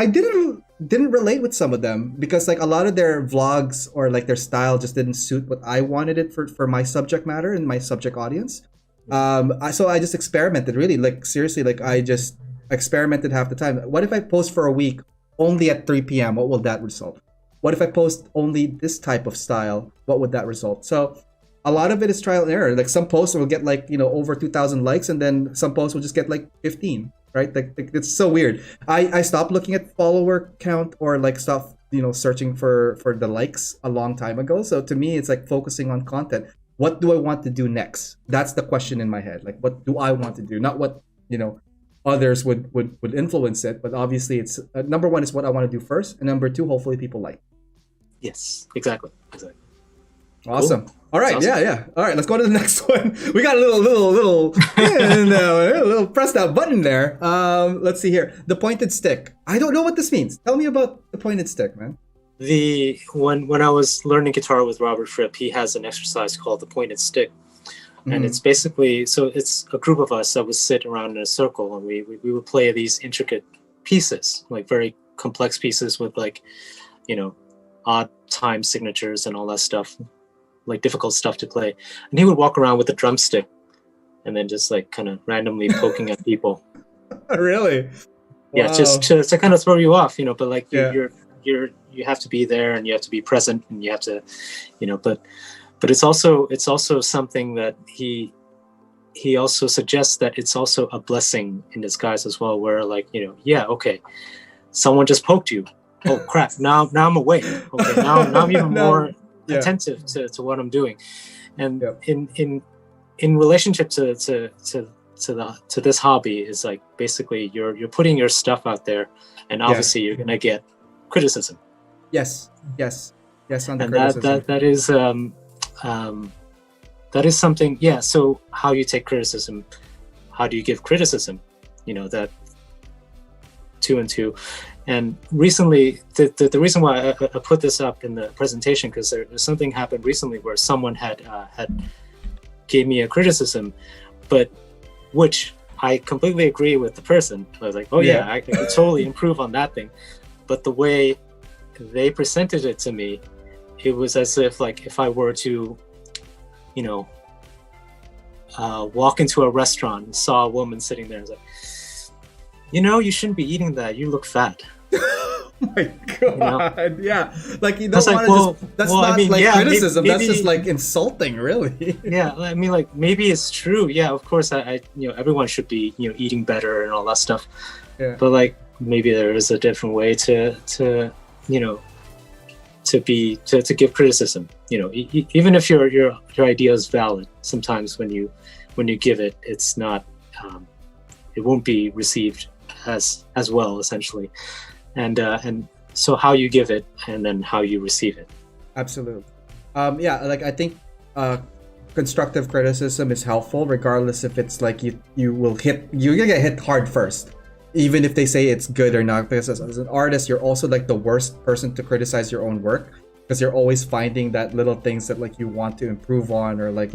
didn't relate with some of them because like a lot of their vlogs or like their style just didn't suit what I wanted it for my subject matter and my subject audience. So I just experimented, really, like seriously, like I just experimented half the time. What if I post for a week only at 3 p.m.? What will that result? What if I post only this type of style? What would that result? So a lot of it is trial and error. Like some posts will get like, over 2,000 likes, and then some posts will just get like 15, right? Like it's so weird. I stopped looking at follower count or like stuff, searching for the likes a long time ago. So to me, it's like focusing on content. What do I want to do next? That's the question in my head. Like, what do I want to do? Not what, others would influence it. But obviously it's number one is what I want to do first. And number two, hopefully people like. Yes, exactly. Awesome. Cool. All right. Awesome. Yeah. All right. Let's go to the next one. We got a little press that button there. Let's see here. The pointed stick. I don't know what this means. Tell me about the pointed stick, man. When I was learning guitar with Robert Fripp, he has an exercise called the pointed stick. And it's basically, so it's a group of us that would sit around in a circle, and we would play these intricate pieces, like very complex pieces with like, odd time signatures and all that stuff, like difficult stuff to play. And he would walk around with a drumstick and then just like kind of randomly poking at people. Really? Yeah, wow. just to kind of throw you off, but like you have to be there and you have to be present and you have to, but it's also something that he also suggests that it's also a blessing in disguise as well, where like, okay, someone just poked you. Oh crap! Now I'm awake. Okay, now I'm even more attentive to what I'm doing, and Yep. in relationship to this hobby is like basically you're putting your stuff out there, and obviously you're gonna get criticism. Yes, on the And criticism. that is something. Yeah. So how you take criticism, how do you give criticism? That 2 and 2. And recently, the reason why I put this up in the presentation, because there's something happened recently where someone had gave me a criticism, but which I completely agree with the person. I was like, oh yeah, I could totally improve on that thing. But the way they presented it to me, it was as if like if I were to, walk into a restaurant and saw a woman sitting there, I was like, you shouldn't be eating that. You look fat. Oh my god! Yeah, like you don't That's want like, to that's not criticism. Maybe, that's just like insulting, really. Yeah, I mean, like maybe it's true. Yeah, of course, I everyone should be eating better and all that stuff. Yeah. But like maybe there is a different way to give criticism. Even if your idea is valid, sometimes when you give it, it's not. It won't be received as well, essentially. And so how you give it and then how you receive it. Absolutely. Like I think constructive criticism is helpful regardless if it's like you're gonna get hit hard first, even if they say it's good or not, because as an artist you're also like the worst person to criticize your own work, because you're always finding that little things that like you want to improve on, or like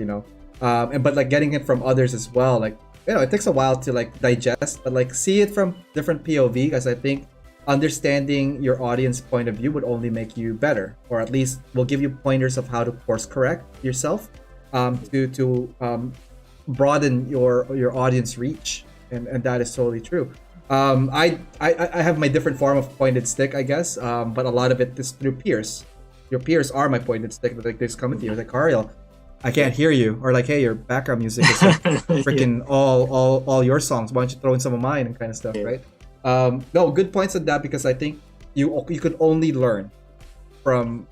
but like getting it from others as well, like it takes a while to like digest, but like see it from different POV, because I think understanding your audience point of view would only make you better, or at least will give you pointers of how to course correct yourself, to broaden your audience reach, and that is totally true. I have my different form of pointed stick, I guess, but a lot of it is through peers. Your peers are my pointed stick. Like they just come to you like, Ariel, I can't hear you, or like, hey, your background music is like freaking all your songs. Why don't you throw in some of mine and kind of stuff, right? No, good points on that, because I think you could only learn from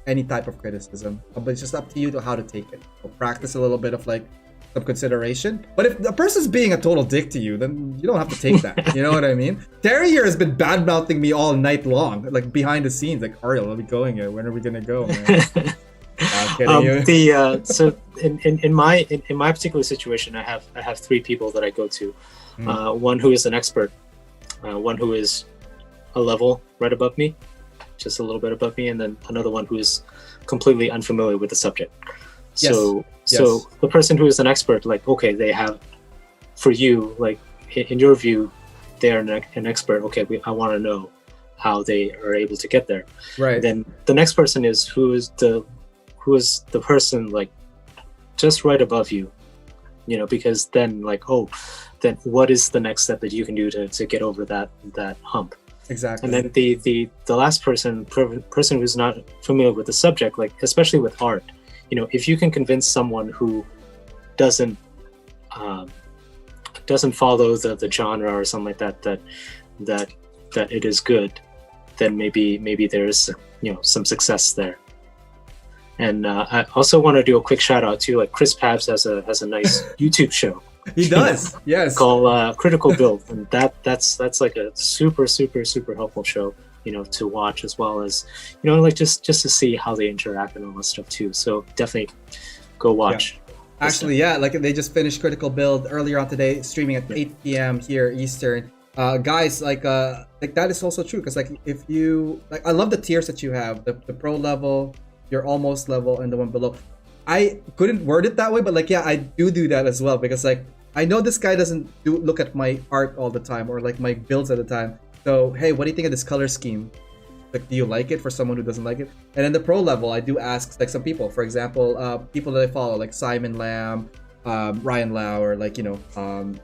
any type of criticism, but it's just up to you to how to take it. So practice a little bit of like some consideration. But if the person's being a total dick to you, then you don't have to take that. You know what I mean? Terry here has been bad mouthing me all night long, like behind the scenes, like, Ariel, are we going here? When are we gonna go, man? So in my particular situation, I have 3 people that I go to. One who is an expert, one who is a level right above me, just a little bit above me, and then another one who is completely unfamiliar with the subject. So the person who is an expert, like, okay, they have, for you, like in your view, they are an expert. Okay, I want to know how they are able to get there. Right. Then the next person is who is the person like just right above you, because then like, then what is the next step that you can do to get over that hump? Exactly. And then the last person who's not familiar with the subject, like especially with art, if you can convince someone who doesn't follow the genre or something like that it is good, then maybe there's some success there. And I also want to do a quick shout out to like Chris Pabs has a nice YouTube show. He does, yes. Called Critical Build, and that's like a super helpful show, to watch, as well as like just to see how they interact and all that stuff too. So definitely go watch. Yeah. Actually, like they just finished Critical Build earlier on today, streaming at 8 p.m. here Eastern. Guys, like that is also true, because like if you like, I love the tiers that you have, the pro level, your almost level, and the one below. I couldn't word it that way, but like, yeah, I do that as well, because like I know this guy doesn't look at my art all the time, or like my builds at the time. So hey, what do you think of this color scheme? Like, do you like it, for someone who doesn't like it? And in the pro level, I do ask like some people, for example, people that I follow, like Simon Lamb, Ryan Lau, or like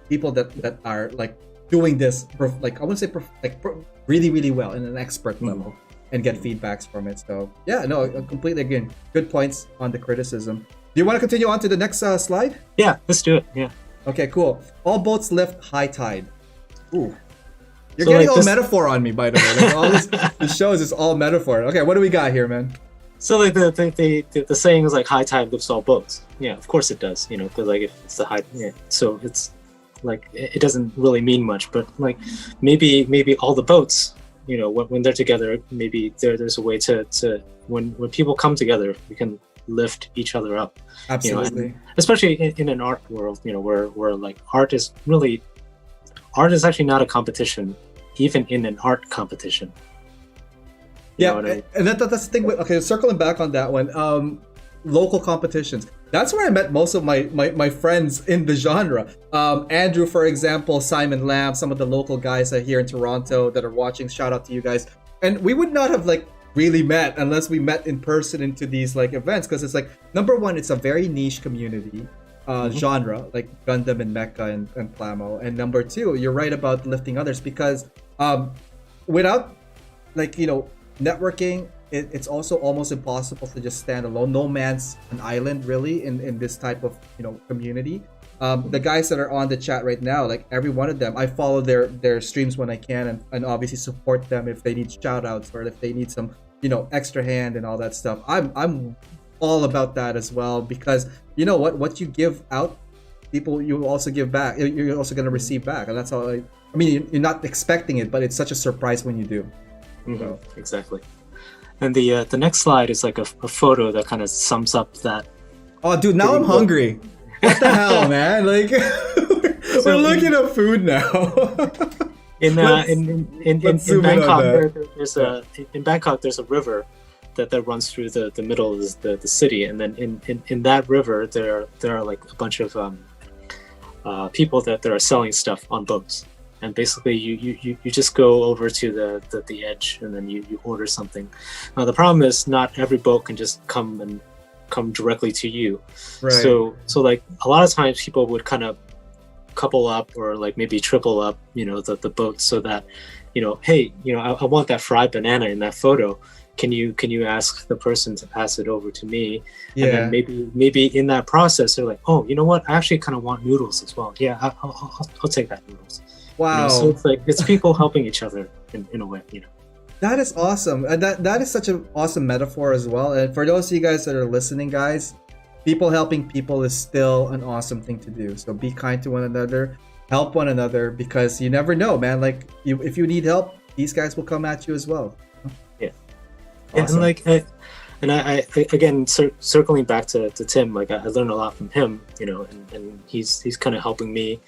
people that are like doing this like I wouldn't say really well in an expert level, and get feedbacks from it. So yeah, no, completely, again, good points on the criticism. Do you want to continue on to the next slide? Yeah, let's do it. Yeah. Okay, cool. All boats lift high tide. Ooh. You're So getting like all this... metaphor on me, by the way. Like all this shows is all metaphor. Okay, what do we got here, man? So like the saying is like high tide lifts all boats. Yeah, of course it does. Because like if it's the high, yeah. So it's like it doesn't really mean much, but like maybe all the boats, when they're together, maybe there's a way to when people come together, we can lift each other up. Absolutely. And especially in an art world, where like art is actually not a competition, even in an art competition. And that's the thing with, okay, circling back on that one, local competitions. That's where I met most of my friends in the genre. Andrew, for example, Simon Lamb, some of the local guys here in Toronto that are watching, shout out to you guys. And we would not have like really met unless we met in person into these like events, because it's like, number one, it's a very niche community genre, like Gundam and Mecha and Plamo. And number two, you're right about lifting others, because without like, networking, it's also almost impossible to just stand alone. No man's an island really in this type of community. The guys that are on the chat right now, like every one of them, I follow their streams when I can, and obviously support them if they need shout outs or if they need some extra hand and all that stuff. I'm all about that as well, because what you give out, people, you also give back. You're also going to receive back, and that's all. I mean, you're not expecting it, but it's such a surprise when you do. So. Exactly. And the next slide is like a photo that kind of sums up that. Oh, dude! Now I'm hungry. What the hell, man? Like, we're looking at food now. In Bangkok, there's a river that runs through the middle of the city, and then in that river there are like a bunch of people that are selling stuff on boats. And basically, you just go over to the edge, and then you order something. Now the problem is not every boat can just come directly to you. Right. So like a lot of times people would kind of couple up or like maybe triple up, the boat, so that hey, I want that fried banana in that photo. Can you ask the person to pass it over to me? Yeah. And then maybe in that process they're like, oh, you know what? I actually kind of want noodles as well. Yeah, I'll take that noodles. Wow. So it's like it's people helping each other in a way, That is awesome. And that is such an awesome metaphor as well. And for those of you guys that are listening, guys, people helping people is still an awesome thing to do. So be kind to one another, help one another, because you never know, man. Like if you need help, these guys will come at you as well. Yeah. Awesome. And I again circling back to Tim, like I learned a lot from him, and he's kind of helping me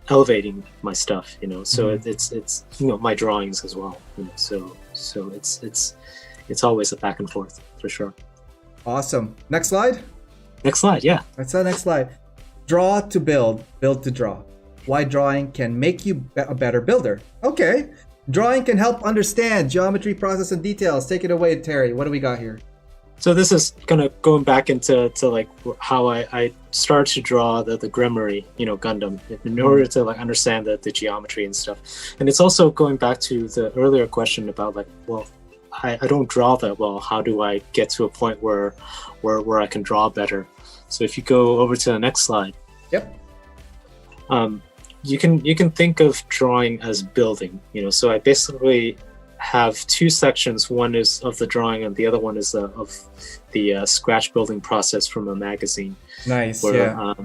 elevating my stuff, so it's my drawings as well, so it's always a back and forth for sure. Awesome. Next slide. Yeah, That's the next slide. Draw to build to draw. Why drawing can make you a better builder. Okay, drawing can help understand geometry, process, and details. Take it away, Terry. What do we got here? So this is kind of going back into like how I started to draw the Gremory, Gundam, in order to like understand the geometry and stuff. And it's also going back to the earlier question about like, well, I don't draw that well. How do I get to a point where I can draw better? So if you go over to the next slide. Yep. You can think of drawing as building, So I basically have two sections. One is of the drawing, and the other one is of the scratch building process from a magazine. Nice. Where, yeah.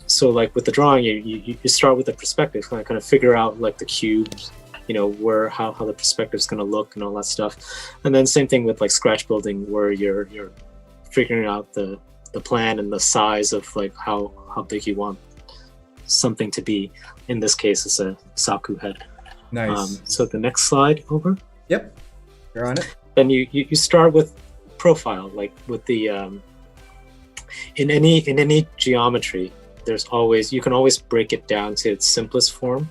So like with the drawing, you start with the perspective, kind of figure out like the cubes, where how the perspective is going to look and all that stuff. And then same thing with like scratch building, where you're figuring out the plan and the size of like how big you want something to be. In this case, it's a Saku head. Nice. So the next slide over. Yep, you're on it. Then you start with profile, like with the in any geometry, you can always break it down to its simplest form.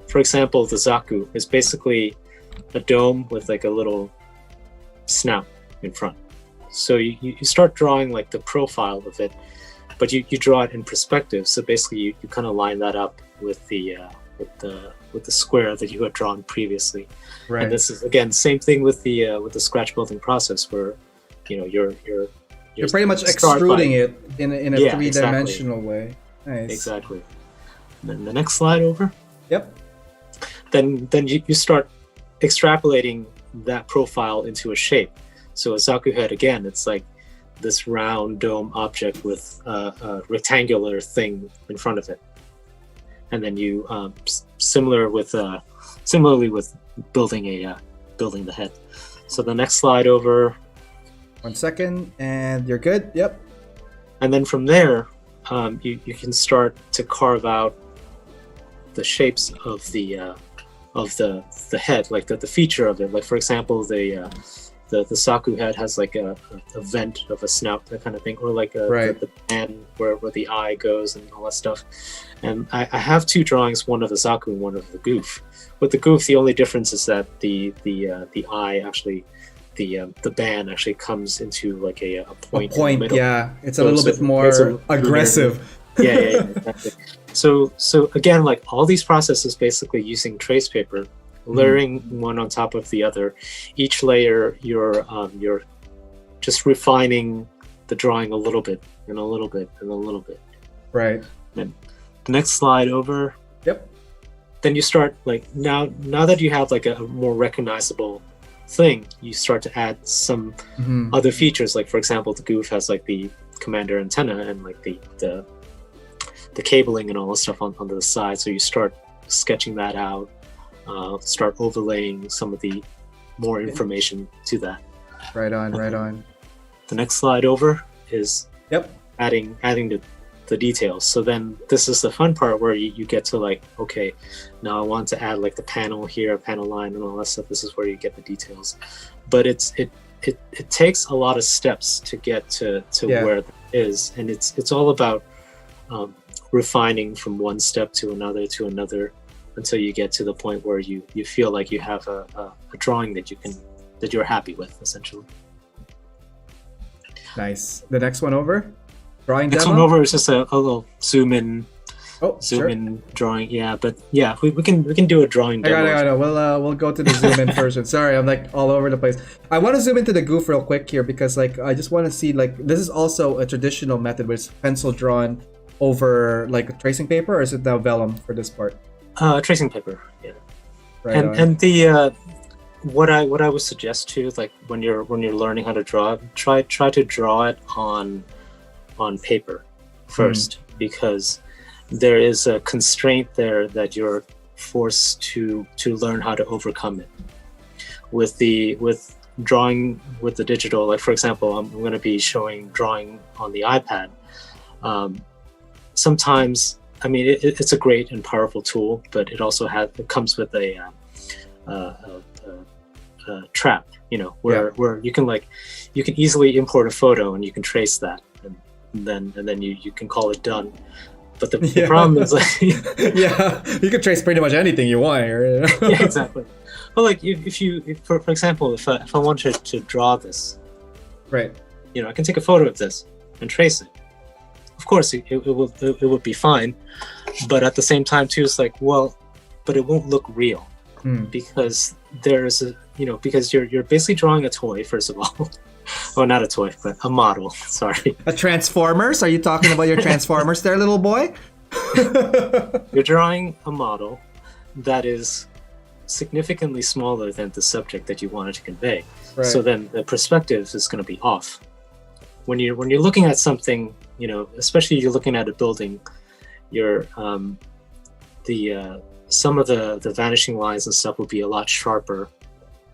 For example, the Zaku is basically a dome with like a little snout in front. So you start drawing like the profile of it, but you draw it in perspective. So basically you kind of line that up with the square that you had drawn previously. Right. And this is again same thing with the scratch building process, where you're pretty much extruding it in a three-dimensional way. Nice. Exactly. And then the next slide over. Yep. Then you start extrapolating that profile into a shape. So a saku head, again, it's like this round dome object with a rectangular thing in front of it. And then you similarly with building the head. So the next slide over. 1 second, and you're good. Yep. And then from there, you can start to carve out the shapes of the head, like the feature of it. Like for example, the saku head has like a vent of a snout, that kind of thing, or like the band where the eye goes and all that stuff. And I have two drawings, one of the saku and one of the goof. With the goof, the only difference is that the eye actually, the band actually comes into like a point. A point, yeah. It's a little bit more aggressive. Yeah, exactly. So again, like all these processes, basically using trace paper, layering one on top of the other. Each layer, you're just refining the drawing a little bit and a little bit and a little bit. Right. Then the next slide over. Yep. Then you start like now that you have like a more recognizable thing, you start to add some other features. Like for example, the goof has like the commander antenna and like the cabling and all the stuff on the side. So you start sketching that out. Start overlaying some of the more information to that. Right on. The next slide over is adding the details. So then this is the fun part where you get to like, okay, now I want to add like the panel here, a panel line and all that stuff. This is where you get the details. But it takes a lot of steps to get to where it is, and it's all about refining from one step to another until you get to the point where you feel like you have a drawing that you're happy with, essentially. Nice. The next one over? Drawing next demo? one over is just a little zoom in sure. in drawing. Yeah, but yeah, we can do a drawing demo. I know. We'll go to the zoom in version. Sorry, I'm like all over the place. I want to zoom into the goof real quick here because like I just want to see like this is also a traditional method where it's pencil drawn over like tracing paper, or is it now vellum for this part? Tracing paper, yeah. Right and the what I would suggest too, like when you're learning how to draw, try to draw it on paper first, because there is a constraint there that you're forced to learn how to overcome it. With drawing with the digital, like for example, I'm going to be showing drawing on the iPad. Sometimes, I mean, it's a great and powerful tool, but it also comes with a trap, where you can easily import a photo and you can trace that, and then you can call it done. But the problem is like, yeah, you can trace pretty much anything you want here. Yeah, exactly. But like if for example, if I wanted to draw this, right? I can take a photo of this and trace it. Of course, it would be fine, but at the same time too, it's like, well, but it won't look real because there's because you're basically drawing a toy, first of all. Well, not a toy, but a model. Sorry. A Transformers? Are you talking about your Transformers there, little boy? You're drawing a model that is significantly smaller than the subject that you wanted to convey. Right. So then the perspective is going to be off. When you're looking at something, especially you're looking at a building, some of the vanishing lines and stuff will be a lot sharper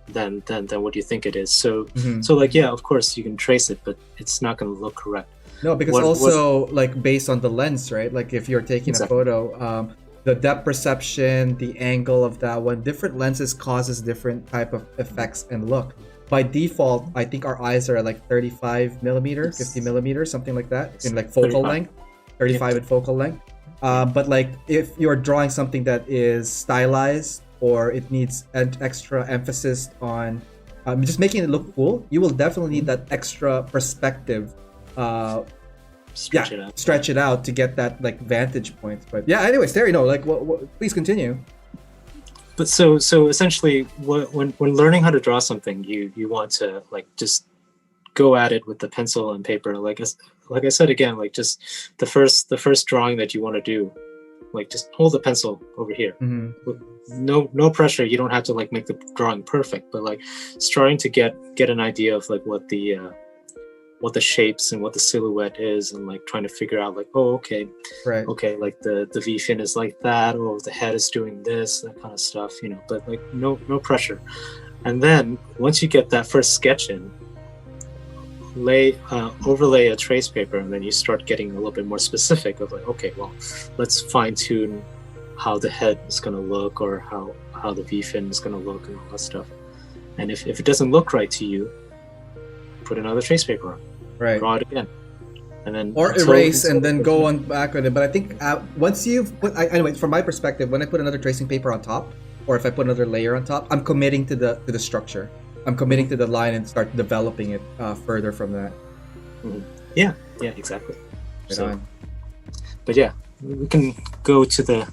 than what you think it is. So so like, yeah, of course you can trace it, but it's not going to look correct. No, because like based on the lens, right? Like if you're taking a photo, the depth perception, the angle of that one, different lenses causes different type of effects and look. By default, I think our eyes are at like 35 millimeter, 50 millimeters, something like that, in like focal 35. Length, 35 in focal length. But like if you're drawing something that is stylized, or it needs an extra emphasis on just making it look cool, you will definitely need that extra perspective. Stretch it out to get that like vantage point. But yeah, anyways, Terry, please continue. But so essentially, when learning how to draw something, you want to like just go at it with the pencil and paper. Like I said again, like just the first drawing that you want to do, like just hold the pencil over here. With no pressure. You don't have to like make the drawing perfect, but like starting to get an idea of like what the shapes and what the silhouette is, and like trying to figure out like, oh, okay, like the V fin is like that, or the head is doing this, that kind of stuff, but like no pressure. And then once you get that first sketch in, overlay a trace paper, and then you start getting a little bit more specific of like, okay, well, let's fine tune how the head is going to look, or how the V fin is going to look, and all that stuff. And if it doesn't look right to you, put another trace paper on, draw it again, and then erase and then go on back with it. But I think once you've put, anyway, from my perspective, when I put another tracing paper on top, or if I put another layer on top, I'm committing to the structure. I'm committing to the line and start developing it further from that. Yeah, exactly. But yeah, we can go to the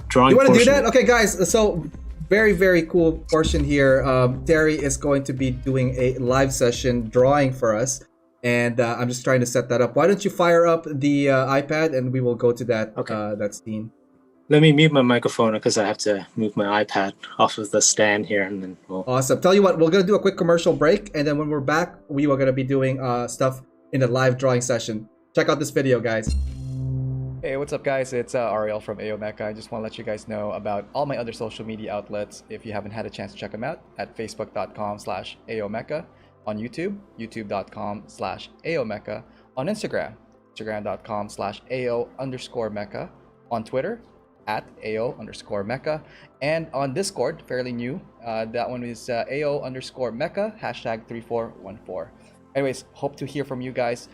drawing. You want to do portion. that? Okay, guys. So very, very cool portion here. Terry is going to be doing a live session drawing for us, and I'm just trying to set that up. Why don't you fire up the iPad and we will go to that that scene. Let me mute my microphone because I have to move my iPad off of the stand here, and then Awesome. Tell you what, we're gonna do a quick commercial break, and then when we're back, we are gonna be doing stuff in the live drawing session. Check out this video, guys. Hey, what's up, guys? It's Ariel from AO Mecha. I just want to let you guys know about all my other social media outlets if you haven't had a chance to check them out at facebook.com/AOMecha, on YouTube, youtube.com/AOMecha, on Instagram, instagram.com/AO_Mecha, on Twitter, at AO_Mecha, and on Discord, fairly new. That one is AO_Mecha, #3414. Anyways, hope to hear from you guys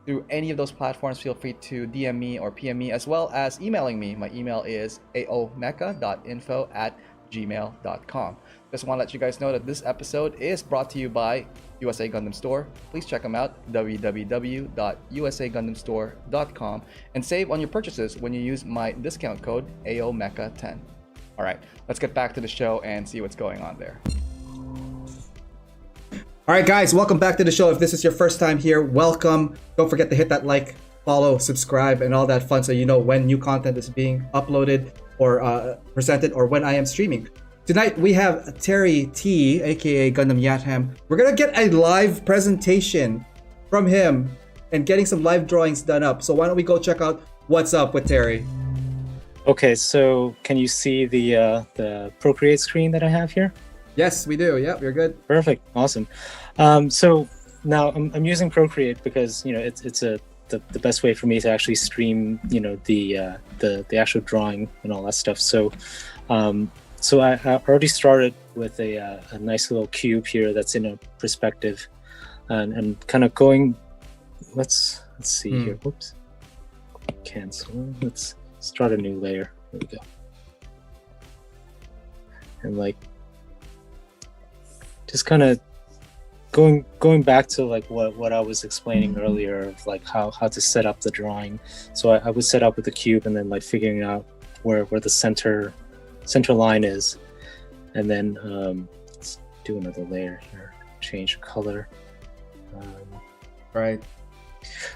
through any of those platforms. Feel free to DM me or PM me, as well as emailing me. My email is aomecha.info@gmail.com. Just want to let you guys know that this episode is brought to you by USA Gundam Store. Please check them out, www.usagundamstore.com, and save on your purchases when you use my discount code AOMecha10. All right, let's get back to the show and see what's going on there. All right, guys, welcome back to the show. If this is your first time here, welcome. Don't forget to hit that like, follow, subscribe, and all that fun, so you know when new content is being uploaded or presented, or when I am streaming. Tonight we have Terry T, aka Gundamyatham. We're gonna get a live presentation from him and getting some live drawings done up. So why don't we go check out what's up with Terry? Okay, so can you see the Procreate screen that I have here? Yes, we do. Yep, you're good. Perfect, awesome. So now I'm using Procreate because it's the best way for me to actually stream the actual drawing and all that stuff. So I already started with a nice little cube here that's in a perspective, and kind of going. Let's see here. Whoops. Cancel. Let's start a new layer. There we go. And like, just kind of going back to like what I was explaining earlier of like how to set up the drawing. So I would set up with the cube, and then like figuring out where the center line is, and then let's do another layer here, change color. Right.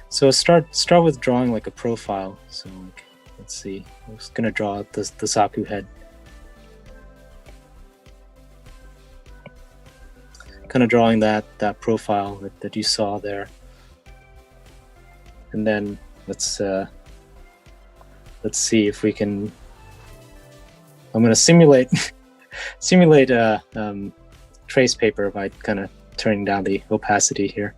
So start with drawing like a profile. So like, let's see, I'm just gonna draw the Zaku head, kind of drawing that profile that you saw there, and then let's see if we can. I'm going to simulate trace paper by kind of turning down the opacity here.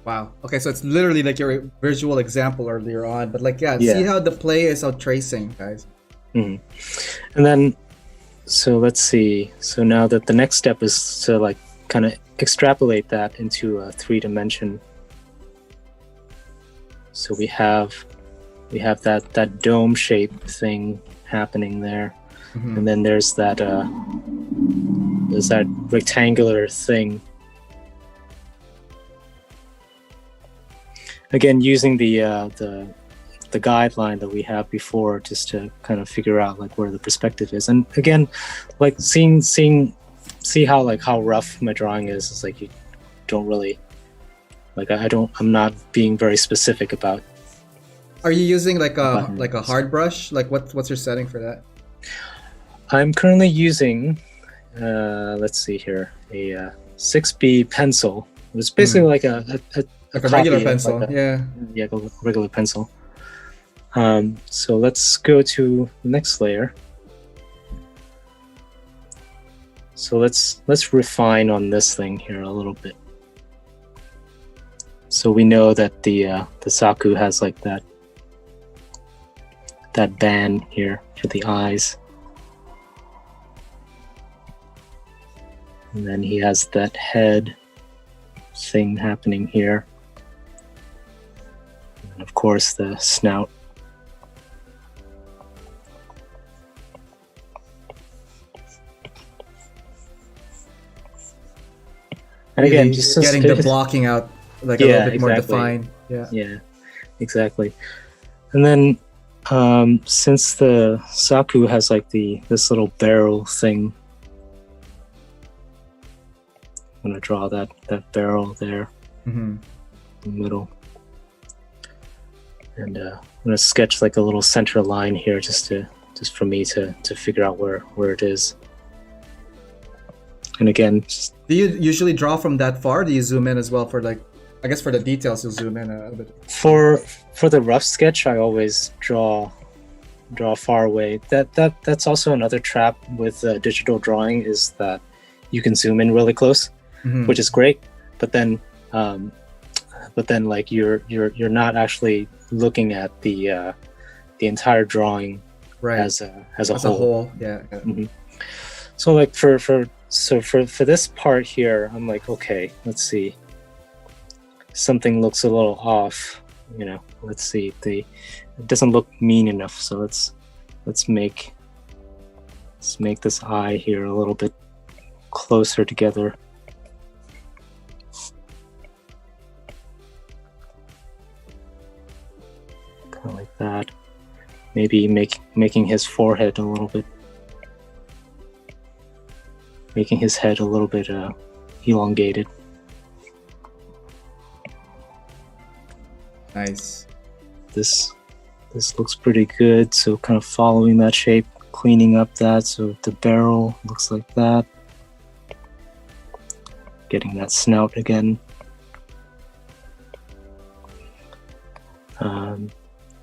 Wow. Okay, so it's literally like your visual example earlier on, but like, see how the play is out tracing, guys. And then, so let's see. So now that the next step is to like kind of extrapolate that into a 3-dimension. So we have that dome shape thing happening there, and then there's that rectangular thing. Again, using the guideline that we have before, just to kind of figure out like where the perspective is, and again, like see how rough my drawing is. It's like you don't really like I'm not being very specific about Are you using like button. a hard brush? Like what's your setting for that? I'm currently using, let's see here, a 6B pencil. It's basically like a regular copy of pencil. like Yeah. a regular pencil. So let's go to the next layer. So let's refine on this thing here a little bit. So we know that the Saku has like that band here for the eyes. And then he has that head thing happening here. And of course the snout. And Really again, just getting the blocking out like a little bit more defined. Yeah, exactly. And then since the Saku has like this little barrel thing, I'm gonna draw that barrel there in the middle, and I'm gonna sketch like a little center line here just for me to figure out where it is. And again, do you usually draw from that far? Do you zoom in as well for like, I guess for the details you'll zoom in a bit? For the rough sketch, I always draw far away. That's also another trap with digital drawing, is that you can zoom in really close, which is great, but then like you're not actually looking at the entire drawing as a whole. Yeah. So like for this part here, I'm like, okay, let's see. Something looks a little off, let's see. It doesn't look mean enough, so let's make this eye here a little bit closer together. Kind of like that. Maybe making his forehead a little bit, making his head a little bit elongated. Nice. This looks pretty good. So kind of following that shape, cleaning up that, so the barrel looks like that. Getting that snout again.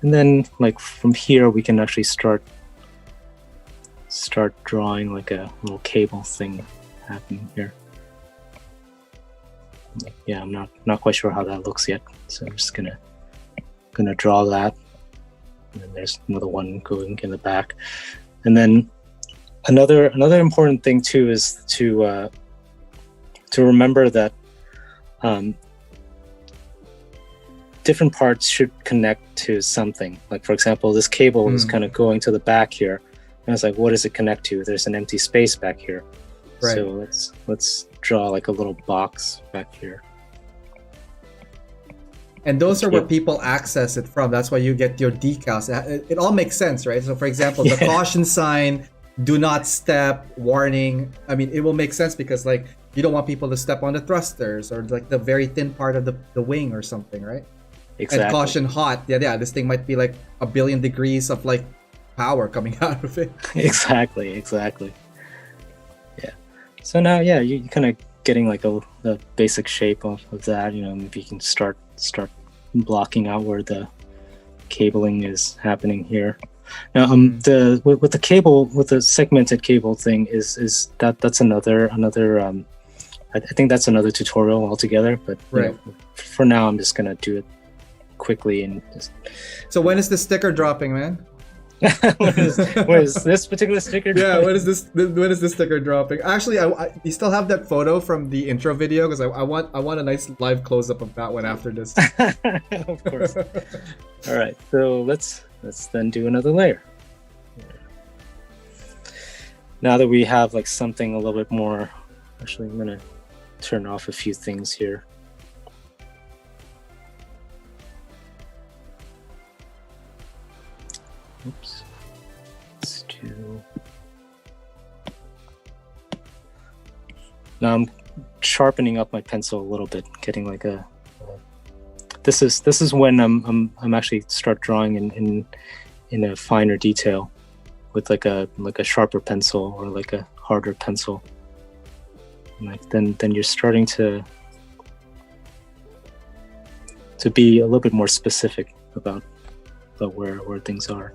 And then like from here we can actually start drawing like a little cable thing happening here. Yeah, I'm not quite sure how that looks yet, so I'm just gonna draw that. And then there's another one going in the back. And then another important thing too is to remember that different parts should connect to something. Like for example, this cable is kind of going to the back here, and it's like, what does it connect to? There's an empty space back here. Right. So let's draw like a little box back here. And those are where people access it from. That's why you get your decals. It all makes sense, right? So for example, the caution sign, do not step, warning. I mean, it will make sense because like you don't want people to step on the thrusters or like the very thin part of the wing or something, right? Exactly. And caution hot. Yeah, this thing might be like 1 billion degrees of like power coming out of it. Exactly. Yeah. So now, yeah, you kind of getting like the basic shape of that. Maybe you can start blocking out where the cabling is happening here. Now, with the cable, with the segmented cable thing, is that's another. I think that's another tutorial altogether. But for now, I'm just gonna do it quickly and just. So when is the sticker dropping, man? When is this particular sticker dropping? Yeah, when is this sticker dropping? Actually, you still have that photo from the intro video, because I want a nice live close-up of that one after this. Of course. All right, so let's then do another layer. Now that we have like something a little bit more, actually I'm gonna turn off a few things here. Oops. Let's do. Now I'm sharpening up my pencil a little bit, getting like this is when I'm actually start drawing in a finer detail with like a sharper pencil or like a harder pencil. Like then you're starting to be a little bit more specific about where things are.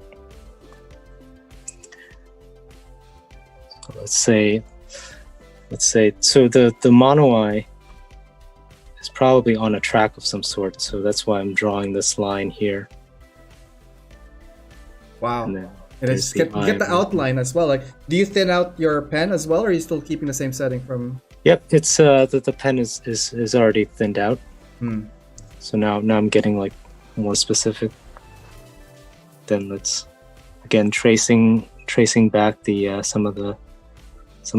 So let's say so the mono eye is probably on a track of some sort, so that's why I'm drawing this line here. Wow. And it's get the outline as well. Like, do you thin out your pen as well, or are you still keeping the same setting from? Yep, it's the pen is already thinned out. So now I'm getting like more specific. Then let's again tracing back the some of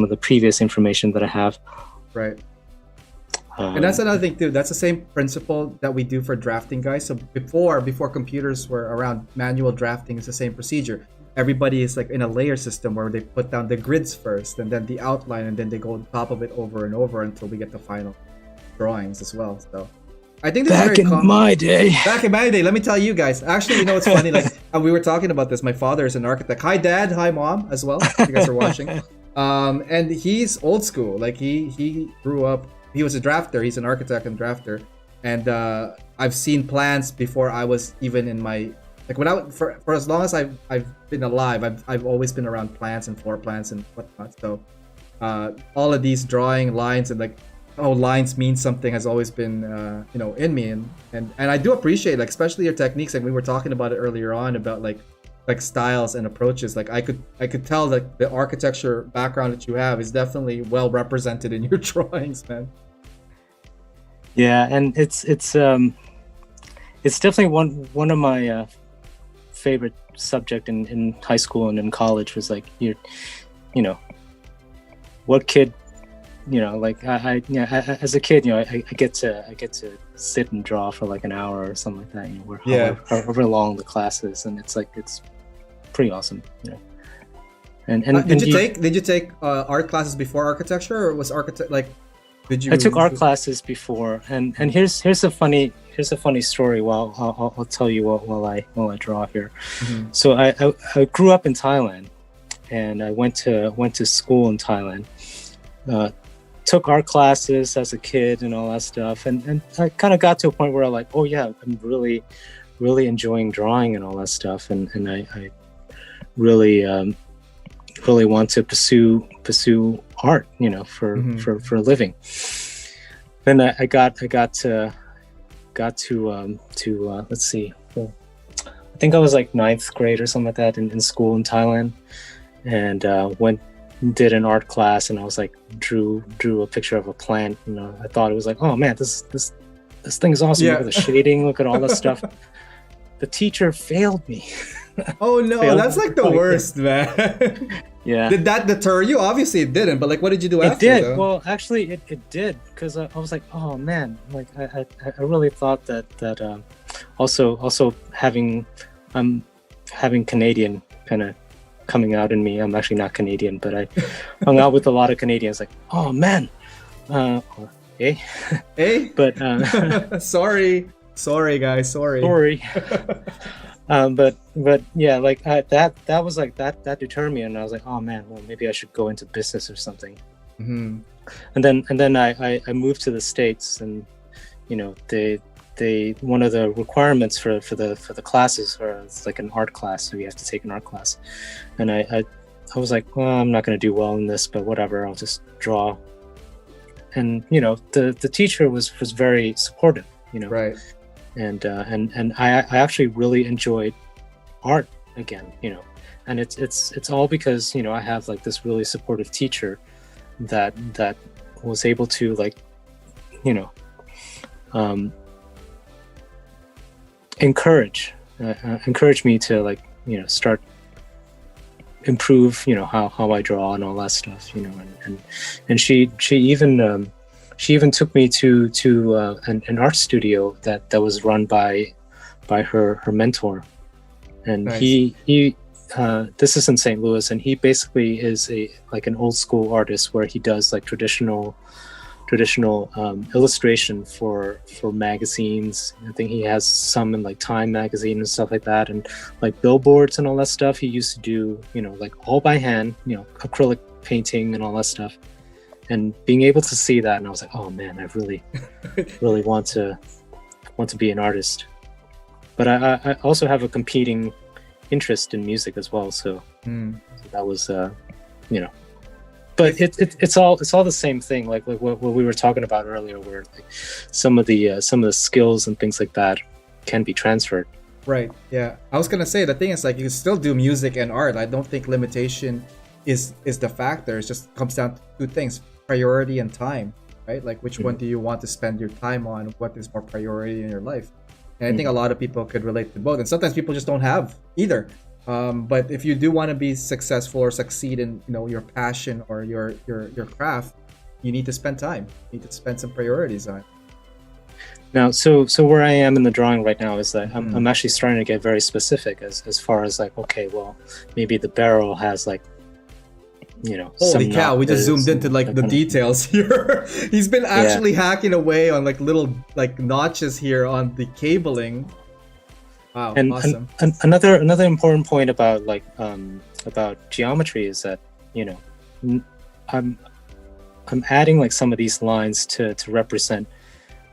the previous information that I have. Right. And that's another thing too. That's the same principle that we do for drafting, guys. So before computers were around, manual drafting is the same procedure. Everybody is like in a layer system where they put down the grids first, and then the outline, and then they go on top of it over and over until we get the final drawings as well. So I think this back is very in my day. Back in my day, let me tell you guys. Actually, you know what's funny? Like we were talking about this. My father is an architect. Hi, Dad. Hi, Mom, as well. If you guys are watching. And he's old school. Like he grew up. He was a drafter. He's an architect and drafter. And I've seen plans before I was even in my like when for as long as I've been alive. I've always been around plans and floor plans and whatnot. So all of these drawing lines and like lines mean something has always been in me, and I do appreciate, like, especially your techniques. Like we were talking about it earlier on about like styles and approaches. Like I could tell that the architecture background that you have is definitely well represented in your drawings, man. Yeah, and it's definitely one of my favorite subject in high school and in college was like what kid, like I as a kid, I get to sit and draw for like an hour or something like that. However long the class is, and it's pretty awesome. And did you take art classes before architecture, or was architect like? I took art classes before, and here's a funny story. I'll tell you while I draw here. Mm-hmm. So I grew up in Thailand, and I went to school in Thailand. Took art classes as a kid and all that stuff, and I kind of got to a point where I'm like, oh yeah, I'm really enjoying drawing and all that stuff, and I really want to pursue art, for a living. Then I got to let's see, I think I was like 9th grade or something like that in school in Thailand, and did an art class, and I was like drew a picture of a plant. I thought it was like, oh man, this thing is awesome. Look at the shading, look at all this stuff. The teacher failed me. Oh no, that's like the worst, man. Yeah. Did that deter you? Obviously it didn't, but like what did you do after? It did. Though? Well, actually it did, because I was like, oh man, like I really thought that also having Canadian kind of coming out in me. I'm actually not Canadian, but I hung out with a lot of Canadians, like, oh man, hey, but sorry guys, sorry. But yeah, like that was like that deterred me, and I was like, oh man, well maybe I should go into business or something. Mm-hmm. And then I moved to the States, and they one of the requirements for the classes it's like an art class, so you have to take an art class, and I was like, well, I'm not going to do well in this, but whatever, I'll just draw. And the teacher was very supportive, right. And I actually really enjoyed art again, and it's all because I have like this really supportive teacher that was able to like encourage me to like start improve how I draw and all that stuff, and she even took me to an art studio that was run by her mentor, and nice. he this is in St. Louis, and he basically is an old school artist where he does like traditional traditional illustration for magazines. I think he has some in like Time magazine and stuff like that, and like billboards and all that stuff. He used to do, like all by hand, acrylic painting and all that stuff. And being able to see that, and I was like, oh man, I really, really want to be an artist. But I also have a competing interest in music as well, so that was But it's all the same thing, like what we were talking about earlier, where like some of the skills and things like that can be transferred. Right. Yeah. I was gonna say the thing is like you can still do music and art. I don't think limitation is the factor. It just comes down to two things: priority and time. Right? Like which one do you want to spend your time on? What is more priority in your life? And I think a lot of people could relate to both. And sometimes people just don't have either. But if you do want to be successful or succeed in your passion or your craft, you need to spend time. You need to spend some priorities on it. Now, so where I am in the drawing right now is that I'm actually starting to get very specific as far as like, okay, well, maybe the barrel has like, holy cow, we just zoomed into like the details here. He's been actually hacking away on like little like notches here on the cabling. Wow, and awesome. Another important point about like about geometry is that I'm adding like some of these lines to represent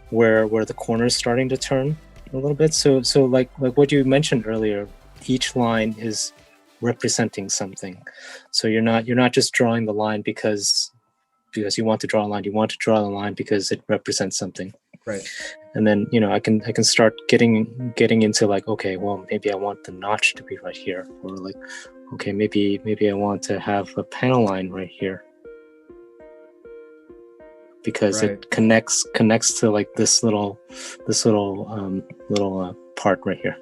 where the corner is starting to turn a little bit. So like what you mentioned earlier, each line is representing something. So you're not just drawing the line because you want to draw a line. You want to draw the line because it represents something. Right. And then I can start getting into like, okay, well, maybe I want the notch to be right here, or like, okay, maybe I want to have a panel line right here because it connects to like this little part right here.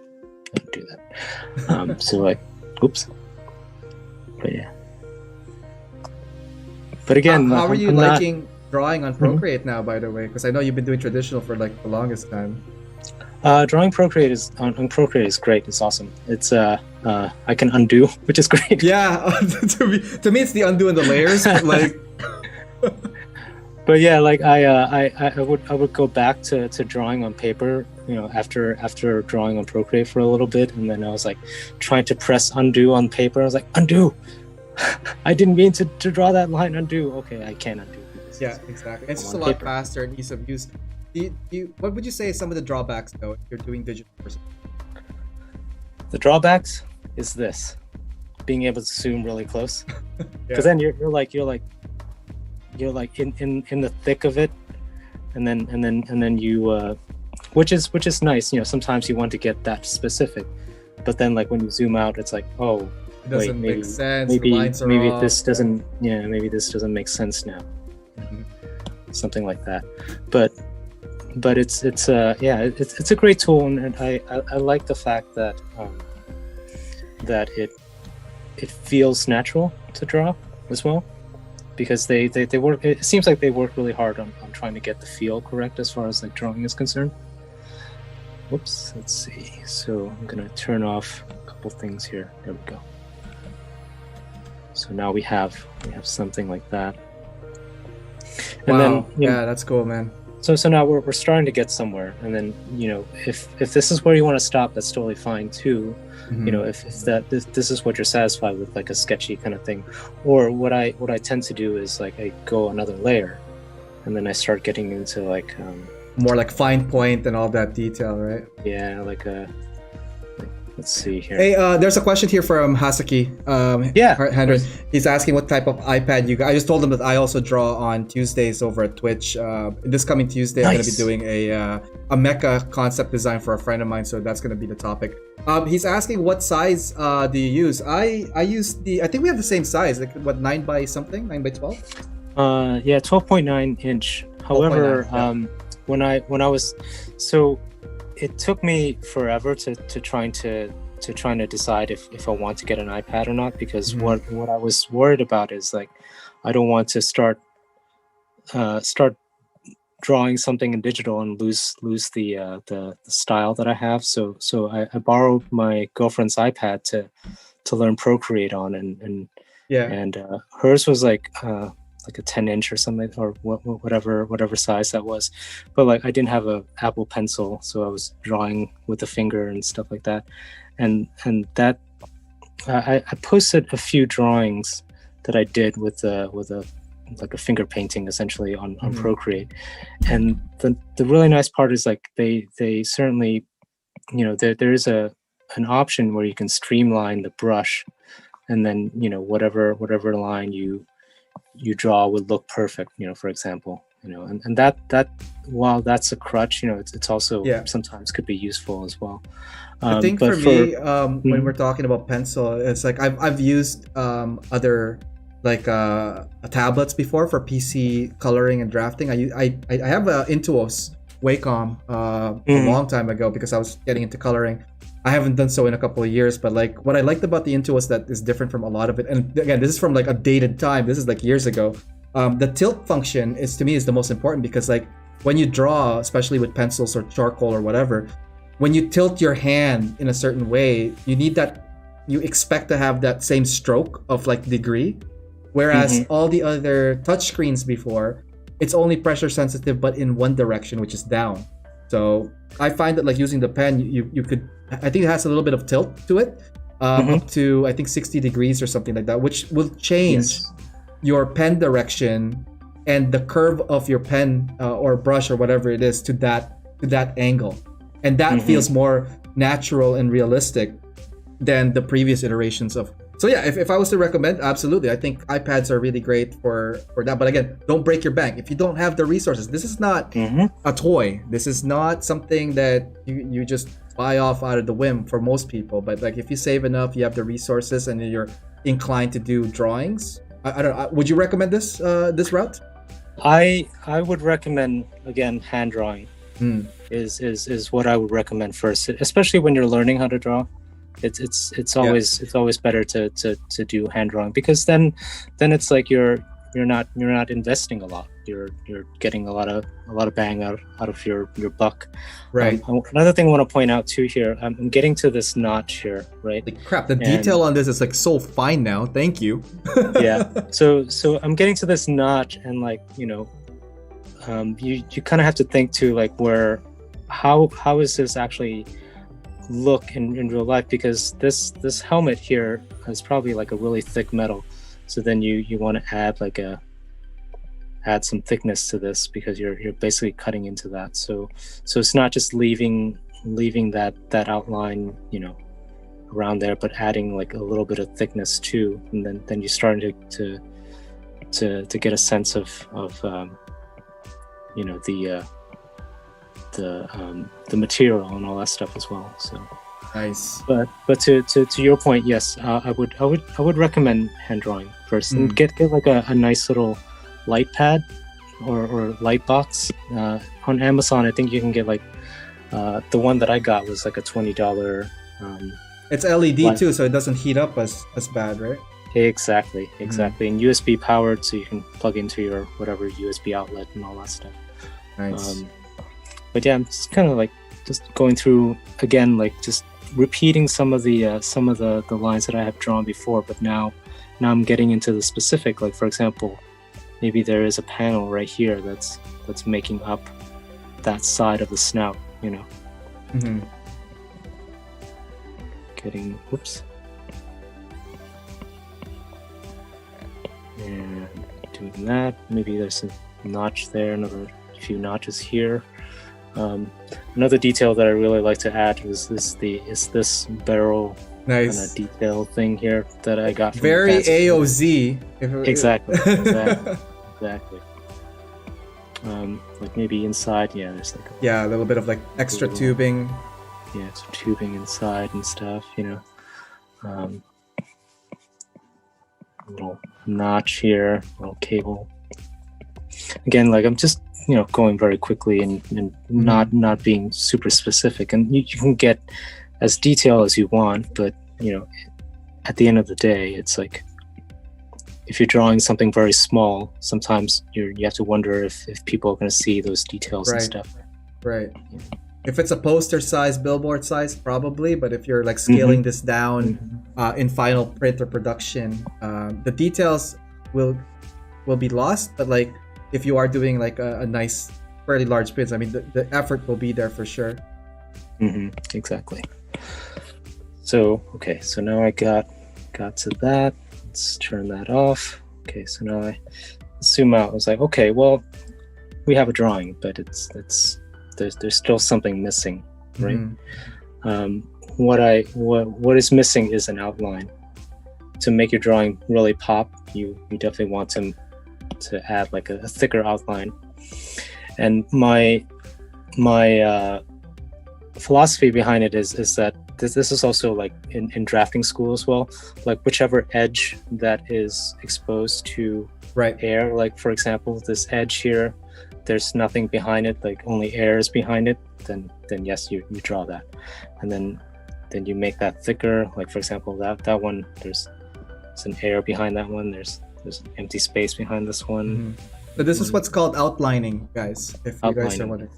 I can do that. So like, oops. But yeah. But again, how are you liking drawing on Procreate now, by the way? Because I know you've been doing traditional for like the longest time. Drawing Procreate on Procreate is great. It's awesome. It's I can undo, which is great. Yeah, to me it's the undo and the layers, but like. But yeah, like I would go back to drawing on paper, after drawing on Procreate for a little bit, and then I was like trying to press undo on paper. I was like, undo. I didn't mean to draw that line. Undo. Okay, I can undo. Yeah, exactly. It's just a lot faster and ease of use. What would you say is some of the drawbacks though if you're doing digital person? The drawbacks is this: being able to zoom really close, because then you're like in the thick of it, and then you which is nice. Sometimes you want to get that specific, but then like when you zoom out, it's like, oh, it doesn't make sense. Maybe off. this doesn't. Yeah, maybe this doesn't make sense now. Something like that, but it's a great tool, and I like the fact that that it feels natural to draw as well, because they work. It seems like they work really hard on trying to get the feel correct as far as like drawing is concerned. Whoops, let's see. So I'm gonna turn off a couple things here. There we go. So now we have something like that. And wow. Then that's cool, man. So now we're starting to get somewhere, and then if this is where you want to stop, that's totally fine too. If this is what you're satisfied with, like a sketchy kind of thing, or what I tend to do is like I go another layer, and then I start getting into like more like fine point and all that detail, right? Yeah, let's see here. Hey, there's a question here from Hasaki. Henry. He's asking what type of iPad you got. I just told him that I also draw on Tuesdays over at Twitch. This coming Tuesday, I'm going to be doing a mecha concept design for a friend of mine, so that's going to be the topic. He's asking what size do you use? I use I think we have the same size, like what, 9 by something, 9 by 12? 12.9 inch. However, 12.9, when I was, so it took me forever to trying to decide if I want to get an iPad or not, because what I was worried about is like I don't want to start drawing something in digital and lose the style that I have. So I borrowed my girlfriend's iPad to learn Procreate on, and hers was like like a 10-inch or something, or whatever size that was. But like I didn't have a Apple Pencil, so I was drawing with the finger and stuff like that. And that I posted a few drawings that I did with a like a finger painting essentially on Procreate. And the really nice part is like they certainly, you know, there is an option where you can streamline the brush, and then, you know, whatever line you draw would look perfect, you know, for example, you know, and that while that's a crutch, you know, it's also sometimes could be usable as well. I think for me, when we're talking about pencil, it's like I've used other like tablets before for PC coloring and drafting. I have a Intuos Wacom a long time ago because I was getting into coloring. I haven't done so in a couple of years, but like what I liked about the Intuos that is different from a lot of it, and again, this is from like a dated time. This is like years ago. The tilt function is, to me, is the most important, because like when you draw, especially with pencils or charcoal or whatever, when you tilt your hand in a certain way, you need that, you expect to have that same stroke of like degree. Whereas all the other touchscreens before, it's only pressure sensitive, but in one direction, which is down. So I find that like using the pen, you could, I think it has a little bit of tilt to it, up to I think 60 degrees or something like that, which will change your pen direction and the curve of your pen or brush or whatever it is to that angle. And that feels more natural and realistic than the previous iterations of. So yeah, if I was to recommend, absolutely, I think iPads are really great for that. But again, don't break your bank. If you don't have the resources, this is not a toy. This is not something that you just buy off out of the whim for most people. But like if you save enough, you have the resources, and you're inclined to do drawings, I don't know. Would you recommend this route? I would recommend, again, hand drawing is what I would recommend first, especially when you're learning how to draw. It's always better to do hand drawing, because then it's like you're not investing a lot. You're getting a lot of bang out of your buck. Right. Another thing I want to point out too here, I'm getting to this notch here, right? Like, crap, the detail on this is like so fine now. Thank you. Yeah. So I'm getting to this notch, and like, you know, you kind of have to think too, like how is this actually look in real life, because this helmet here is probably like a really thick metal, so then you want to add some thickness to this, because you're basically cutting into that, so it's not just leaving that outline, you know, around there, but adding like a little bit of thickness too, and then you're starting to get a sense of you know, the material and all that stuff as well. So nice. But to your point, yes, I would recommend hand drawing first, and get like a nice little light pad or light box on Amazon. I think you can get like the one that I got was like a $20. It's LED too, so it doesn't heat up as bad, right? Exactly, and USB powered, so you can plug into your whatever USB outlet and all that stuff. Nice. But yeah, I'm just kind of like just going through again, like just repeating some of the lines that I have drawn before, but now I'm getting into the specific. Like, for example, maybe there is a panel right here that's making up that side of the snout, you know. Getting whoops. And doing that. Maybe there's a notch there, another few notches here. Another detail that I really like to add is this barrel kind of detail thing here that I got from very AOZ. Exactly. Like maybe inside, there's like a little bit of like extra tubing. Yeah, some tubing inside and stuff, you know. Little notch here, little cable. Again, like I'm just, you know, going very quickly and not being super specific, and you can get as detailed as you want, but you know, at the end of the day, it's like if you're drawing something very small, sometimes you have to wonder if people are going to see those details and stuff. Right. Yeah. If it's a poster size, billboard size, probably, but if you're like scaling this down in final print or production, the details will will be lost. But like if you are doing like a nice, fairly large prints, I mean the effort will be there for sure. Exactly. So okay, so now I got to that. Let's turn that off. Okay, so now I zoom out. I was like, okay, well, we have a drawing, but there's still something missing, right? What is missing is an outline. To make your drawing really pop, you definitely want to add like a thicker outline. And my philosophy behind it is that this is also like in drafting school as well, like whichever edge that is exposed to air, like for example this edge here, there's nothing behind it, like only air is behind it, then yes, you draw that, and then you make that thicker. Like for example that one, there's an air behind that one, there's an empty space behind this one. So this is what's called outlining, guys, if you guys are wondering.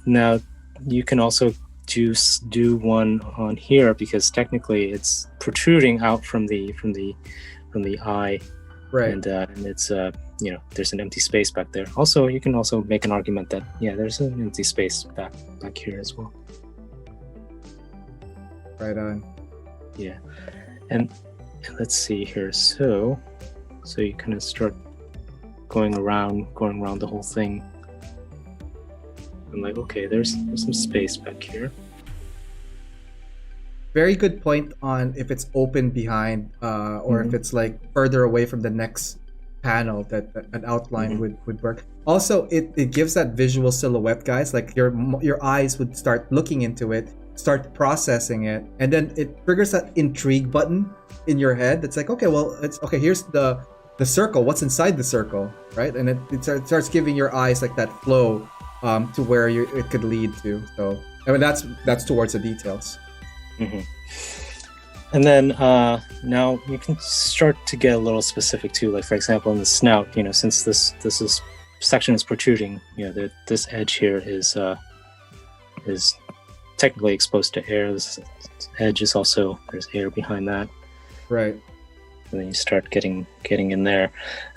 Now you can also do one on here, because technically it's protruding out from the eye, right? And it's there's an empty space back there. Also, you can also make an argument that there's an empty space back here as well. Right on. Yeah, and let's see here. So you kind of start going around the whole thing. I'm like, okay, there's some space back here. Very good point on if it's open behind, or if it's like further away from the next panel, that an outline would work. Also, it gives that visual silhouette, guys. Like your eyes would start looking into it, start processing it, and then it triggers that intrigue button in your head. It's like, okay, well, here's the circle. What's inside the circle, right? And it starts giving your eyes like that flow to where it could lead to. So I mean that's towards the details. And then now you can start to get a little specific too. Like for example, in the snout, since this section is protruding, this edge here is technically exposed to air. This edge is also, there's air behind that. Right. And then you start getting in there,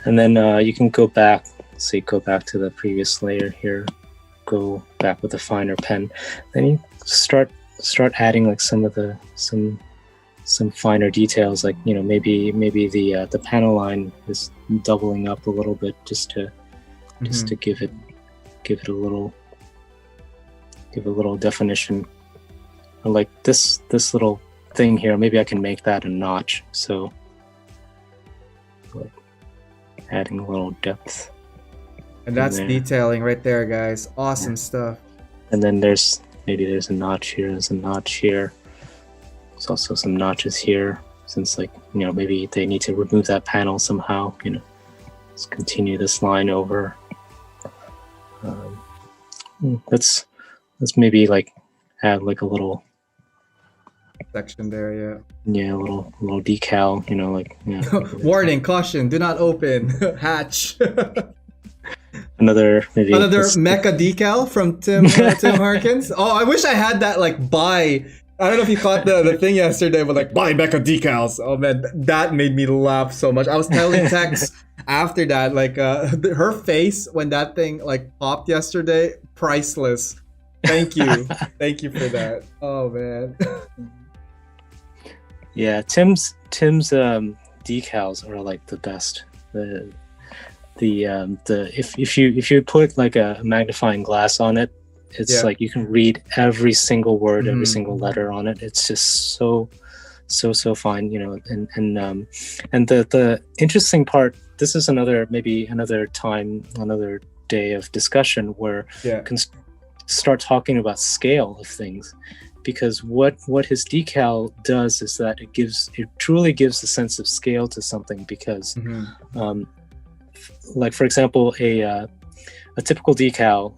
and then you can go back. So you go back to the previous layer here. Go back with a finer pen. Then you start adding like some finer details, like maybe the panel line is doubling up a little bit, just to give it a little definition. Or like this little thing here, maybe I can make that a notch, so like adding a little depth. And that's detailing right there, guys. Awesome stuff. And then there's a notch here, there's a notch here. There's also some notches here, since like, maybe they need to remove that panel somehow, Let's continue this line over. Let's maybe like add like a little section there, a little decal, warning, caution, do not open, hatch. Another mecha decal from Tim Harkins. Oh, I wish I had that like buy. I don't know if you caught the thing yesterday, but like buy mecha decals. Oh man, that made me laugh so much. I was telling Tex after that, like her face when that thing like popped yesterday, priceless. Thank you, thank you for that. Oh man. Yeah, Tim's decals are like the best. If you put like a magnifying glass on it, it's like you can read every single word, every single letter on it. It's just so fine, and the interesting part. This is another day of discussion where you can start talking about scale of things, because what his decal does is that it truly gives a sense of scale to something, because like for example a typical decal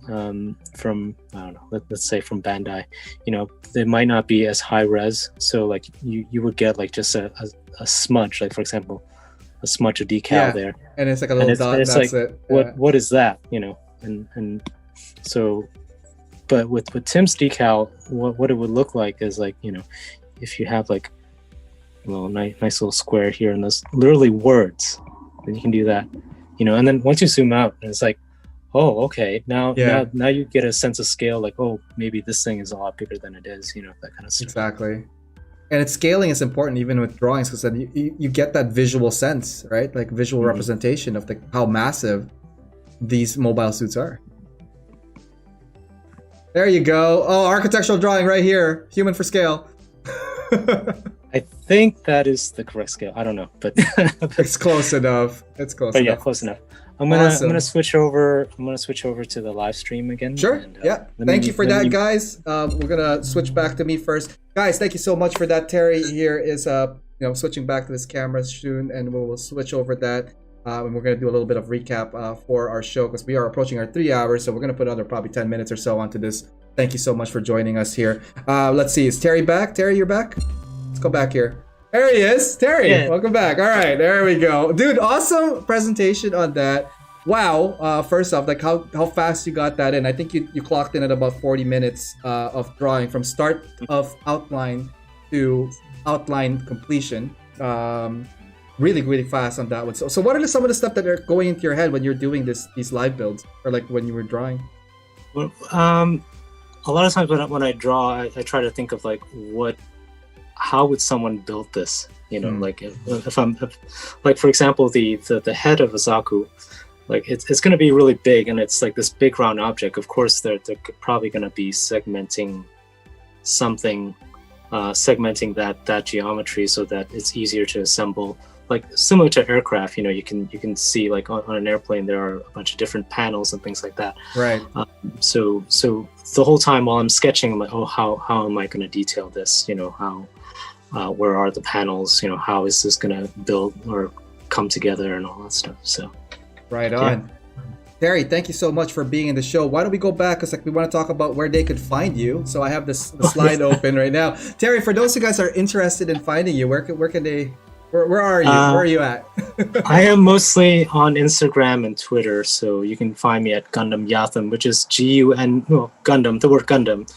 from, I don't know, let's say from Bandai, they might not be as high res, so like you would get like just a smudge, like for example a smudge of decal there, and it's like a little dot, it's that's like, it. What is that, and so, but with Tim's decal, what it would look like is like, if you have like a little nice little square here, and there's literally words then you can do that, and then once you zoom out, it's like, oh, okay, now you get a sense of scale, like, oh, maybe this thing is a lot bigger than it is, that kind of stuff. Exactly. And its scaling is important even with drawings, because then you get that visual sense, right? Like visual representation of how massive these mobile suits are. There you go. Oh, architectural drawing right here. Human for scale. I think that is the correct scale. I don't know, but it's close enough. It's close enough. Yeah, close enough. I'm gonna switch over. I'm gonna switch over to the live stream again. Sure. And, thank you for that, guys. We're gonna switch back to me first, guys. Thank you so much for that. Terry here is switching back to this camera soon, and we'll switch over that. And we're gonna do a little bit of recap for our show, because we are approaching our 3 hours. So we're gonna put another probably 10 minutes or so onto this. Thank you so much for joining us here. Let's see. Is Terry back? Terry, you're back. Let's go back here. There he is. Terry, welcome back. All right, there we go. Dude, awesome presentation on that. Wow. First off, like how fast you got that in. I think you clocked in at about 40 minutes of drawing from start of outline to outline completion. Really, really fast on that one. So what are some of the stuff that are going into your head when you're doing these live builds, or like when you were drawing? Well, a lot of times when I draw, I try to think of like how would someone build this? Like if like for example, the head of Azaku, like it's going to be really big, and it's like this big round object. Of course, they're probably going to be segmenting something, segmenting that geometry so that it's easier to assemble. Like similar to aircraft, you can see like on an airplane there are a bunch of different panels and things like that. Right. So the whole time while I'm sketching, I'm like, oh, how am I going to detail this? Where are the panels? How is this going to build or come together and all that stuff? So. Right on. Yeah. Terry, thank you so much for being in the show. Why don't we go back, because we want to talk about where they could find you. So I have the slide open right now. Terry, for those of you guys that are interested in finding you, where can they? Where are you? Where are you at? I am mostly on Instagram and Twitter, so you can find me at Gundamyatham, which is Gundam, the word Gundam,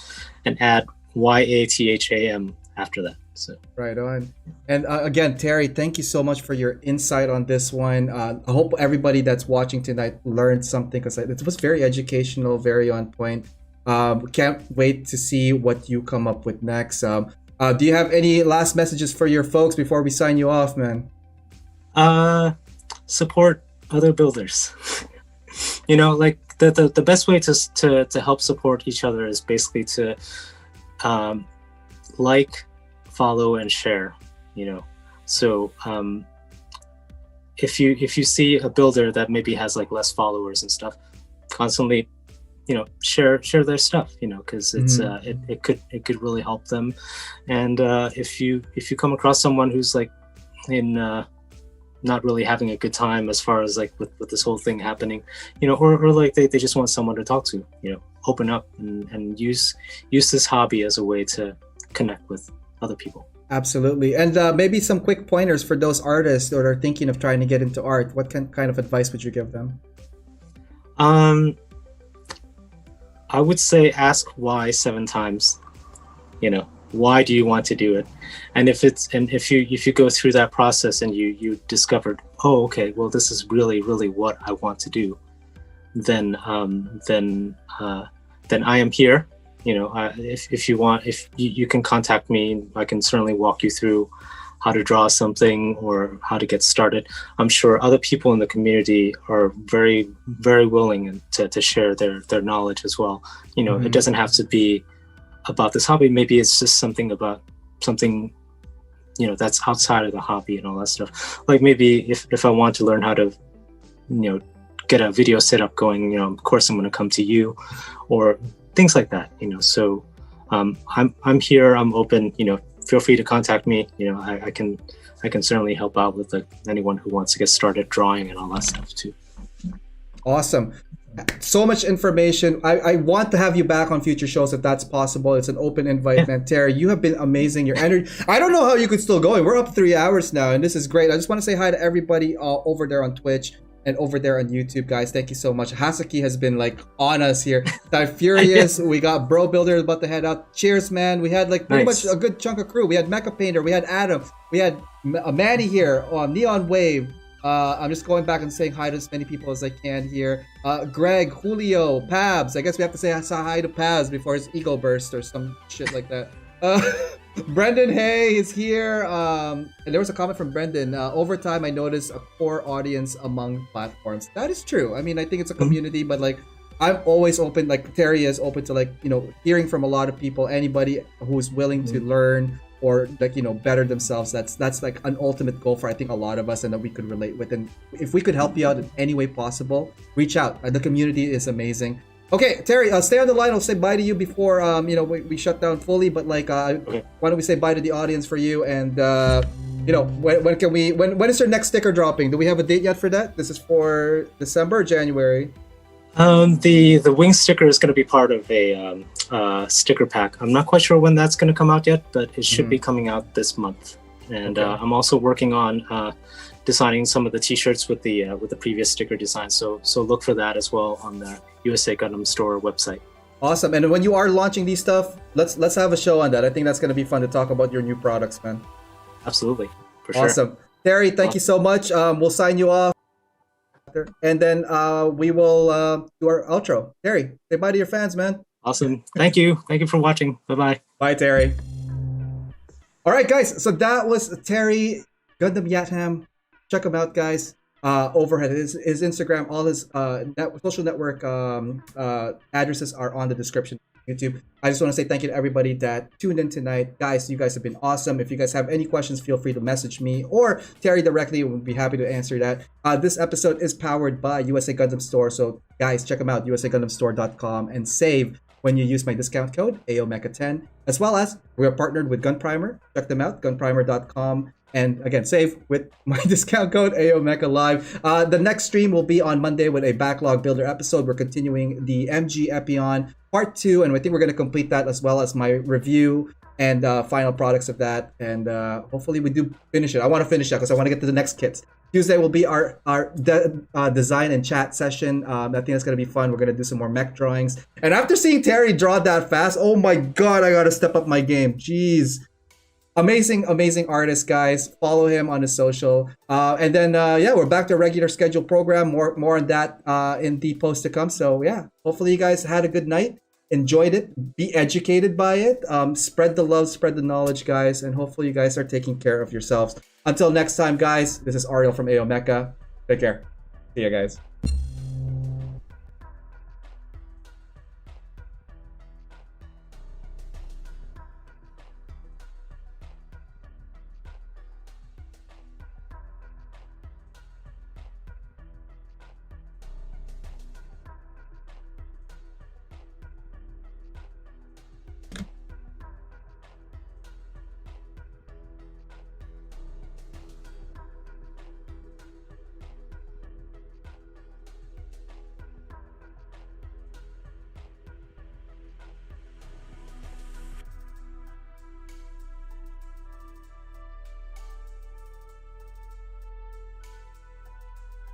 and add YATHAM after that. So. Right on. And again, Terry, thank you so much for your insight on this one. I hope everybody that's watching tonight learned something, because it was very educational, very on point. Can't wait to see what you come up with next. Do you have any last messages for your folks before we sign you off, man? Support other builders. Like the best way to help support each other is basically to like, follow, and share. So if you see a builder that maybe has like less followers and stuff, constantly share their stuff, because it's it could really help them. And if you come across someone who's like in not really having a good time as far as like with this whole thing happening, or like they just want someone to talk to, open up and use this hobby as a way to connect with other people. Absolutely. And maybe some quick pointers for those artists that are thinking of trying to get into art. What kind of advice would you give them? I would say ask why 7 times. Why do you want to do it? And if you go through that process and you discovered, oh, okay, well, this is really, really what I want to do, then I am here. If you want, if you can contact me, I can certainly walk you through how to draw something or how to get started. I'm sure other people in the community are very, very willing to share their knowledge as well. It doesn't have to be about this hobby. Maybe it's just something that's outside of the hobby and all that stuff. Like maybe if I want to learn how to, get a video setup going, of course I'm going to come to you, or things like that, So I'm here. I'm open. Feel free to contact me. I can certainly help out with anyone who wants to get started drawing and all that stuff too. Awesome. So much information. I want to have you back on future shows if that's possible. It's an open invite, man. Terry, you have been amazing. Your energy. I don't know how you could still go. We're up 3 hours now, and this is great. I just want to say hi to everybody over there on Twitch and over there on YouTube, guys. Thank you so much. Hasaki has been like on us here. Furious. We got Bro Builder about to head out. Cheers, man. We had like pretty much a good chunk of crew. We had Mecha Painter. We had Adam. We had Maddie here. Neon Wave. I'm just going back and saying hi to as many people as I can here. Greg, Julio, Pabs. I guess we have to say hi to Pabs before his ego burst or some shit like that. Brendan Hay is here. And there was a comment from Brendan. Over time, I noticed a core audience among platforms. That is true. I mean, I think it's a community, but like, I'm always open. Like Terry is open to like, you know, hearing from a lot of people. Anybody who's willing to learn or like, you know, better themselves. That's like an ultimate goal for I think a lot of us, and that we could relate with. And if we could help you out in any way possible, reach out. The community is amazing. Okay, Terry, stay on the line. I'll say bye to you before you know we shut down fully. But like, Okay. why don't we say bye to the audience for you? And you know, when is your next sticker dropping? Do we have a date yet for that? This is for December or January? The wing sticker is going to be part of a sticker pack. I'm not quite sure when that's going to come out yet, but it should be coming out this month. And Okay. I'm also working on designing some of the T-shirts with the previous sticker design. So look for that as well on the USA Gundam Store website. Awesome. And when you are launching these stuff, let's have a show on that. I think that's going to be fun to talk about your new products, man. Absolutely, for sure. Awesome. Terry, thank you so much. We'll sign you off. And then we will do our outro. Terry, say bye to your fans, man. Awesome. Thank you. Thank you for watching. Bye-bye. Bye, Terry. All right, guys. So that was Terry Gundamyatham. Check him out, guys. Overhead, his Instagram, all his social network addresses are on the description of YouTube. I just want to say thank you to everybody that tuned in tonight. Guys, you guys have been awesome. If you guys have any questions, feel free to message me or Terry directly. We'll be happy to answer that. This episode is powered by USA Gundam Store. So guys, check them out, usagundamstore.com, and save when you use my discount code AOMECA10. As well as we are partnered with Gun Primer. Check them out, gunprimer.com. And again, save with my discount code AOMECALive. The next stream will be on Monday with a backlog builder episode. We're continuing the MG Epion Part 2, and I think we're going to complete that as well as my review and final products of that. And hopefully we do finish it. I want to finish that because I want to get to the next kits. Tuesday will be our design and chat session. I think that's going to be fun. We're going to do some more mech drawings. And after seeing Terry draw that fast, oh my god, I got to step up my game. Jeez. Amazing artist, guys. Follow him on his social. And then, yeah, we're back to a regular scheduled program. More on that in the post to come. So, yeah, hopefully you guys had a good night. Enjoyed it. Be educated by it. Spread the love, spread the knowledge, guys. And hopefully you guys are taking care of yourselves. Until next time, guys, this is Ariel from AOMECA. Take care. See you guys.